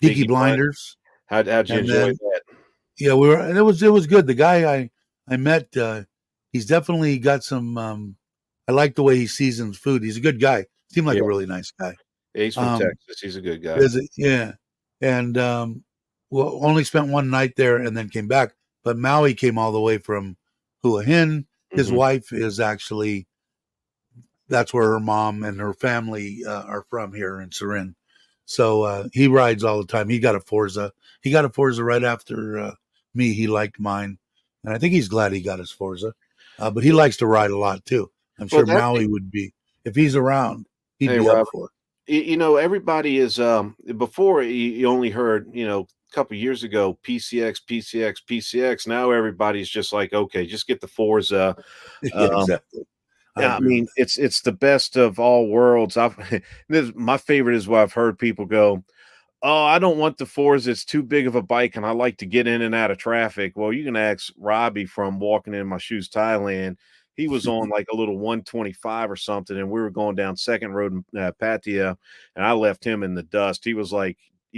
Peaky Blinders. Blinders, How'd you and enjoy then that? yeah, we were, and it was good. The guy I met, he's definitely got some. I like the way he seasons food. He's a good guy. Seemed like Yeah. a really nice guy. Yeah, he's from Um, Texas, he's a good guy. is it? Yeah, and well, only spent one night there and then came back. But Maui came all the way from Hua Hin. His Mhm. wife is actually, that's where her mom and her family are from, here in Surin. So he rides all the time. He got a Forza. He got a Forza right after me. He liked mine, and I think he's glad he got his Forza. But he likes to ride a lot too. I'm Well, sure that Maui would be, if he's around. He'd Hey, be up Robert. for Everybody is before you only heard, a couple years ago PCX, PCX, PCX. Now everybody's just like, okay, just get the Forza. it. Yeah, Um, exactly. I yeah, I agree with mean, it's the best of all worlds. My favorite is what I've heard people go, "Oh, I don't want the Forza, it's too big of a bike, and I like to get in and out of traffic." Well, you can ask Robbie from Walking in My Shoes Thailand. He was that. on, like, a little 125 or something, and we were going down 2nd Road in, Pattaya, and I left him in the dust. He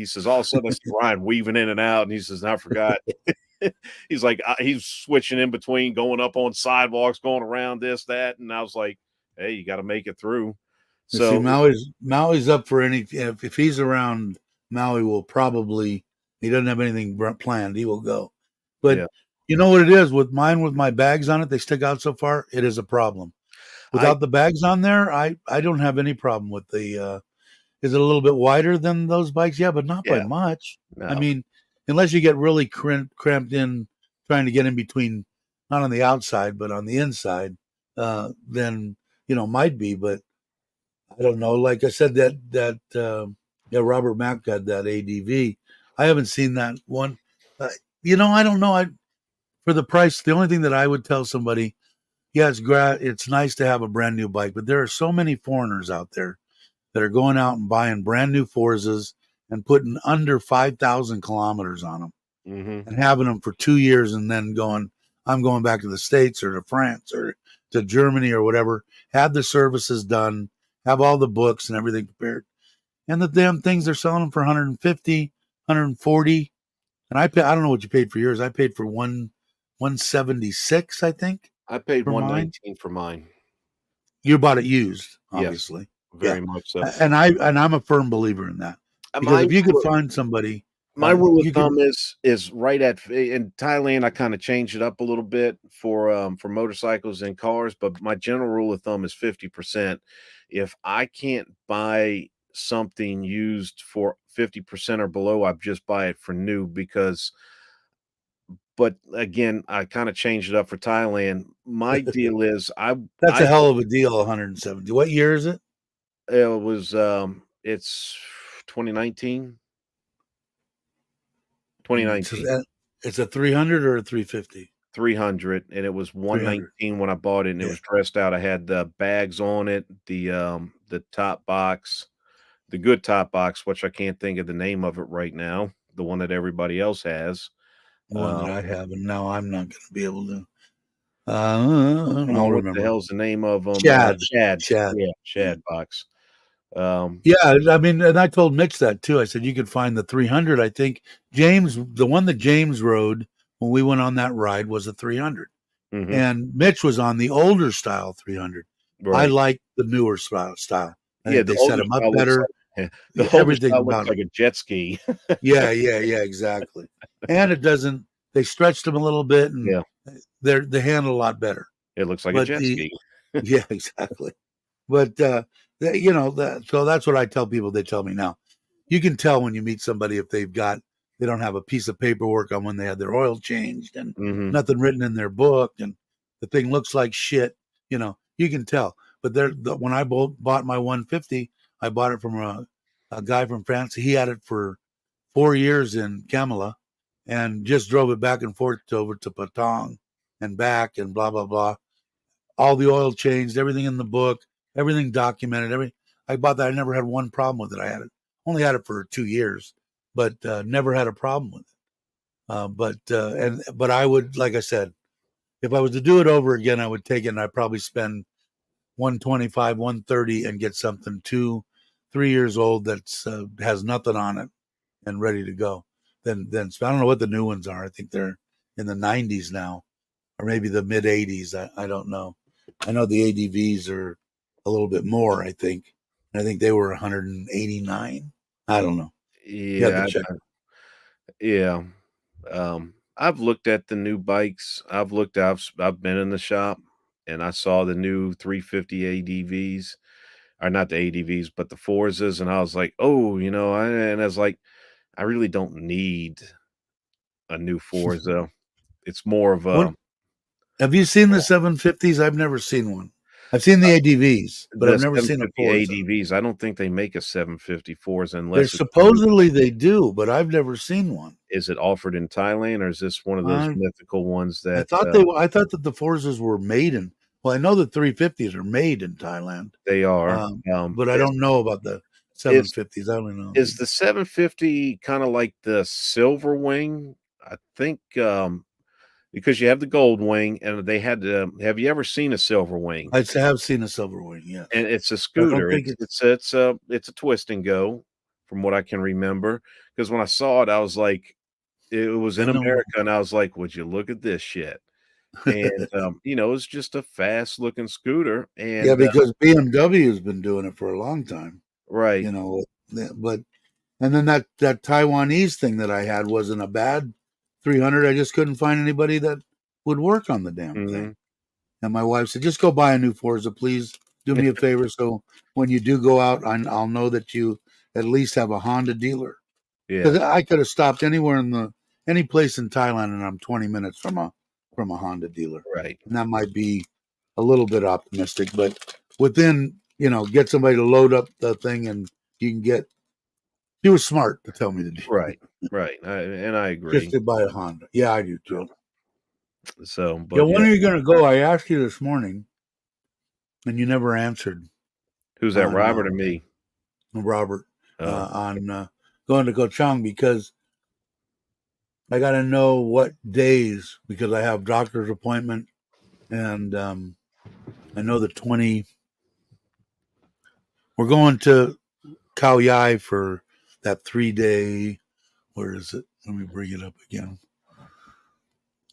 says, "All of a sudden, I see Ryan weaving in and out," and he says, "I forgot." He's like, he's switching in between going up on sidewalks, going around this, that, and I was like, "Hey, you gotta make it through." You see, So, Maui's up for any. If he's around, Maui will probably. He doesn't have anything planned. He will go. But yeah. you know what it is with mine, with my bags on it, they stick out so far. It is a problem. Without the bags on there, I don't have any problem with the. Is it a little bit wider than those bikes? Yeah, but not by Yeah, much. I no. mean, unless you get really cramped in trying to get in between, not on the outside but on the inside, then might be. But I don't know. Like I said, yeah, Robert Mack got that ADV. I haven't seen that one. I don't know. For the price, the only thing that I would tell somebody, yeah, it's nice to have a brand new bike, but there are so many foreigners out there that are going out and buying brand new Forzas and putting under 5,000 kilometers on them Hmm. and having them for 2 years and then I'm going back to the States or to France or to Germany or whatever, have the services done, have all the books and everything prepared. And the damn things they're selling them for 150, 140. And I don't know what you paid for yours. I paid for 176, I think, I paid for mine. 119 for mine. You bought it used, Yes, obviously. Yeah. very much so. And I'm a firm believer in that. Because My if you could find somebody, my rule of you thumb can. is right at in Thailand. I kind of changed it up a little bit for motorcycles and cars, but my general rule of thumb is 50%. If I can't buy something used for 50% or below, I just buy it for new because. But again, I kind of changed it up for Thailand. My deal is That's I a hell of a deal, 170. What year is it? it was it's 2019. So 2019. it's a 300 or a 350? 300, and it was 300. 119 when I bought it, and it Yeah. was dressed out. I had the bags on it, the top box, the good top box, which I can't think of the name of it right now, the one that everybody else has. The one that Um, I have, and now I'm not going to be able to. come I'll on, what the remember. hell's the name of them? Chad. Shad. Chad. Yeah, Yeah. Shad box. Um, Yeah, I mean, and I told Mitch that too. I said you could find the 300. I think the one that James rode when we went on that ride was a 300, mhm, and Mitch was on the older style 300. I right. like the newer style. I Yeah, think the they set older them up style looks better. like the Yeah, older everything style looks about like them. a jet ski. Yeah, exactly. And it doesn't. They stretched them a little bit, and Yeah, they handle a lot better. it looks like a But jet ski. yeah, exactly. But so that's what I tell people. They tell me now. You can tell when you meet somebody if they don't have a piece of paperwork on when they had their oil changed and Mhm. nothing written in their book, and the thing looks like shit. You can tell. But when I bought my 150, I bought it from a guy from France. He had it for 4 years in Kamala, and just drove it back and forth over to Patong and back and blah blah blah. All the oil changed, everything in the book, everything documented. I bought that. I never had one problem with it. I had it only had it for 2 years, but never had a problem with it. But I would, like I said, if I was to do it over again, I would take it and I'd probably spend 125, 130 and get something 2, 3 years old that's has nothing on it and ready to go. Then I don't know what the new ones are. I think they're in the 90s now, or maybe the mid 80s. I don't know. I know the ADVs are a little bit more. I think. I think they were 189. I don't know. You have to Yeah, check. yeah. I've looked at the new bikes. I've been in the shop and I saw the new 350 ADVs, or not the ADVs, but the Forzas, and I was like, "Oh, and I was like, I really don't need a new Forza. It's more of What a have you seen the 750s? I've never seen one. I've seen the ADVs, but I've the never seen a 750 Forza. ADVs. I don't think they make a 750 Forza They're unless it's a new. supposedly they do, but I've never seen one. Is it offered in Thailand, or is this one of those I mythical ones I that, thought I thought that the Forzas were made in. Well, I know the 350s are made in Thailand, they are? but I Is don't know about the is 750s. I don't know. is the 750 kinda like the silver wing? I think, because you have the gold wing, and they had have you ever seen a silver wing? I have seen a silver wing, yes, And it's a but I don't scooter. think It's it's. it's it's a twist and go from what I can remember. Because when I saw it, I was like, it was I in don't know. America, and I was like, "Would you look at this shit?" And, it's just a fast looking scooter, Yeah, and, because BMW has been doing it for a long time, right. you know. But and then that Taiwanese thing that I had wasn't a bad 300. I just couldn't find anybody that would work on the damn thing. Mhm. And my wife said, just go buy a new Forza, please. Do me a favor. So when you do go out, I'll know that you at least have a Honda dealer. Yeah. Because I could have stopped anywhere any place in Thailand, and I'm 20 minutes from a Honda dealer. Right. And that might be a little bit optimistic, but within, get somebody to load up the thing, and you can get. He was smart to tell me to do Right. Right. And I just agree. to buy a Honda. Yeah, I do too. So, Yeah, but when yeah, are you going to go? I asked you this morning, and you never answered who's that, on Robert or me? Robert Oh, on going to Ko Chang, because I got to know what days, because I have doctor's appointment, and I know the 20. We're going to Khao Yai for that 3 day. Where is it? Let me bring it up again.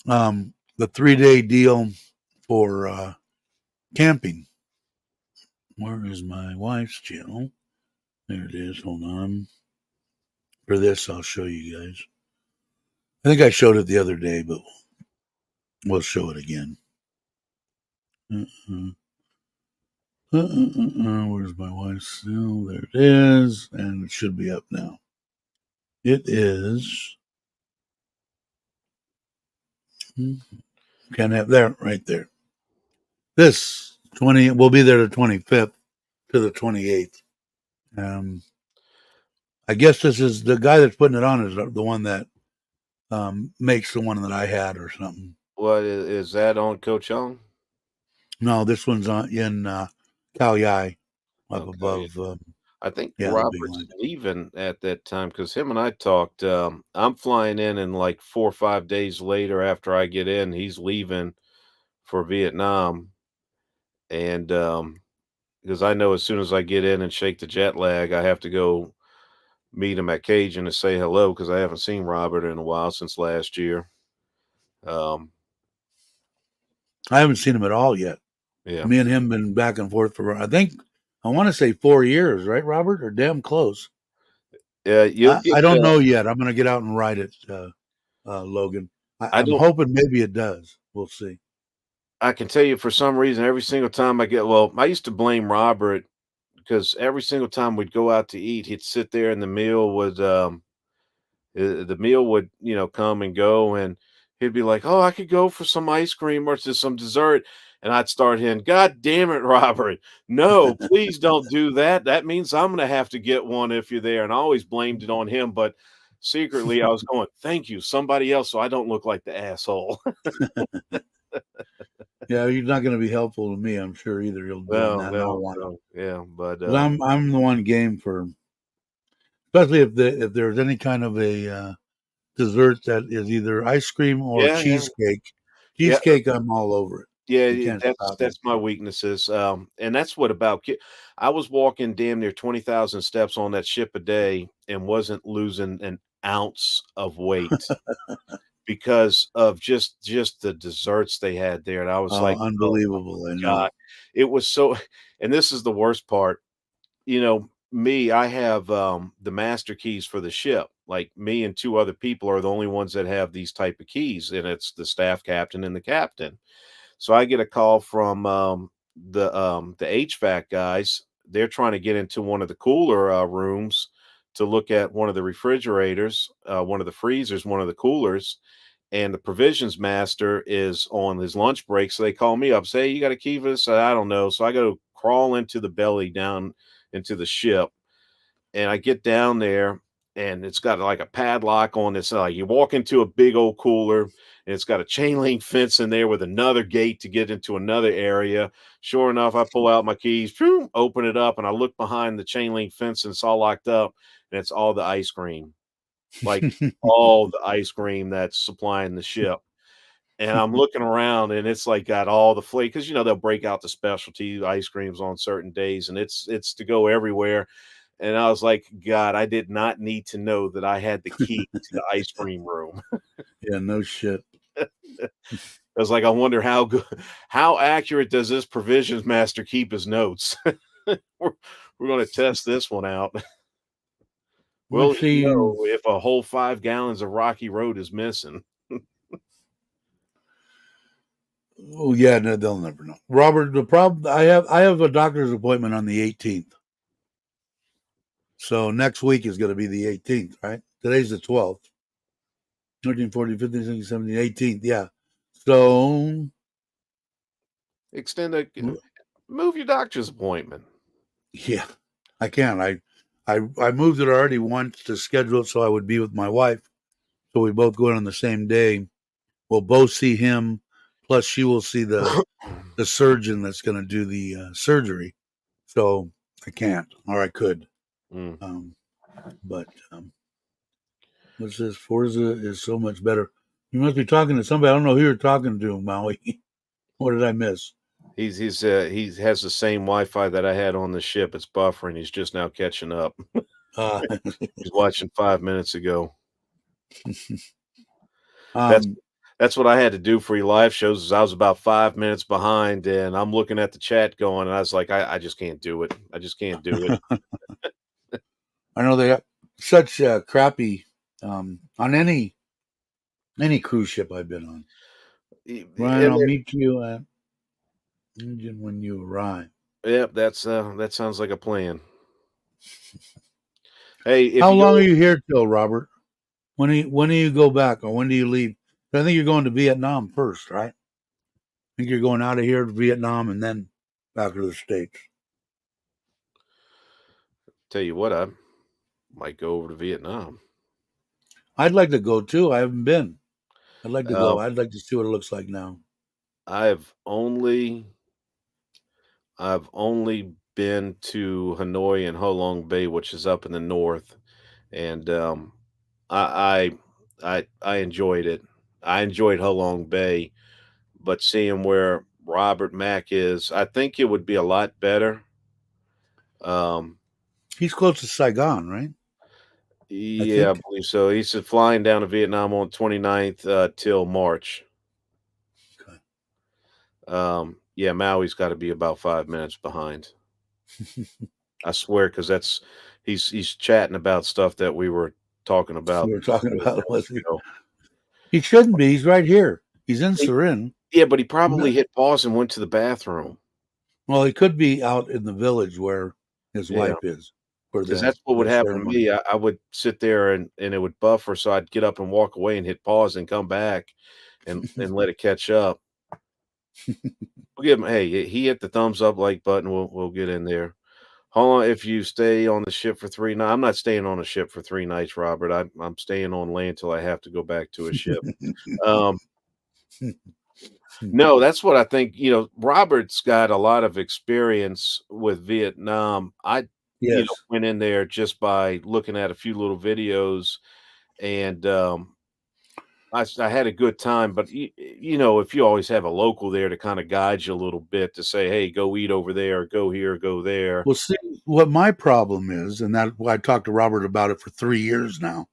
The 3 day deal for camping. Where is my wife's channel? There it is. Hold on. For this, I'll show you guys. I think I showed it the other day, but we'll show it again. Uh-uh. Where's my wife's? Oh, there it is, and it should be up now. It is. Can't have there right there. This 20 will be there the 25th to the 28th. I guess this is the guy that's putting it on is the one that makes the one that I had or something. what is that on Coach Young? No, this one's on in Khao Yai up Okay. above. I think Yeah, the big Robert's one. leaving at that time because him and I talked. I'm flying in like 4 or 5 days later after I get in. He's leaving for Vietnam, and because I know as soon as I get in and shake the jet lag, I have to go meet him at Cajun to say hello because I haven't seen Robert in a while since last year. Um, I haven't seen him at all yet. yeah, Me and him been back and forth for I think I want to say 4 years, right, Robert? Or damn close. yeah, you'll I get. don't know yet. I'm gonna get out and ride it, Logan. I I'm don't. hoping maybe it does. We'll see. I can tell you for some reason every single time I get. Well, I used to blame Robert because every single time we'd go out to eat, he'd sit there and the meal would, come and go, and he'd be like, "Oh, I could go for some ice cream or to some dessert." And I'd start hearing, "God damn it, Robert. No, please don't do that. That means I'm gonna have to get one if you're there." And I always blamed it on him, but secretly I was going, "Thank you, somebody else, so I don't look like the asshole." Yeah, he's not going to be helpful to me. I'm sure either. He'll doing No, that, and I'll no, want it. no. Yeah, but, 'Cause I'm the one game for, especially if there's any kind of a dessert that is either ice cream or yeah, yeah, cheesecake. yeah. Cheesecake, I'm all over it. Yeah, You can't that's stop me. my weaknesses, and that's what about I was walking damn near 20,000 steps on that ship a day and wasn't losing an ounce of weight because of just the desserts they had there, and I was like, "Oh Unbelievable. I my know. god." It was so and this is the worst part, me, I have, the master keys for the ship, like, me and 2 other people are the only ones that have these type of keys, and it's the staff captain and the captain. So I get a call from the HVAC guys. They're trying to get into one of the cooler rooms to look at one of the refrigerators, one of the freezers, one of the coolers, and the provisions master is on his lunch break. So they call me up, say, "Hey, you got a key for this?" I don't know. So I go to crawl into the belly down into the ship, and I get down there, and it's got like a padlock on this. Like you walk into a big old cooler, and it's got a chain link fence in there with another gate to get into another area. Sure enough, I pull out my keys, open it up, and I look behind the chain link fence, and it's all locked up, and it's all the ice cream, like all the ice cream that's supplying the ship. And I'm looking around, and it's like got all the flavor because they'll break out the specialty ice creams on certain days, and it's to go everywhere. And I was like, God, I did not need to know that I had the key to the ice cream room. Yeah, no shit. I was like, I wonder how good, how accurate does this provisions master keep his notes? we're we're going to test this one out. Let's Will he see. know if a whole 5 gallons of Rocky Road is missing? Oh yeah, no, they'll never know. Robert, the problem I have a doctor's appointment on the 18th. So next week is going to be the 18th, right? Today's the 12th. 13, 14, 15, 16, 17, 18th. Yeah. So Extend a move your doctor's appointment. yeah, I can. I moved it already once to schedule it so I would be with my wife. So we both go in on the same day. We'll both see him. Plus, she will see the surgeon that's going to do the surgery. So I can't, or I could. Mm. But what's this? Forza is so much better. You must be talking to somebody. I don't know who you're talking to, Maui. What did I miss? He has the same Wi-Fi that I had on the ship. It's buffering. He's just now catching up. Uh, He's watching 5 minutes ago. That's um, that's what I had to do for your live shows. Is I was about 5 minutes behind, and I'm looking at the chat going, and I was like, I just can't do it. I just can't do it. I know they have such crappy on any cruise ship I've been on. Ryan, And I'll meet you at engine when you arrive. yep, that sounds like a plan. Hey, if How you long are go, you here till, Robert? When do you go back, or when do you leave? I think you're going to Vietnam first, right? I think you're going out of here to Vietnam and then back to the States. tell you what, I might go over to Vietnam. I'd like to go too. I haven't been. I'd like to go. Um, I'd like to see what it looks like now. I've only I've only been to Hanoi and Ho Long Bay, which is up in the north, and I I enjoyed it. I enjoyed Ho Long Bay, but seeing where Robert Mack is, I think it would be a lot better. Um, He's close to Saigon, right? I yeah, I think. believe so. He said flying down to Vietnam on 29th till March. Okay. Yeah, Maui's got to be about 5 minutes behind. I swear, because he's chatting about stuff that we were talking We about were talking 20 about minutes was he? ago. He shouldn't be. He's right here. He's in He- Surin. Yeah, but he probably hit pause and went to the bathroom. Well, he could be out in the village where his Yeah, wife is for because that's what would the happen to ceremony. me. I would sit there and it would buffer, so I'd get up and walk away and hit pause and come back and let it catch up. We'll give him. Hey, he hit the thumbs up like button. We'll get in there. Hold on, if you stay on the ship for 3 nights, I'm not staying on a ship for 3 nights, Robert. I'm staying on land till I have to go back to a ship. Um, no, that's what I think, Robert's got a lot of experience with Vietnam. I, Yes. went in there just by looking at a few little videos and, I had a good time, but if you always have a local there to kinda guide you a little bit to say, "Hey, go eat over there, go here, go there." Well, see, what my problem is, and that I talked to Robert about it for 3 years now,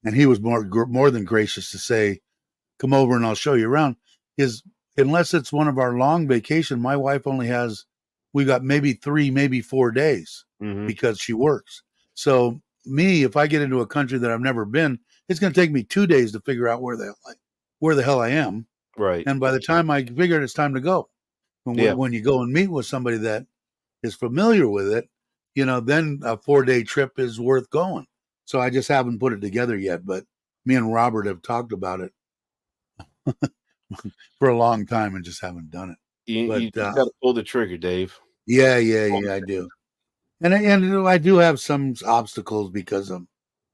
and he was more than gracious to say, "Come over and I'll show you around." Is unless it's one of our long vacation, my wife only has we got maybe 3, maybe 4 days Mhm. because she works. So me, if I get into a country that I've never been, it's going to take me 2 days to figure out where the hell I am. Right. And by the time I figure it, it's time to go. Yeah. When you go and meet with somebody that is familiar with it, then a 4 day trip is worth going. So I just haven't put it together yet. But me and Robert have talked about it for a long time and just haven't done it. You But just gotta pull the trigger, Dave. yeah, yeah, yeah, I do. And I do have some obstacles because of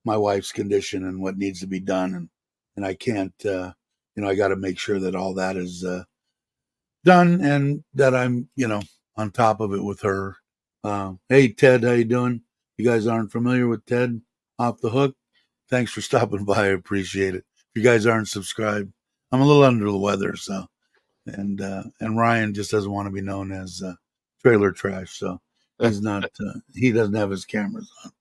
my wife's condition and what needs to be done, and I can't. I got to make sure that all that is done and that I'm on top of it with her. Hey Ted, how you doing? You guys aren't familiar with Ted Off the Hook? Thanks for stopping by. I appreciate it. If you guys aren't subscribed, I'm a little under the weather, so and Ryan just doesn't want to be known as trailer trash, so he's not. He doesn't have his cameras on.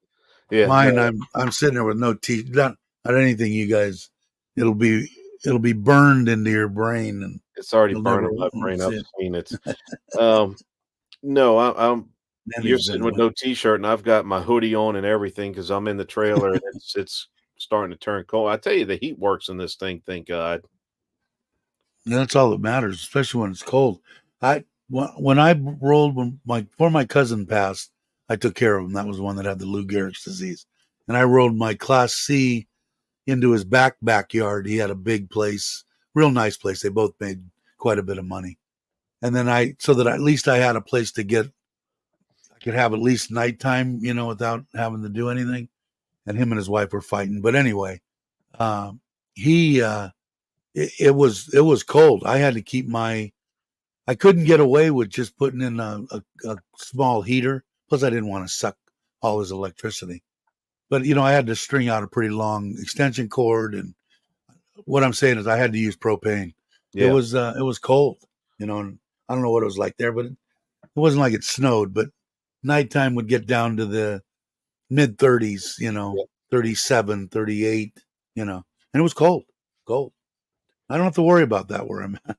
Yeah, no, Mine, I'm sitting there with no teeth, not anything. You guys, it'll be it'll be burned into your brain, and it's already you'll never burning my brain. see I've it. seen it. Um, no, I'm you're Nanny's sitting been with wet. no t-shirt, and I've got my hoodie on and everything because 'cause I'm in the trailer, and it's starting to turn cold. I tell you, the heat works in this thing, thank God. And that's all that matters, especially when it's cold. When I rolled before my cousin passed, I took care of him. That was the one that had the Lou Gehrig's disease, and I rolled my Class C into his backyard. He had a big place, real nice place. They both made quite a bit of money, and then so that at least I had a place to get. I could have at least nighttime, without having to do anything. And him and his wife were fighting, but anyway, he it was cold. I had to keep I couldn't get away with just putting in a small heater. Plus, I didn't want to suck all his electricity. But I had to string out a pretty long extension cord, and what I'm saying is I had to use propane. Yeah. It was cold, and I don't know what it was like there, but it wasn't like it snowed. But nighttime would get down to the mid 30s, Yeah. 37, 38, and it was cold, cold. I don't have to worry about that where I'm at.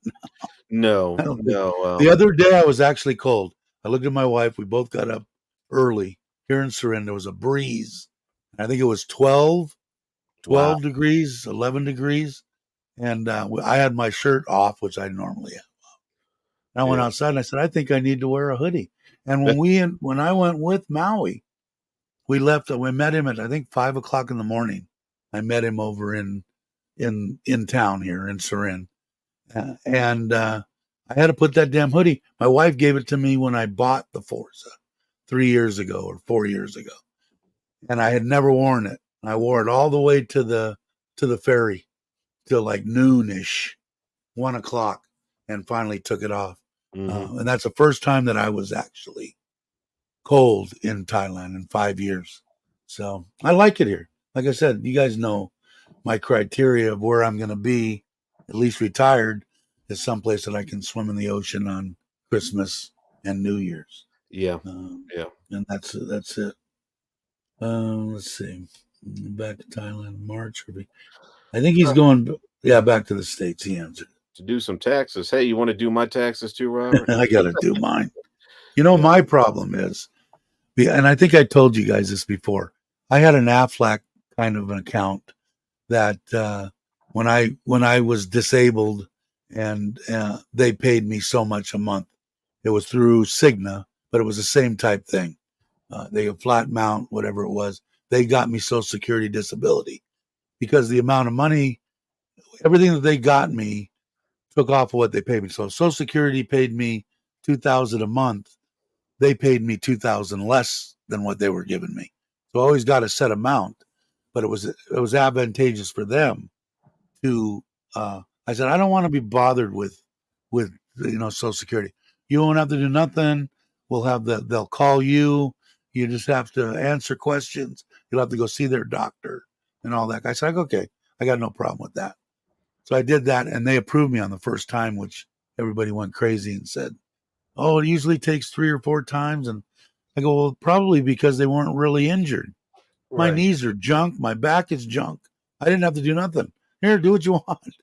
No, I don't think. no. The other day I was actually cold. I looked at my wife. We both got up early here in Surin. There was a breeze. I think it was 12, Wow. 12 degrees, 11 degrees. And I had my shirt off, which I normally have. And I went Yeah. outside and I said, I think I need to wear a hoodie. And when I went with Maui, we left. We met him at I think 5 o'clock in the morning. I met him over in town here in Surin, and I had to put that damn hoodie. My wife gave it to me when I bought the Forza 3 years ago or 4 years ago, and I had never worn it. I wore it all the way to the ferry till like noonish, 1 o'clock, and finally took it off. Hmm. And that's the first time that I was actually cold in Thailand in 5 years. So I like it here. Like I said, you guys know my criteria of where I'm going to be, at least retired, is someplace that I can swim in the ocean on Christmas and New Year's. Yeah. Yeah. And that's it. Let's see. Back to Thailand in March. I think he's going, yeah, back to the States. He answered. To do some taxes. Hey, you want to do my taxes too, Robert? I got to do mine. Yeah. My problem is, and I think I told you guys this before, I had an Aflac kind of an account that when I was disabled and they paid me so much a month. It was through Cigna, but it was the same type thing. They a flat amount, whatever it was. They got me Social Security disability because the amount of money, everything that they got me took off of what they paid me. So Social Security paid me $2,000 a month. They paid me $2,000 less than what they were giving me. So I always got a set amount, but it was advantageous for them to I said I don't want to be bothered with Social Security. You won't have to do nothing. They'll call you. You just have to answer questions. You'll have to go see their doctor and all that. I said, okay, I got no problem with that. So I did that, and they approved me on the first time, which everybody went crazy and said, "Oh, it usually takes 3 or 4 times." And I go, "Well, probably because they weren't really injured. My Right. knees are junk. My back is junk. I didn't have to do nothing. Here, do what you want.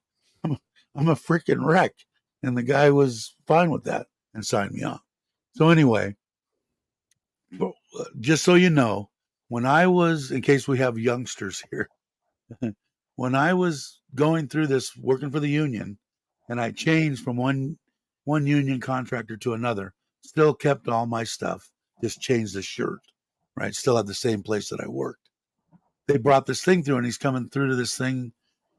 I'm a, I'm a freaking wreck." And the guy was fine with that and signed me off. So anyway, just so you know, when I was, in case we have youngsters here, when I was going through this, working for the union, and I changed from one union contractor to another, still kept all my stuff, just changed the shirt, right? Still at the same place that I worked. They brought this thing through, and he's coming through to this thing,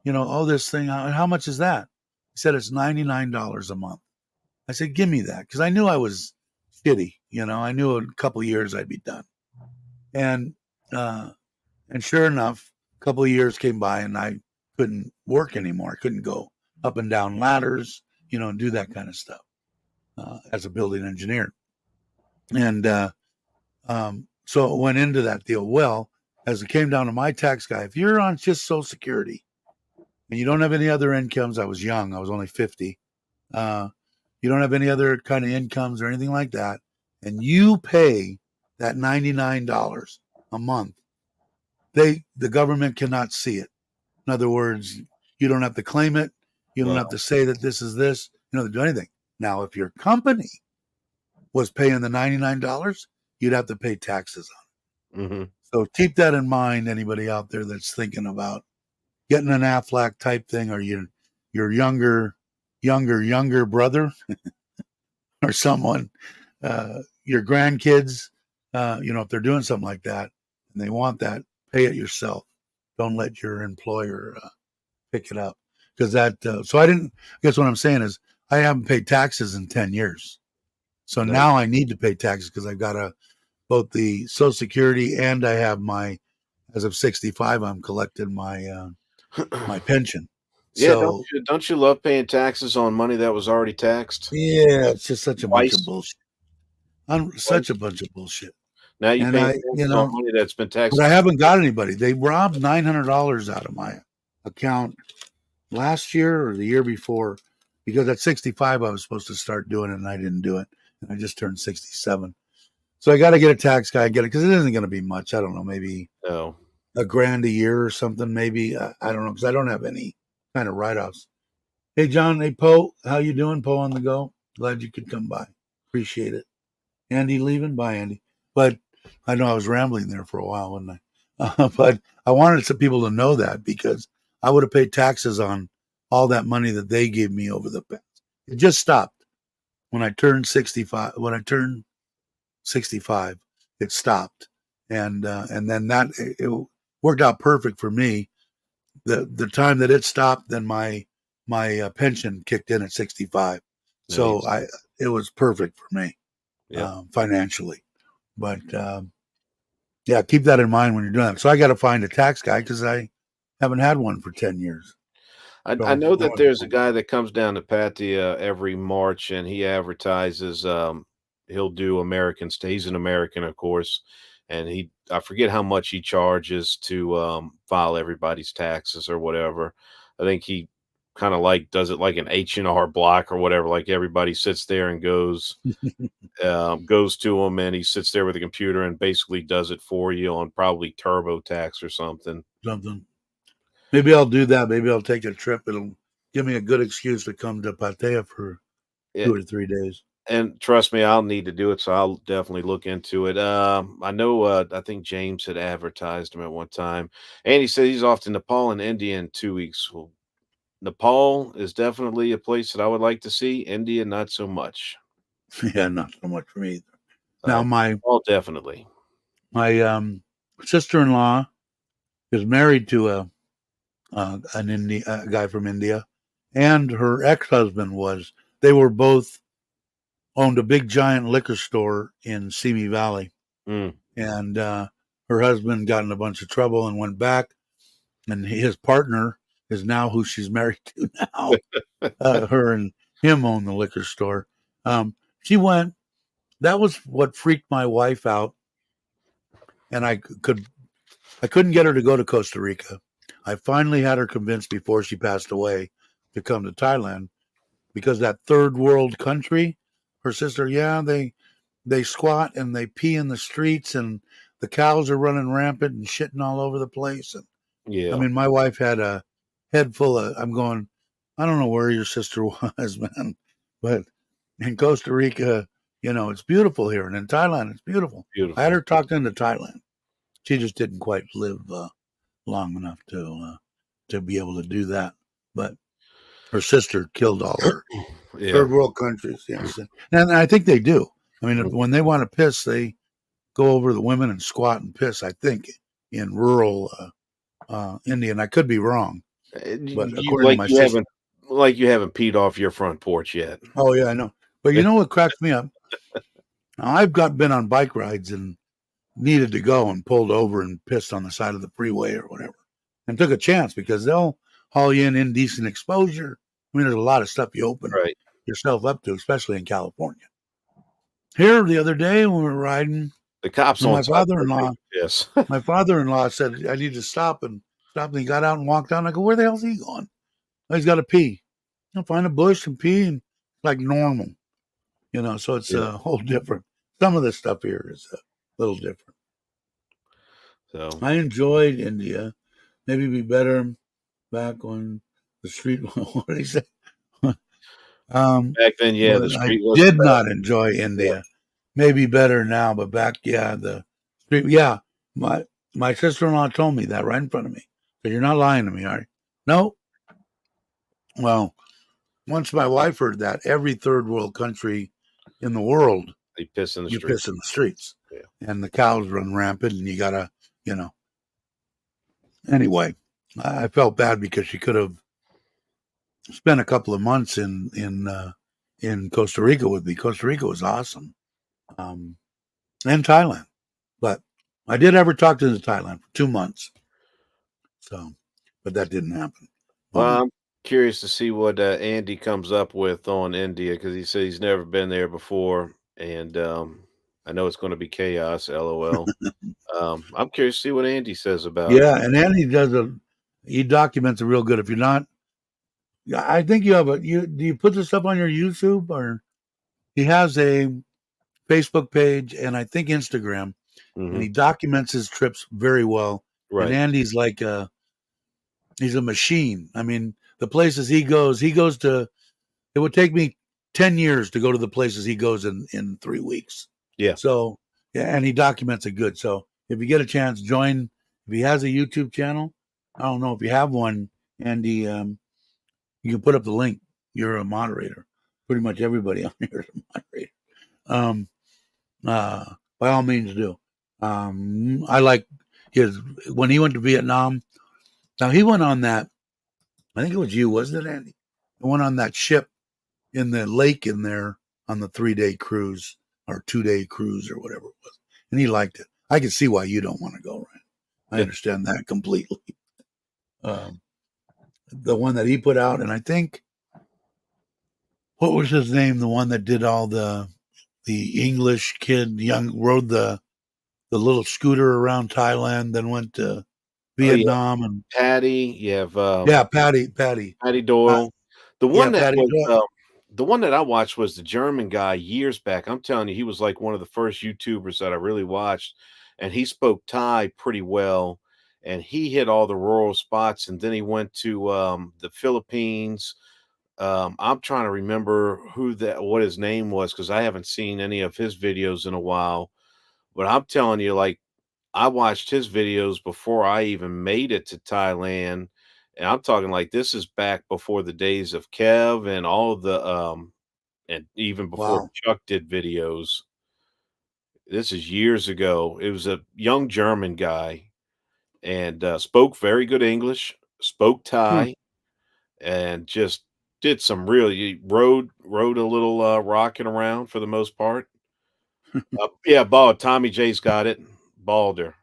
oh, this thing, how much is that? He said it's $99 a month. I said, give me that, because I knew I was shitty. I knew in a couple of years I'd be done. And uh, and sure enough, a couple of years came by, and I couldn't work anymore. I couldn't go up and down ladders, and do that kind of stuff as a building engineer. And so it went into that deal. Well, as it came down to my tax guy, if you're on just Social Security and you don't have any other incomes, I was young, I was only 50. You don't have any other kind of incomes or anything like that, and you pay that $99 a month, the government cannot see it. In other words, you don't have to claim it. You don't have Wow. to say that this is this. You don't have to do anything. Now, if your company was paying the $99, you'd have to pay taxes on it. Hmm. So keep that in mind, anybody out there that's thinking about getting an Aflac type thing, or you're younger, younger brother or someone, your grandkids, if they're doing something like that and they want that, pay it yourself. Don't let your employer pick it up, because that. So I didn't. I guess what I'm saying is I haven't paid taxes in 10 years. So Nice. now I need to pay taxes because I've got both the Social Security and I have as of 65, I'm collecting my pension. Yeah, So don't you love paying taxes on money that was already taxed? yeah, it's just such a bunch of Twice, bullshit. Such a twice. bunch of bullshit. Now you And paying I, taxes on money that's been but taxed. I haven't got anybody. They robbed $900 out of my account last year or the year before, because at 65 I was supposed to start doing it and I didn't do it, and I just turned 67. So I got to get a tax guy, get it, because it isn't going to be much. I don't know, maybe No. $1,000 a year or something. Maybe I don't know, because I don't have any kind of write-offs. Hey John, hey Poe, how you doing? Poe on the go. Glad you could come by. Appreciate it. Andy leaving? Bye, Andy. But I know I was rambling there for a while, wasn't I? But I wanted some people to know that, because I would have paid taxes on all that money that they gave me over the past. It just stopped when I turned 65. When I turned 65, it stopped, and then it worked out perfect for me. The time that it stopped, then my pension kicked in at 65, so Nice. it was perfect for me Yeah. financially. But yeah, keep that in mind when you're doing that. So I got to find a tax guy because I haven't had one for 10 years. I So know that there's a guy that comes down to Patia every March, and he advertises, he'll do American he's an American, of course, and I forget how much he charges to, file everybody's taxes or whatever. I think he kinda, like, does it like an H&R Block or whatever, like, everybody sits there and goes to him, and he sits there with a computer and basically does it for you on probably TurboTax or something. something. Maybe I'll do that. Maybe I'll take a trip. It'll give me a good excuse to come to Patea for Yeah. 2 or 3 days. And trust me, I'll need to do it, so I'll definitely look into it. I know, I think James had advertised him at one time, and he said he's off to Nepal and India in 2 weeks. Well, Nepal is definitely a place that I would like to see. India, not so much. Yeah, not so much for me either. Now Nepal, definitely. my sister-in-law is married to a guy from India, and her ex-husband was. They were both owned a big giant liquor store in Simi Valley, Mm. and her husband got in a bunch of trouble and went back, and his partner is now who she's married to now. Her and him own the liquor store. She went. That was what freaked my wife out, and I couldn't get her to go to Costa Rica. I finally had her convinced before she passed away to come to Thailand, because that third world country, her sister, yeah, they squat and they pee in the streets, and the cows are running rampant and shitting all over the place. And I Yeah, mean, my wife had a head full of. I'm going. I don't know where your sister was, man, but in Costa Rica, it's beautiful here, and in Thailand, it's beautiful. I had beautiful. her talked into Thailand. She just didn't quite live long enough to be able to do that. But her sister killed all her Yeah. third world countries. Yes, and I think they do. I mean, Mhm. when they want to piss, they go over the women and squat and piss. I think in rural India, and I could be wrong, but You according to my sister. like you haven't peed off your front porch yet. Oh yeah, I know. But you know what cracks me up? Now, I've been on bike rides and needed to go and pulled over and pissed on the side of the freeway or whatever, and took a chance, because they'll haul you in indecent exposure. I mean, there's a lot of stuff you open Right. yourself up to, especially in California. Here the other day when we were riding, The cops and on my site will father-in-law, take a piss. my father-in-law said I need to stop, and he got out and walked down. I go, where the hell's he going? Oh, he's got to pee. He'll find a bush and pee, and like normal, So it's Yeah. a whole different. Some of this stuff here is a little different. So I enjoyed India. Maybe be better back on the street. What did he say? back then, yeah, the But I street wasn't did bad. not enjoy Yeah. India. Maybe better now, but back, yeah, the street, yeah. My sister-in-law told me that right in front of me. So you're not lying to me, are you? No. Well, once my wife heard that, every third world country in the world, They piss in the you street. piss in the streets, Yeah. and the cows run rampant, and you gotta, you know. Anyway, I felt bad because she could have spent a couple of months in Costa Rica with me. Costa Rica was awesome, and Thailand. But I did ever talk to Thailand for 2 months. So, but that didn't happen. Well, I'm curious to see what Andy comes up with on India because he said he's never been there before, and I know it's going to be chaos. LOL. I'm curious to see what Andy says about it. Yeah, and then he documents it real good. If you're not, yeah, I think you have do you put this up on your YouTube, or he has a Facebook page and I think Instagram, and Hmm. he documents his trips very well. And Right. Andy's like he's a machine. I mean, the places he goes to. It would take me 10 years to go to the places he goes in 3 weeks. Yeah. So yeah, and he documents it good. So if you get a chance, join. If he has a YouTube channel, I don't know if you have one, Andy. You can put up the link. You're a moderator. Pretty much everybody on here is a moderator. Um, by all means, do. I like his when he went to Vietnam. Now he went on that. I think it was you, wasn't it, Andy? He went on that ship in the lake in there on the 3-day cruise or 2-day cruise or whatever it was, and he liked it. I can see why you don't want to go, Ryan. I Yeah. understand that completely. Um, the one that he put out, and I think what was his name? The one that did all the English kid, young, rode the little scooter around Thailand, then went to Oh yeah, Vietnam, and Patty. You have yeah, Patty, Patty uh, Doyle. The yeah, one that Patty was Doyle. the one that I watched was the German guy years back. I'm telling you, he was like one of the first YouTubers that I really watched, and he spoke Thai pretty well, and he hit all the rural spots. And then he went to the Philippines. I'm trying to remember what his name was because I haven't seen any of his videos in a while. But I'm telling you, like I watched his videos before I even made it to Thailand, and I'm talking like this is back before the days of Kev and all the and even before Wow. Chuck did videos. This is years ago. It was a young German guy and spoke very good English, spoke Huh. Thai, and just did some really rode a little rocking around for the most part. Yeah, Bald Tommy J's got it. Balder.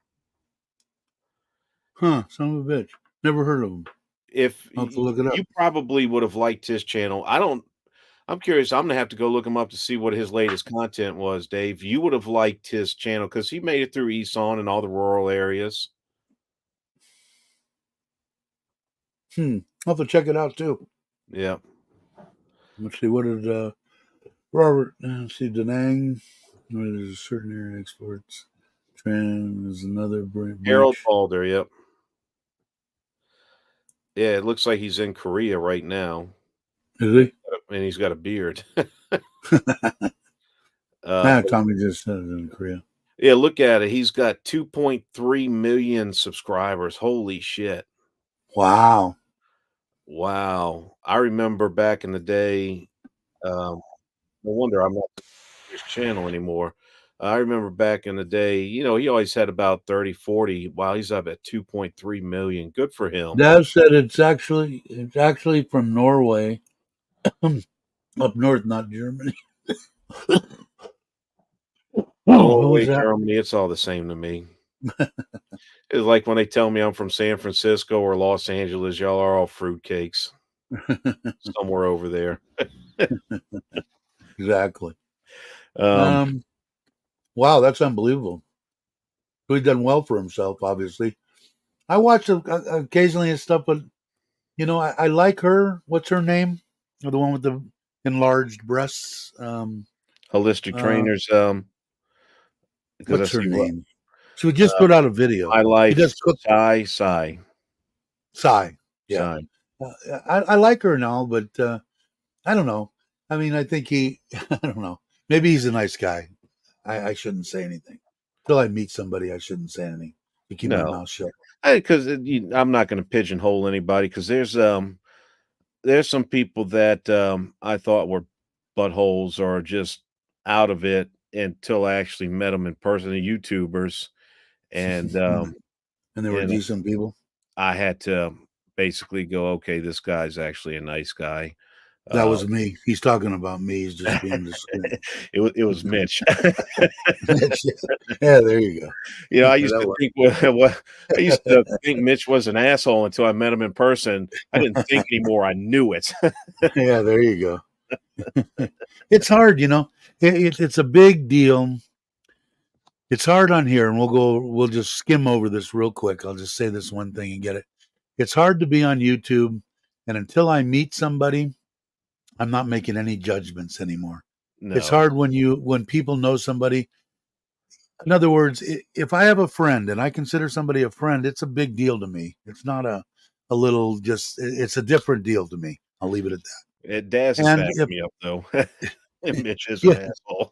Huh. Son of a bitch. Never heard of him. If I'll have to look it up. you probably would have liked his channel. I'm curious. I'm gonna have to go look him up to see what his latest content was, Dave. You would have liked his channel because he made it through Eson and all the rural areas. I'll have to check it out too. Yeah. Let's see. What did Robert? Let's see. Da Nang. Where there's a certain area exports. Tran is another Harold breach. Balder, yep. Yeah, it looks like he's in Korea right now. Is And he's got a beard. he? But Tommy just said it in Korea. yeah, look at it. He's got 2.3 million subscribers. Holy shit. Wow. Wow. I remember back in the day, no wonder I'm not his channel anymore. I remember back in the day, he always had about 30, 40. Wow, he's up at 2.3 million. Good for him. Dad said it's actually from Norway, up north, not Germany. Who Norway, was that? Germany, it's all the same to me. It's like when they tell me I'm from San Francisco or Los Angeles, y'all are all fruitcakes somewhere over there. Exactly. Um, Um. Wow, that's unbelievable. So he's done well for himself, obviously. I watch occasionally his stuff, but I like her. What's her name? The one with the enlarged breasts. holistic Uh, trainers, because I what's her see name? She just uh, put out a video. my She life, does cook. sigh. Sigh. Yeah. Sigh. I like her and all, but I don't know. I mean, I think I don't know. Maybe he's a nice guy. I shouldn't say anything. Till I meet somebody, I shouldn't say anything. To keep my No, mouth shut. because I'm not going to pigeonhole anybody because there's there's some people that I thought were buttholes or just out of it until I actually met them in person, the YouTubers, and And they were and decent people. I had to basically go, okay, this guy's actually a nice guy. That Uh, was me. He's talking about me. He's just being discreet. it was Mitch. Yeah, there you go. You know, I used That to was, think I used to think Mitch was an asshole until I met him in person. I didn't think anymore, I knew it. yeah, there you go. It's hard, it's a big deal. It's hard on here, and we'll just skim over this real quick. I'll just say this one thing and get it. It's hard to be on YouTube, and until I meet somebody, I'm not making any judgments anymore. It's No, hard when people know somebody. In other words, if I have a friend and I consider somebody a friend, it's a big deal to me. It's not a little just. It's a different deal to me. I'll leave it at Daz that. has And backed if me up, though. Mitch is an yeah, asshole.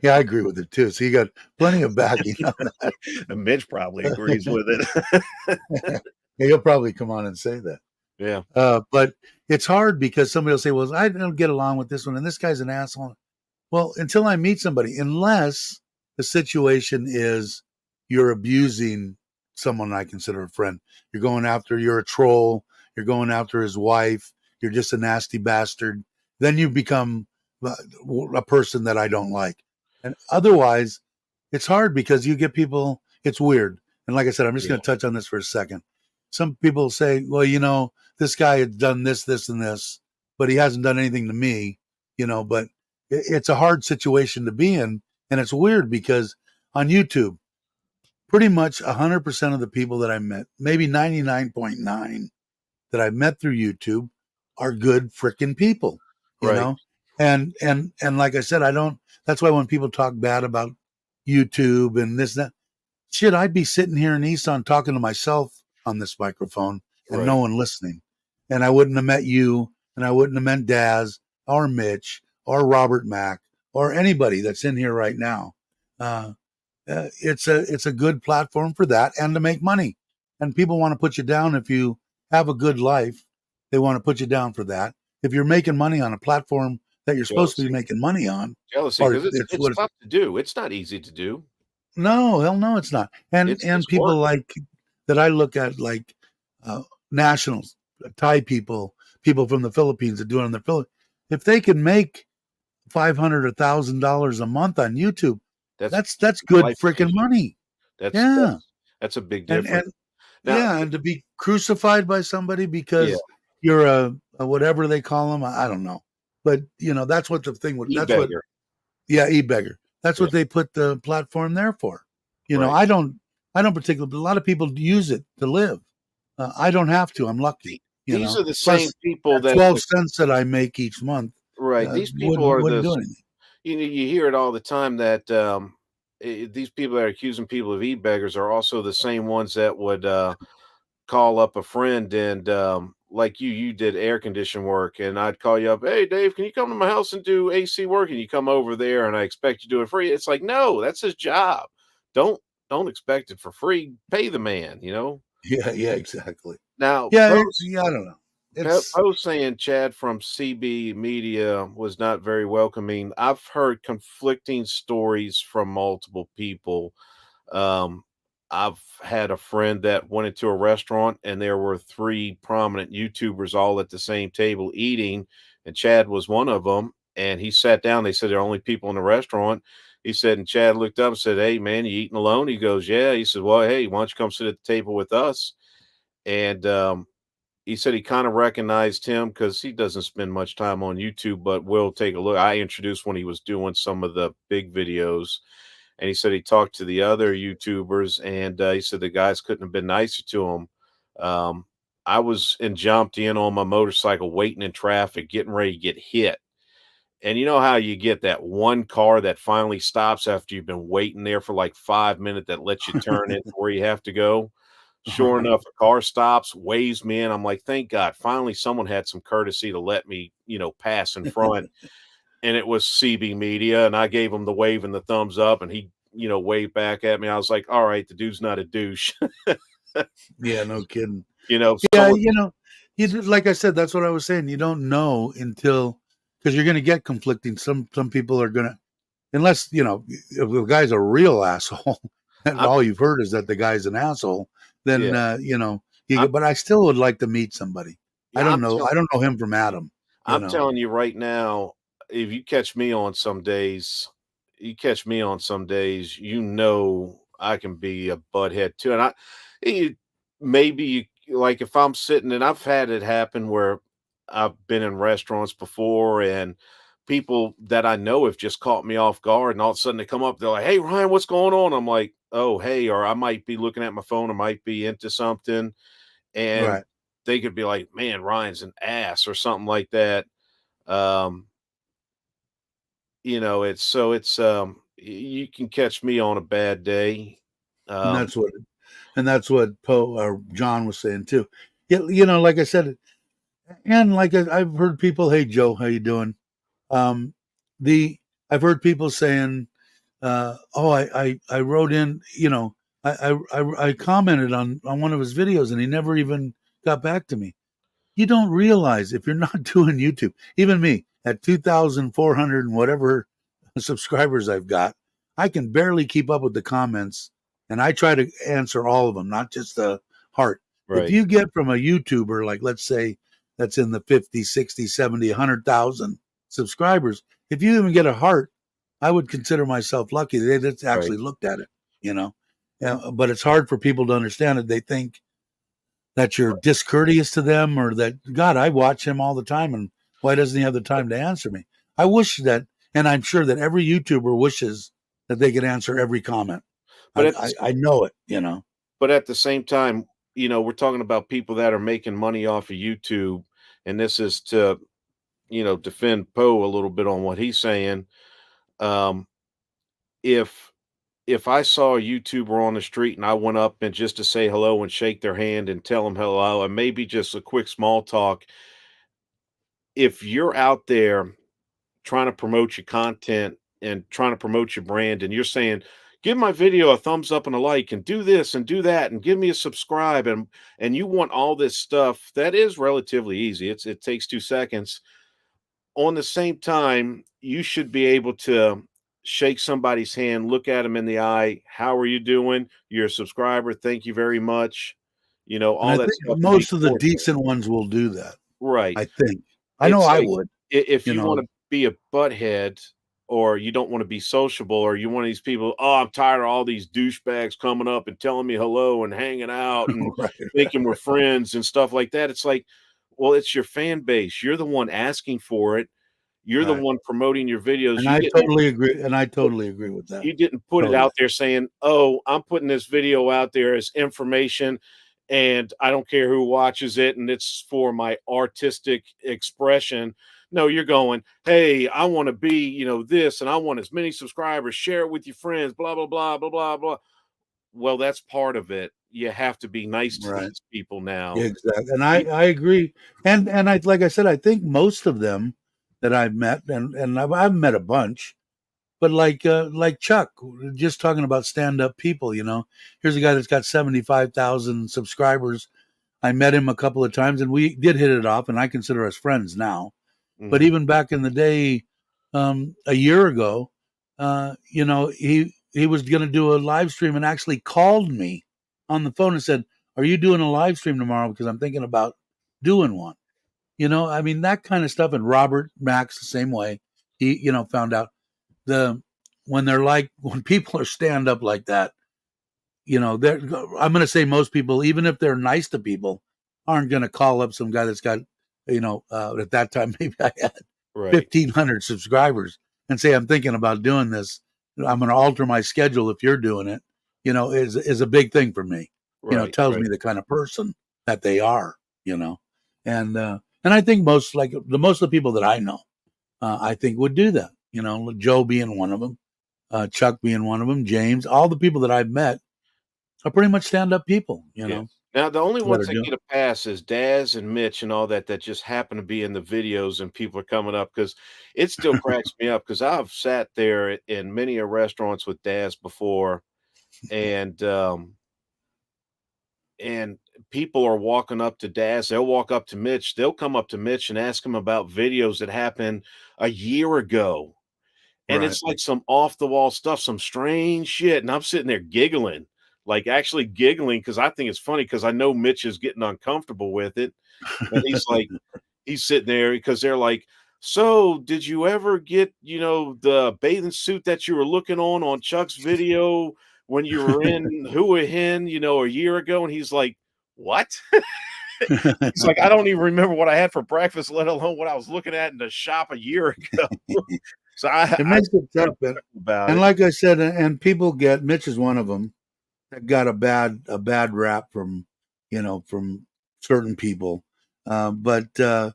yeah, I agree with it too. So you got plenty of backing on And Mitch probably agrees that. with it. Yeah, he'll probably come on and say that. Yeah, But it's hard because somebody will say, "Well, I don't get along with this one, and this guy's an asshole." Well, until I meet somebody, unless the situation is you're abusing someone I consider a friend, you're a troll, you're going after his wife, you're just a nasty bastard, then you become a person that I don't like. And otherwise, it's hard because you get people, it's weird. And like I said, I'm just yeah, going to touch on this for a second. Some people say, well, this guy had done this, this, and this, but he hasn't done anything to me, but it's a hard situation to be in. And it's weird because on YouTube, pretty much 100% of the people that I met, maybe 99.9 that I met through YouTube are good freaking people, you right, know? And like I said, that's why when people talk bad about YouTube and this, that, shit, I'd be sitting here in Nissan talking to myself on this microphone and no right. one listening. And I wouldn't have met you, and I wouldn't have met Daz or Mitch or Robert Mack or anybody that's in here right now. Uh, it's a good platform for that and to make money. And people want to put you down if you have a good life. They want to put you down for that. If you're making money on a platform that you're supposed to be Jealousy, making money on, jealousy, or because it's it's what tough to do. It's not easy to do. no, hell no, it's not. And It's people work. like that I look at like nationals, Thai people from the Philippines that do it in the Philippines. If they can make $500 or $1,000 a month on YouTube, That's that's good life freaking changing. money. That's Yeah, that's that's a big and difference. Now, and to be crucified by somebody yeah, because you're a whatever they call them, I don't know, but that's what the thing. That's what e-beggar. yeah, e-beggar. That's Yeah, what they put the platform there for. right. I don't particularly, but a lot of people use it to live. I don't have to. I'm lucky. The These are the same Plus people that that 12 would cents that I make each month right. These people are wouldn't do anything. you hear it all the time that, these people that are accusing people of e-beggars are also the same ones that would, call up a friend and like you did air condition work and I'd call you up, hey Dave, can you come to my house and do AC work? And you come over there and I expect you to do it free. It's like, no, that's his job. Don't don't expect it for free. Pay the man. Yeah, yeah, exactly. Now Yeah, post yeah, I don't know. It's post saying Chad from CB Media was not very welcoming. I've heard conflicting stories from multiple people. um, I've had a friend that went into a restaurant and there were three prominent YouTubers all at the same table eating, and Chad was one of them. And he sat down. They said they're only people in the restaurant. He said, and Chad looked up and said, "Hey, man, you eating alone?" He goes, "Yeah." He said, "Well, hey, why don't you come sit at the table with us?" And he said he kind of recognized him because he doesn't spend much time on YouTube, but will take a look. I introduced when he was doing some of the big videos, and he said he talked to the other YouTubers, and he said the guys couldn't have been nicer to him. Um, I was and jumped in on my motorcycle, waiting in traffic, getting ready to get hit. And you know how you get that one car that finally stops after you've been waiting there for like 5 minutes that lets you turn into where you have to go? Sure right. enough, a car stops, waves me in. I'm like, thank God, finally someone had some courtesy to let me, pass in front. And it was CB Media, and I gave him the wave and the thumbs up, and he, waved back at me. I was like, all right, the dude's not a douche. Yeah, no kidding. Yeah, Someone, like I said, that's what I was saying. You don't know until, because you're going to get conflicting. Some people are going to, unless if the guy's a real asshole, and I'm all you've heard is that the guy's an asshole. Then yeah. you I'm get. But I still would like to meet somebody. I yeah, don't know. I don't know him from Adam. You I'm know. telling you right now, if you catch me on some days, you know I can be a butthead too. And you, like if I'm sitting and I've had it happen where I've been in restaurants before and people that I know have just caught me off guard and all of a sudden they come up, they're like, "Hey Ryan, what's going on?" I'm like, "Oh, hey," or I might be looking at my phone, I might be into something and Right. they could be like, "Man, Ryan's an ass," or something like that. Um, you can catch me on a bad day. And Um, that's what Poe or John was saying too. Yeah. Like I said, and like I've heard people, "Hey Joe, how you doing?" Um, the I've heard people saying, "Oh, I wrote in, I commented on one of his videos, and he never even got back to me." You don't realize if you're not doing YouTube, even me at 2,400 and whatever subscribers I've got, I can barely keep up with the comments, and I try to answer all of them, not just the heart. If right, you get from a YouTuber, like let's say that's in the 50, 60, 70, 100,000 subscribers, if you even get a heart, I would consider myself lucky. They just right. actually looked at it, you know. Yeah, but it's hard for people to understand it. They think that you're discourteous to them, or that, God, I watch him all the time, and why doesn't he have the time to answer me? I wish that, and I'm sure that every YouTuber wishes that they could answer every comment. But I at the I, s- I know it. but at the same time, we're talking about people that are making money off of YouTube, and this is to defend Poe a little bit on what he's saying. Um, if if I saw a YouTuber on the street and I went up and just to say hello and shake their hand and tell them hello and maybe just a quick small talk, if you're out there trying to promote your content and trying to promote your brand and you're saying, "Give my video a thumbs up and a like and do this and do that and give me a subscribe," and you want all this stuff, that is relatively easy. It takes 2 seconds. On the same time, you should be able to shake somebody's hand, look at them in the eye, "How are you doing? You're a subscriber. Thank you very much." And All I that think stuff and be most of the cordial. decent ones will do that. Right. I think. I know It's I like would. if You you know. wanna be a butthead or you don't wanna be sociable or you're one of these people, "Oh, I'm tired of all these douchebags coming up and telling me hello and hanging out and Right. thinking we're friends," and stuff like that. It's like, well, it's your fan base. You're the one asking for it. You're the Right. one promoting your videos. And I totally agree. And I totally agree with that. You didn't put it Totally. out there saying, "Oh, I'm putting this video out there as information, and I don't care who watches it, and it's for my artistic expression." No, you're going, "Hey, I want to be, this, and I want as many subscribers. Share it with your friends. Blah blah blah blah blah blah." Well, that's part of it. You have to be nice to Right. these people now. Yeah, exactly. And I You, I agree. And I, like I said, I think most of them that I've met, and I've met a bunch, but like Chuck, just talking about stand up people. Here's a guy that's got 75,000 subscribers. I met him a couple of times, and we did hit it off, and I consider us friends now. But mhm, even back in the day, a year ago, he was going to do a live stream and actually called me on the phone and said, "Are you doing a live stream tomorrow? Because I'm thinking about doing one." I mean, that kind of stuff. And Robert Max the same way. He found out the when they're like when people are stand up like that, they're I'm going to say most people, even if they're nice to people, aren't going to call up some guy that's got at that time maybe I had right, 1,500 subscribers and say, "I'm thinking about doing this. I'm going to alter my schedule if you're doing it." Is a big thing for me. right, Tells right. me the kind of person that they are. And I think most of the people that I know, I think would do that. Joe being one of them, Chuck being one of them, James, all the people that I've met are pretty much stand up people. Yes. Now, the only That ones are that doing. get a pass is Daz and Mitch and all that that just happen to be in the videos and people are coming up because it still cracks me up because I've sat there in many a restaurants with Daz before and and people are walking up to Daz. They'll walk up to Mitch. They'll come up to Mitch and ask him about videos that happened a year ago. And Right. it's like some off the wall stuff, some strange shit. And I'm sitting there giggling, like actually giggling because I think it's funny because I know Mitch is getting uncomfortable with it. And he's like, he's sitting there because they're like, so did you ever get, the bathing suit that you were looking on Chuck's video when you were in Hua Hin, a year ago? And he's like, what? He's like, I don't even remember what I had for breakfast, let alone what I was looking at in the shop a year ago. So It I makes it tough, but about and it. like I said, and people get Mitch is one of them that got a bad rap from from certain people, but for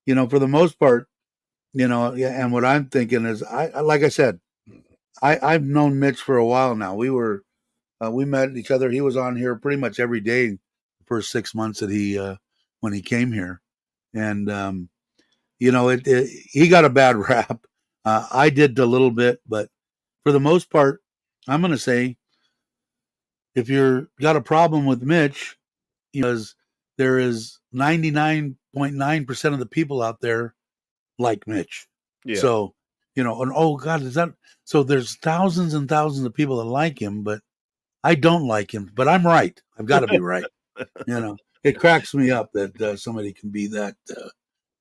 the most part, yeah. And what I'm thinking is, like I said, I've known Mitch for a while now. We met each other. He was on here pretty much every day the first 6 months that he when he came here, and he got a bad rap. I did a little bit, but for the most part, I'm going to say if you're got a problem with Mitch, because there is 99.9% of the people out there like Mitch. Yeah. So, and oh God, is that so? There's thousands and thousands of people that like him, but I don't like him. But I'm right. I've got to be right. It cracks me up that somebody can be that,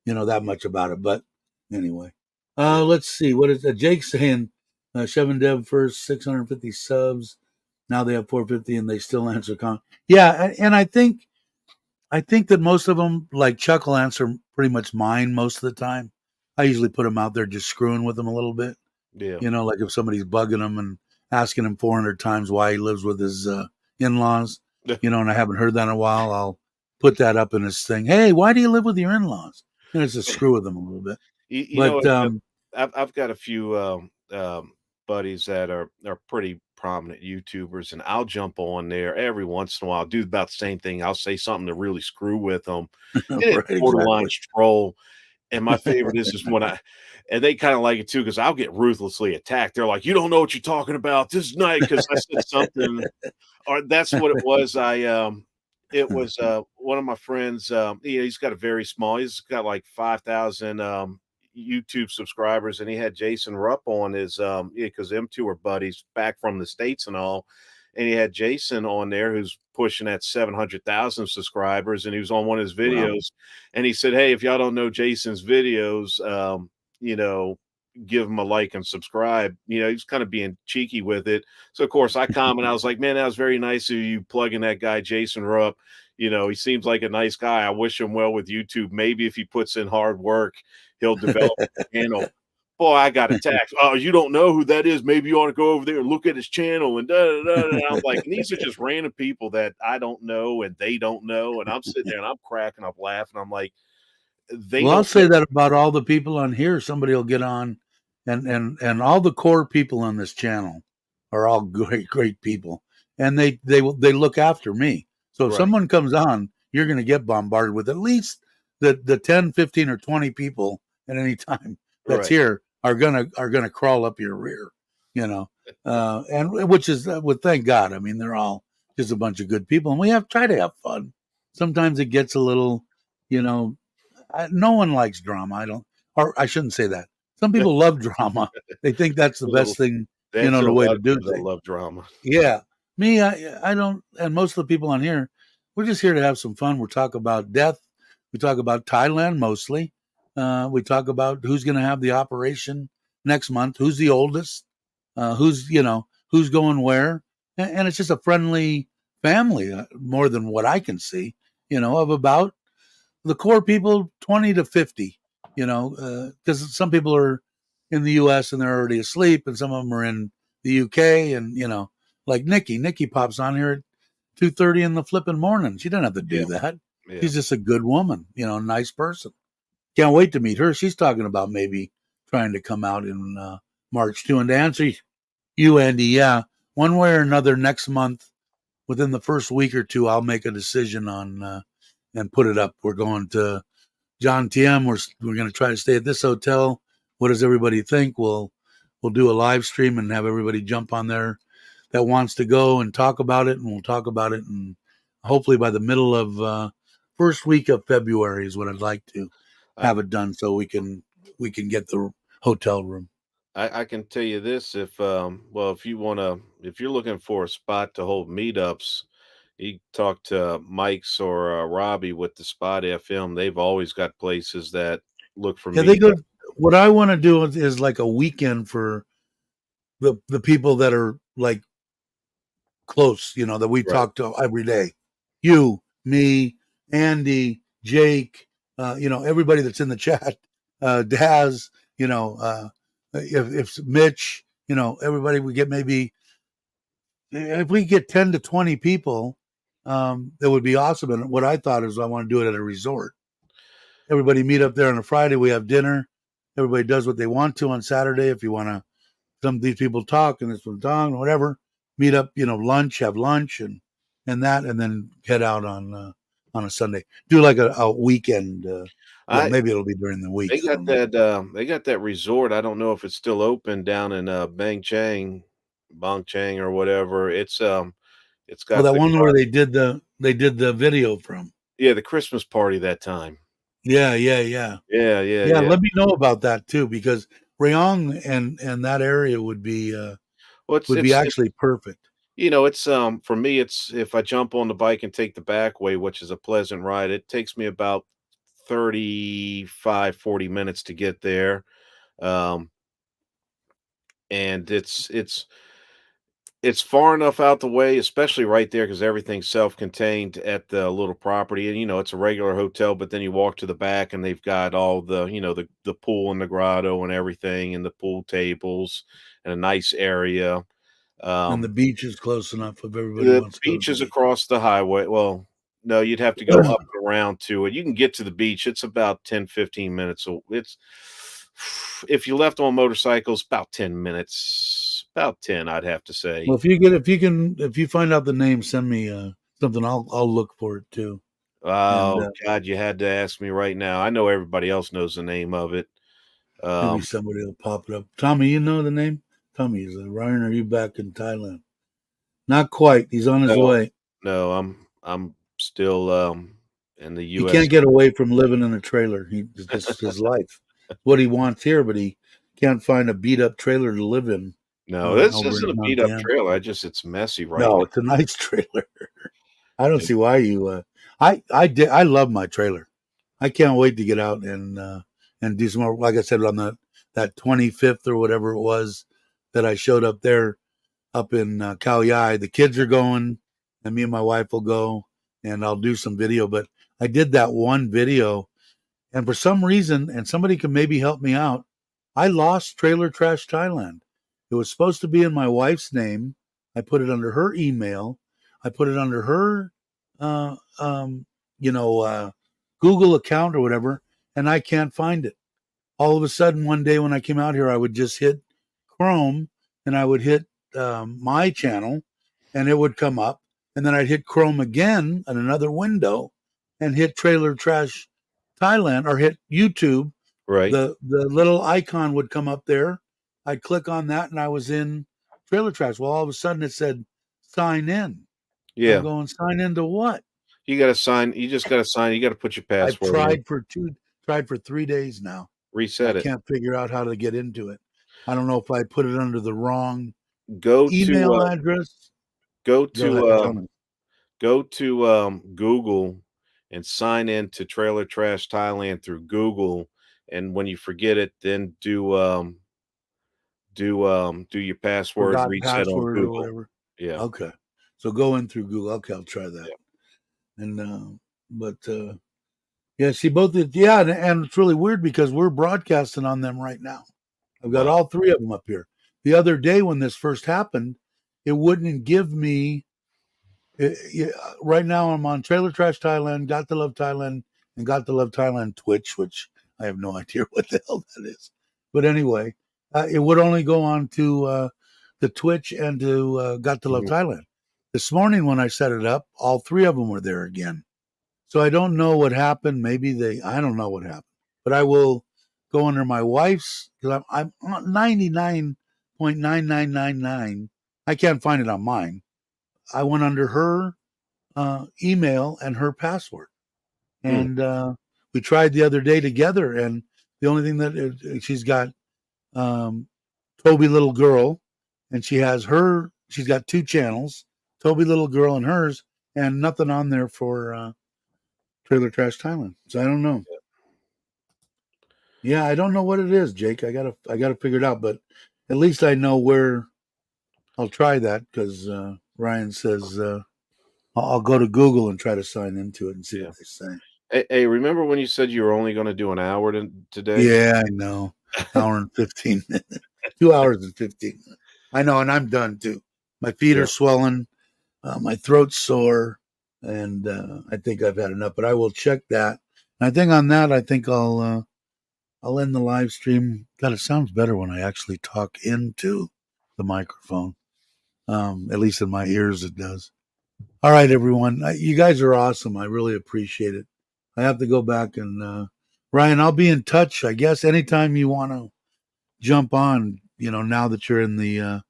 that much about it. But anyway, Yeah. let's see. What is Jake saying? Chevin Dev first 650 subs. Now they have 450 and they still answer Yeah, and I think that most of them, like Chuck, will answer pretty much mine most of the time. I usually put him out there just screwing with him a little bit. Yeah. Like if somebody's bugging him and asking him 400 times why he lives with his in-laws, and I haven't heard that in a while, I'll put that up in his thing. Hey, why do you live with your in-laws? It's to screw with them a little bit. You know But what? I've got a few buddies that are pretty prominent YouTubers, and I'll jump on there every once in a while. Do about the same thing. I'll say something to really screw with them, and it's right, borderline exactly. troll. And my favorite is when and they kind of like it too because I'll get ruthlessly attacked. They're like, "You don't know what you're talking about. This is night," because I said something, or that's what it was. It was one of my friends. He's got a very small. He's got like 5,000 YouTube subscribers, and he had Jason Rupp on his because them two are buddies back from the States and all. And he had Jason on there who's pushing at 700,000 subscribers, and he was on one of his Wow. videos, and he said, "Hey, if y'all don't know Jason's videos, you know, give him a like and subscribe." He's kind of being cheeky with it. So of course I comment, I was like, "Man, that was very nice of you plugging that guy Jason Rupp. He seems like a nice guy. I wish him well with YouTube. Maybe if he puts in hard work, he'll develop a channel." Boy, I got attacked. "Oh, you don't know who that is. Maybe you ought to go over there and look at his channel." And da, da, da, da. I'm like, and these are just random people that I don't know and they don't know. And I'm sitting there and I'm cracking up laughing. I'm like, they Well, I'll don't know. say that about all the people on here. Somebody will get on, and all the core people on this channel are all great people, and they look after me. So if Right, someone comes on, you're going to get bombarded with at least the 10, 15, or 20 people at any time that's right. here are gonna crawl up your rear, and which is well, thank God. I mean, they're all just a bunch of good people, and we have try to have fun. Sometimes it gets a little, you know no one likes drama. I don't, or I shouldn't say that. Some people love drama. They think that's the There's a best thing, that's a the way lot to of do people that things. love drama. Yeah. Me, I don't, and most of the people on here, we're just here to have some fun. We talk about death. We talk about Thailand mostly. We talk about who's going to have the operation next month, who's the oldest, who's going where. And it's just a friendly family, more than what I can see, of about the core people 20 to 50, because some people are in the US and they're already asleep, and some of them are in the UK, and like Nikki pops on here at 2:30 in the flipping morning. She doesn't have to Yeah, do that. yeah. She's just a good woman, nice person. Can't wait to meet her. She's talking about maybe trying to come out in March too. And to answer you, Andy, yeah, one way or another next month, within the first week or two, I'll make a decision on and put it up. We're going to John TM. We're going to try to stay at this hotel. What does everybody think? We'll do a live stream and have everybody jump on there that wants to go and talk about it, and we'll talk about it, and hopefully by the middle of first week of February is what I'd like to I have it done so we can get the hotel room. I can tell you this, well, if you're looking for a spot to hold meetups, you talk to Mike's or Robbie with the Spot FM. They've always got places that look for Yeah, they go. meetup. What I want to do is like a weekend for the people that are like close, that we Right. talk to every day. You, me, Andy, Jake, everybody that's in the chat, Daz, if Mitch, everybody we get maybe if we get 10 to 20 people, that would be awesome. And what I thought is I want to do it at a resort. Everybody meet up there on a Friday. We have dinner. Everybody does what they want to on Saturday. If you want to, some of these people talk and this one talk, whatever. Meet up, lunch, have lunch, and that, and then head out on a Sunday. Do like a weekend. Well, I maybe it'll be during the week. I don't know. they got that resort. I don't know if it's still open down in Bang Chang or whatever. It's Well, got that the one where they did the video from. yeah, the Christmas party that time. Yeah, yeah, yeah. Yeah, yeah, Yeah, yeah. let me know about that too, because Rayong and that area Well, would be actually perfect. it's for me it's if I jump on the bike and take the back way, which is a pleasant ride, it takes me about 35-40 minutes to get there. Um and it's far enough out the way, especially right there because everything's self-contained at the little property, and it's a regular hotel, but then you walk to the back and they've got all the pool and the grotto and everything and the pool tables and a nice area. And the um beach is close enough if everybody The wants to go to beach the is beach. across the highway. Well, no, you'd have to go up and around to it. You can get to the beach. It's about 10-15 minutes. So it's if you left on motorcycles, about 10 minutes. About 10, I'd have to say. Well, if you find out the name, send me something. I'll look for it too. And Oh God, you had to ask me right now. I know everybody else knows the name of it. maybe Um, somebody will pop it up. Tommy, you know the name? Tommy is Ryan. Are you back in Thailand? Not quite. He's on his no, way. no, I'm still in the He US. can't get away from living in a trailer. It's just his life. What he wants here, but he can't find a beat up trailer to live in No, this over isn't in a beat up Montana. trailer. It's messy right No, now. it's a nice trailer. I don't see why you. I love my trailer. I can't wait to get out and do some more. Like I said, on that 25th or whatever it was that I showed up there up in Khao Yai. The kids are going, and me and my wife will go, and I'll do some video. But I did that one video, and for some reason, and somebody can maybe help me out, I lost Trailer Trash Thailand. It was supposed to be in my wife's name. I put it under her email. I put it under her, uh, um, you know, uh, Google account or whatever, and I can't find it. All of a sudden, one day when I came out here, I would just hit Chrome and I would hit my channel and it would come up. And then I'd hit Chrome again in another window and hit Trailer Trash Thailand or hit YouTube. Right. The little icon would come up there. I'd click on that and I was in Trailer Trash. Well, all of a sudden it said sign in. I'm Yeah. going, sign into what? You gotta sign you just gotta sign, you gotta put your I've password in, tried for 3 days now. I reset it. can't figure out how to get into it. I don't know if I put it under the wrong Go to, email address. go Go to, ahead, tell um me. Google and sign in to Trailer Trash Thailand through Google, and when you forget it, then do your password Forgot reset on password or Google. whatever. Yeah, Okay. So go in through Google. Okay, I'll try that. yeah. And but yeah, see both yeah, and it's really weird because we're broadcasting on them right now. I've got Wow. all three of them up here. The other day when this first happened, it wouldn't give me right now I'm on Trailer Trash Thailand, Got to Love Thailand, and Got to Love Thailand Twitch, which I have no idea what the hell that is. But anyway, it would only go on to the Twitch and to Got to Love Mhm. Thailand. This morning when I set it up, all three of them were there again. So I don't know what happened. I don't know what happened. But I will go under my wife's because I'm 99.9999. I can't find it on mine. I went under her email and her password. Hmm. And we tried the other day together, and the only thing that she's got um, Toby Little Girl, and she's got 2 channels, Toby Little Girl and hers, and nothing on there for Trailer Trash Thailand. So I don't know. Yeah, I don't know what it is, Jake. I gotta figure it out, but at least I know where. I'll try that because Ryan says I'll go to Google and try to sign into it and see what Yeah. they say. Hey, remember when you said you were only going to do an hour today? Yeah, I know. Hour and 15 minutes. 2 hours and 15 minutes. I know, and I'm done too. My feet Yeah. are swelling, my throat's sore, and I think I've had enough. But I will check that. And I think on that, I think I'll end the live stream. God, it sounds better when I actually talk into the microphone. At least in my ears, it does. All right, everyone. You guys are awesome. I really appreciate it. I have to go back and Ryan, I'll be in touch. I guess anytime you want to jump on, now that you're in the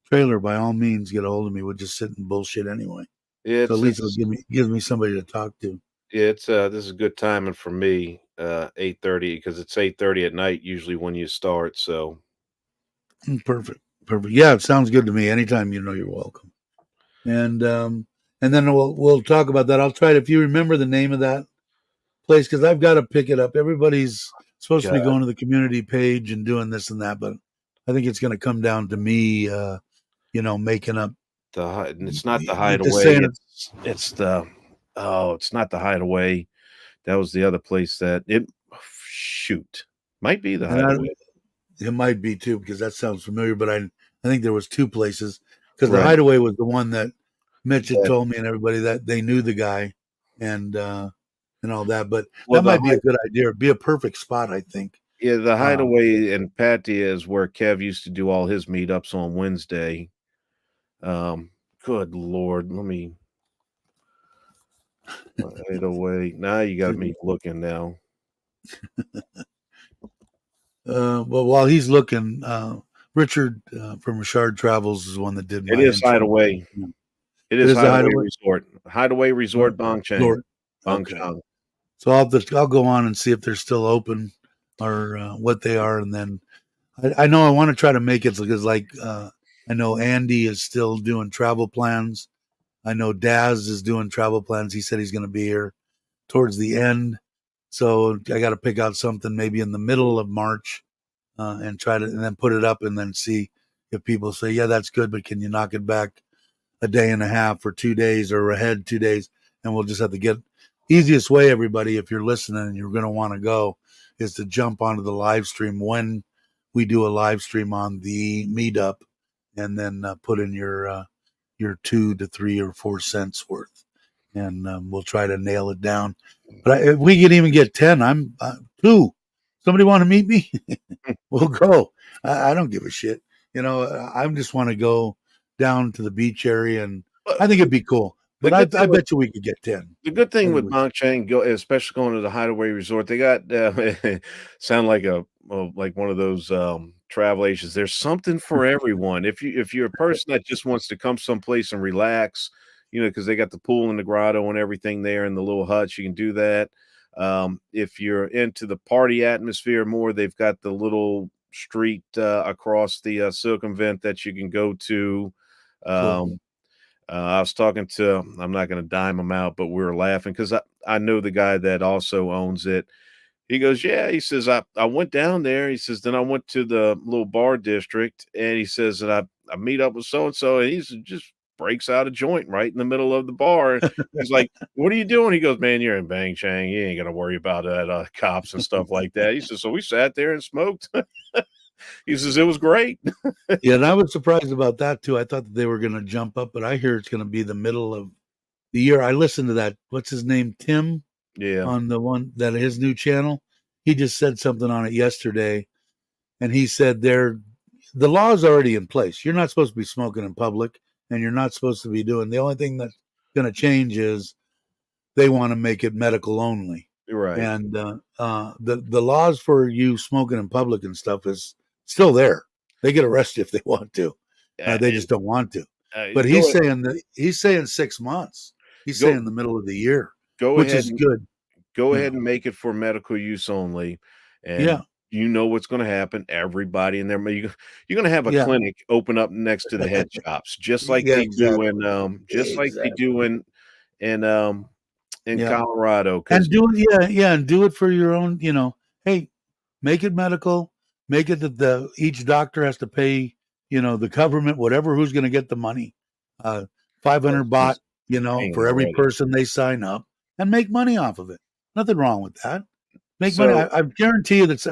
trailer, by all means, get a hold of me. We'll just sit and bullshit anyway. Yeah, So at least it'll gives me somebody to talk to. it's this is good timing for me. 8:30 because it's 8:30 at night usually when you start. So Perfect. Perfect. Yeah, it sounds good to me. Anytime you're welcome. And then we'll talk about that. I'll try to, if you remember the name of that place, because I've got to pick it up. Everybody's supposed to be God, going to the community page and doing this and that, but I think it's going to come down to me, making up, it's not the just Hideaway. saying It's the it's not the Hideaway. That was the other place that it shoot might be the and Hideaway. it might be too, because that sounds familiar, but I think there was 2 places, because the Right. Hideaway was the one that Mitch had That, told me and everybody that they knew the guy and all that, but well, that might be a good idea. It'd be a perfect spot, I think. the Uh, Hideaway in Patia is where Kev used to do all his meetups on Wednesday. Um, Good Lord, let me Hideaway. Now you got me looking now. well, while he's looking, Richard from Richard Travels is the one that did It my is intro. Hideaway. It It is is the Hideaway Hideaway. Resort. Hideaway Uh, Resort Bangchang. Lord. Okay. Bangchang. So I'll go on and see if they're still open or what they are, and then I know I want to try to make it because I know Andy is still doing travel plans. I know Daz is doing travel plans. He said he's going to be here towards the end, so I got to pick out something maybe in the middle of March and try to and then put it up and then see if people say, yeah, that's good, but can you knock it back a day and a half or 2 days or ahead 2 days? And we'll just have to get easiest way, everybody, if you're listening and you're going to want to go, is to jump onto the live stream when we do a live stream on the meetup, and then put in your 2 to 3 or 4 cents worth, and we'll try to nail it down. But if we can even get 10, I'm 2. Somebody want to meet me? We'll go. I don't give a shit. I just want to go down to the beach area, and But I think it'd be cool. the But good I thing with bet you we could get 10. the good I thing think with we. Bangchang, especially going to the Hideaway Resort, they got sound like like one of those travel agents. There's something for everyone. If you're a person that just wants to come someplace and relax, because they got the pool and the grotto and everything there and the little huts, you can do that. If you're into the party atmosphere more, they've got the little street across the circumvent that you can go to. Cool. Um, I was talking to, I'm not going to dime him out, but we were laughing because I know the guy that also owns it. He goes, yeah, he says, I went down there. He says, then I went to the little bar district, and he says that I meet up with so and so, and he's just breaks out a joint right in the middle of the bar. He's like, what are you doing? He goes, man, you're in Bang Chang. You ain't gonna worry about that cops and stuff like that. He says, so we sat there and smoked. He says it was great. Yeah, and I was surprised about that too. I thought that they were going to jump up, but I hear it's going to be the middle of the year. I listened to that. What's his name? Tim, Yeah, on the one that his new channel. He just said something on it yesterday, and he said the law is already in place. You're not supposed to be smoking in public, and you're not supposed to be doing. The only thing that's going to change is they want to make it medical only, you're right. and the laws for you smoking in public and stuff is still there. They get arrested if they want to. They And just don't want to. uh, But go he's saying 6 months. He's Go saying the middle of the year, go which ahead is and good. go You ahead know. and make it for medical use only, Yeah. and you know what's gonna happen. Everybody in there, you're gonna have a Yeah. clinic open up next to the head shops, Yeah. Exactly. just like they Exactly. do in, in Yeah. Colorado. And Because do it. Yeah. Yeah. And do it for your own. Hey, make it medical. Make it that each doctor has to pay. The government, whatever, who's going to get the money. 500 baht. it's For paying every already. person they sign up, and make money off of it. Nothing wrong with that. Make money. So I guarantee you that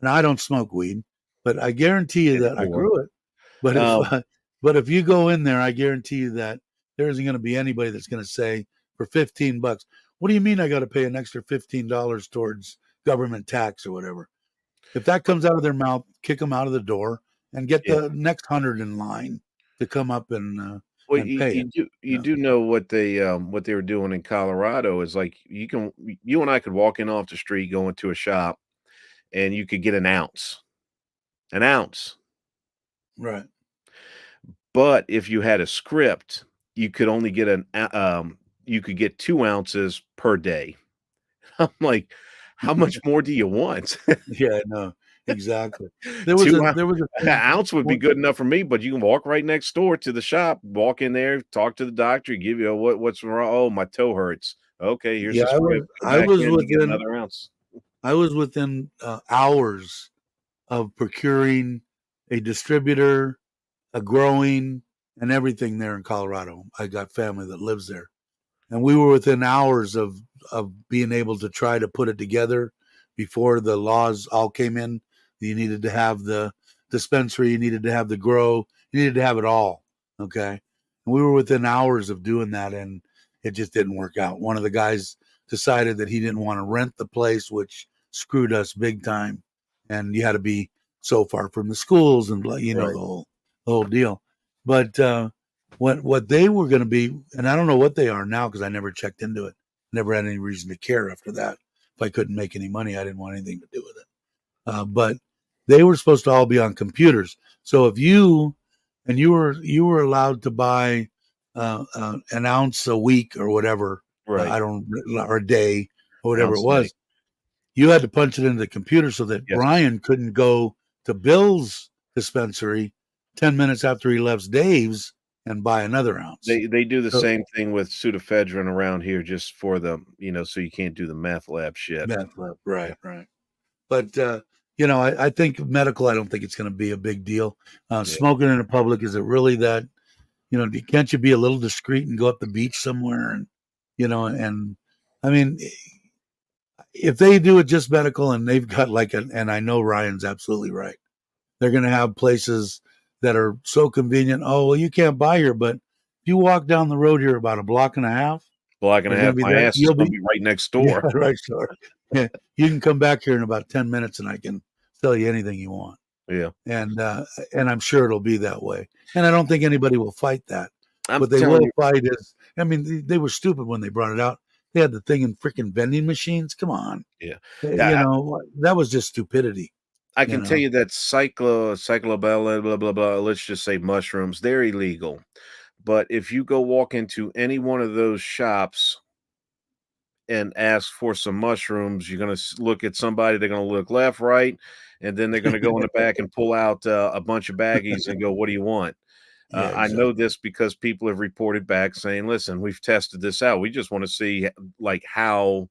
and I don't smoke weed, but I guarantee you that I anymore, grew it. But if um, but if you go in there, I guarantee you that there isn't going to be anybody that's going to say for $15. What do you mean I got to pay an extra $15 towards government tax or whatever? If that comes out of their mouth, kick them out of the door and get yeah. the next 100 in line to come up Well, and pay it. you do know what they were doing in Colorado is like you and I could walk in off the street, go into a shop, and you could get an ounce. Right. But if you had a script, you could only get you could get 2 ounces per day. I'm like, "How much more do you want?" Yeah, no, exactly. There was 2 a ou there was a An thing. ounce would be good enough for me, but you can walk right next door to the shop, walk in there, talk to the doctor, give you a what's wrong? "Oh, my toe hurts." "Okay, here's Yeah, the script." Go I back was in, you get within another ounce. hours of procuring a distributor, a growing, and everything there in Colorado. I got family that lives there, and we were within hours of being able to try to put it together before the laws all came in. You needed to have the dispensary, you needed to have the grow, you needed to have it all. Okay, and we were within hours of doing that, and it just didn't work out. One of the guys decided that he didn't want to rent the place, which screwed us big time. And you had to be so far from the schools and Right. the whole deal. But what they were going to be, and I don't know what they are now because I never checked into it. Never had any reason to care after that. If I couldn't make any money, I didn't want anything to do with it. But they were supposed to all be on computers. So if you were allowed to buy an ounce a week or whatever, Right. I don't or a day or whatever it Ounce a day. was, you had to punch it into the computer so that Yes. Brian couldn't go to Bill's dispensary 10 minutes after he left Dave's and buy another ounce. They do the So same thing with pseudoephedrine around here just for the so you can't do the meth lab shit. meth lab, Yeah. right, right. But I think medical. I don't think it's going to be a big deal. Yeah. Smoking in the public, is it really that? Can't you be a little discreet and go up the beach somewhere and I mean, if they do it just medical and they've got and I know Ryan's absolutely right. They're going to have places that are so convenient. Oh, well, you can't buy here, but if you walk down the road here about a block and a half, Block and a there's going half, to be my that. ass is You'll gonna be be right next yeah, door. right, sure. Yeah, you can come back here in about 10 minutes, and I can sell you anything you want. Yeah. And I'm sure it'll be that way. And I don't think anybody will fight that. I'm What they telling will you, fight is, I mean, they were stupid when they brought it out. They had the thing in freaking vending machines. Come on, yeah. Yeah, that was just stupidity. I You can tell know, you that cyclobella, blah, blah, blah, let's just say mushrooms, they're illegal. But if you go walk into any one of those shops and ask for some mushrooms, you're gonna look at somebody, they're gonna look left, right, and then they're gonna go in the back and pull out a bunch of baggies and go, "What do you want?" yeah, I know exactly. this because people have reported back saying, "Listen, we've tested this out. We just want to see like how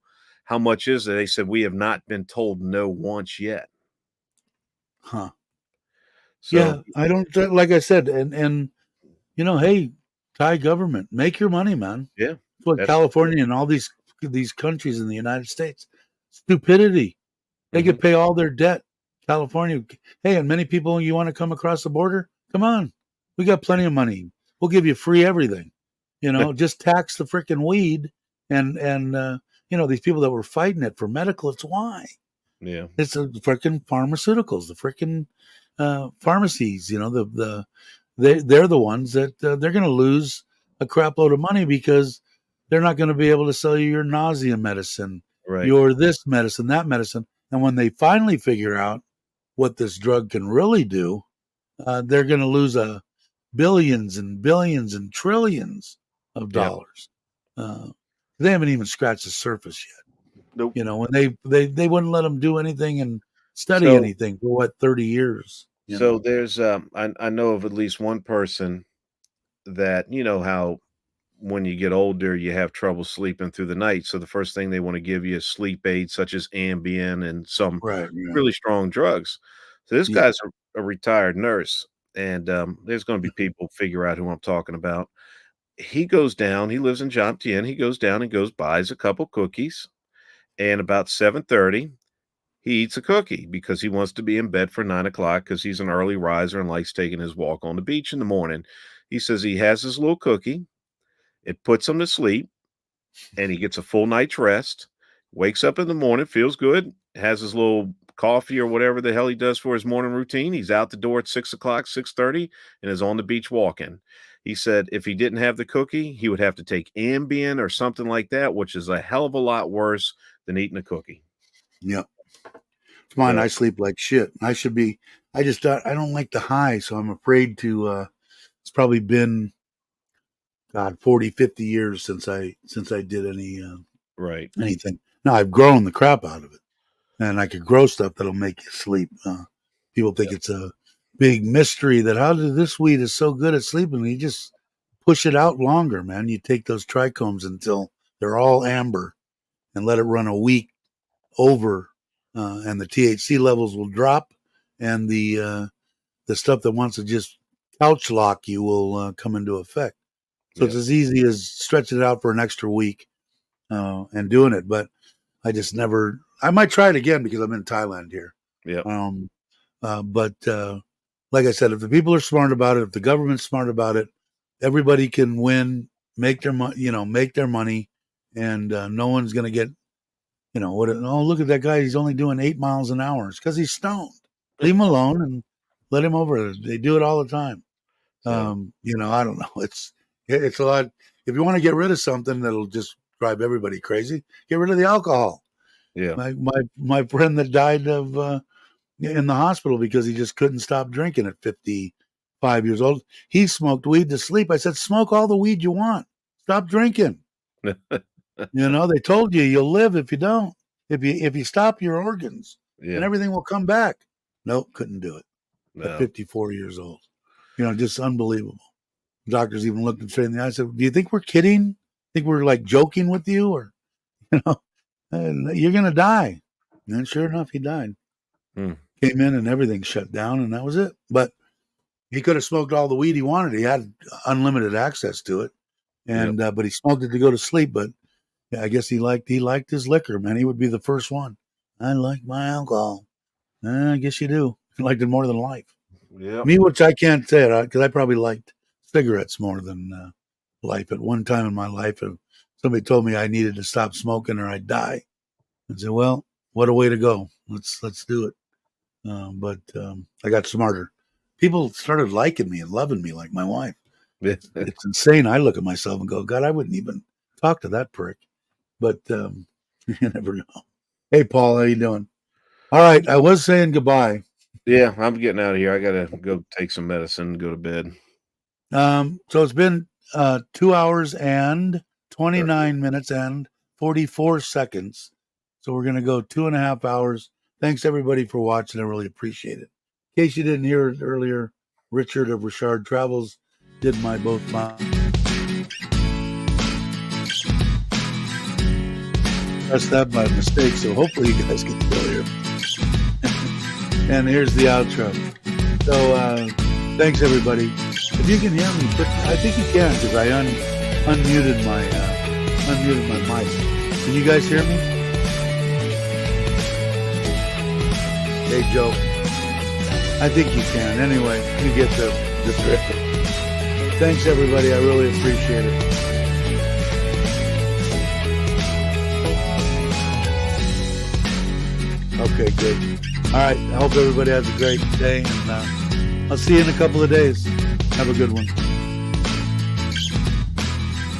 much is it?" They said we have not been told no once yet. Huh? So Yeah, I don't like I said, and hey, Thai government, make your money, man. yeah, It's what that's California and all these countries in the United States, stupidity. They hmm could pay all their debt. California, hey, and many people, you want to come across the border? Come on, we got plenty of money. We'll give you free everything. Just tax the freaking weed, and these people that were fighting it for medical. It's why yeah, it's the freaking pharmaceuticals, the freaking pharmacies. They're the ones that they're going to lose a crap load of money because they're not going to be able to sell you your nausea medicine, right, your this medicine, that medicine. And when they finally figure out what this drug can really do, they're going to lose billions and billions and trillions of yeah. dollars. They haven't even scratched the surface yet. Nope. You know, when they wouldn't let them do anything and study So anything for what 30 years. You so know, there's I know of at least one person that you know how when you get older you have trouble sleeping through the night. So the first thing they want to give you is sleep aids such as Ambien and some right? Right. really strong drugs. So this Yeah. guy's a retired nurse, and there's going to be people figure out who I'm talking about. He goes down. He lives in Jomtien. He goes down and goes buys a couple cookies, and about 7:30 he eats a cookie because he wants to be in bed for 9 o'clock because he's an early riser and likes taking his walk on the beach in the morning. He says he has his little cookie. It puts him to sleep, and he gets a full night's rest. Wakes up in the morning, feels good, has his little coffee or whatever the hell he does for his morning routine. He's out the door at 6 o'clock, 6:30, and is on the beach walking. He said if he didn't have the cookie, he would have to take Ambien or something like that, which is a hell of a lot worse than eating a cookie. Yep. It's mine. So, I sleep like shit. I should be. I just I don't like the high, so I'm afraid to. It's probably been God 40, 50 years since I did right. anything. Now I've grown the crap out of it, and I could grow stuff that'll make you sleep. People think Yep. it's a big mystery that how did this weed is so good at sleeping. You just push it out longer, man. You take those trichomes until they're all amber, and let it run a week over, and the THC levels will drop, and the stuff that wants to just couch lock you will come into effect. So it's Yep. as easy as stretching it out for an extra week and doing it. But I just never. I might try it again because I'm in Thailand here. Yep. But like I said, if the people are smart about it, if the government's smart about it, everybody can win, make their money. Make their money, and no one's going to get. What? Oh, look at that guy! He's only doing 8 miles an hour. It's because he's stoned. Leave him alone and let him over. They do it all the time. So, I don't know. It's a lot. If you want to get rid of something that'll just drive everybody crazy, get rid of the alcohol. yeah. My friend that died of in the hospital because he just couldn't stop drinking at 55 years old. He smoked weed to sleep. I said, smoke all the weed you want. Stop drinking. They told you you'll live if you don't. If you stop your organs, and Yeah. everything will come back. Nope, couldn't do it at No. 54 years old. Just unbelievable. Doctors even looked him straight in the eye and said, do you think we're kidding? Think we're like joking with you? Or, you're going to die. And sure enough, he died. Hmm. Came in and everything shut down, and that was it. But he could have smoked all the weed he wanted. He had unlimited access to it. And but he smoked it to go to sleep. But yeah, I guess he liked his liquor, man. He would be the first one. I like my alcohol. I guess you do. You liked it more than life. Yeah. Me, which I can't say it because I probably liked cigarettes more than life. At one time in my life, if somebody told me I needed to stop smoking or I'd die, I'd say, "Well, what a way to go! Let's do it." But I got smarter. People started liking me and loving me like my wife. It's insane. I look at myself and go, God, I wouldn't even talk to that prick. But you never know. Hey, Paul, how you doing? All right, I was saying goodbye. Yeah, I'm getting out of here. I gotta go take some medicine and go to bed. So it's been 2 hours and 29 minutes and 44 seconds. So we're going to go 2.5 hours. Thanks, everybody, for watching. I really appreciate it. In case you didn't hear it earlier, Richard of Richard Travels did both my pressed that by mistake, so hopefully you guys can still hear. And here's the outro. So thanks, everybody. If you can hear me, but I think you can because I unmuted my mic. Can you guys hear me? Hey, Joe. I think you can. Anyway, you get the drift. Thanks, everybody. I really appreciate it. Okay, good. All right. I hope everybody has a great day, and I'll see you in a couple of days. Have a good one.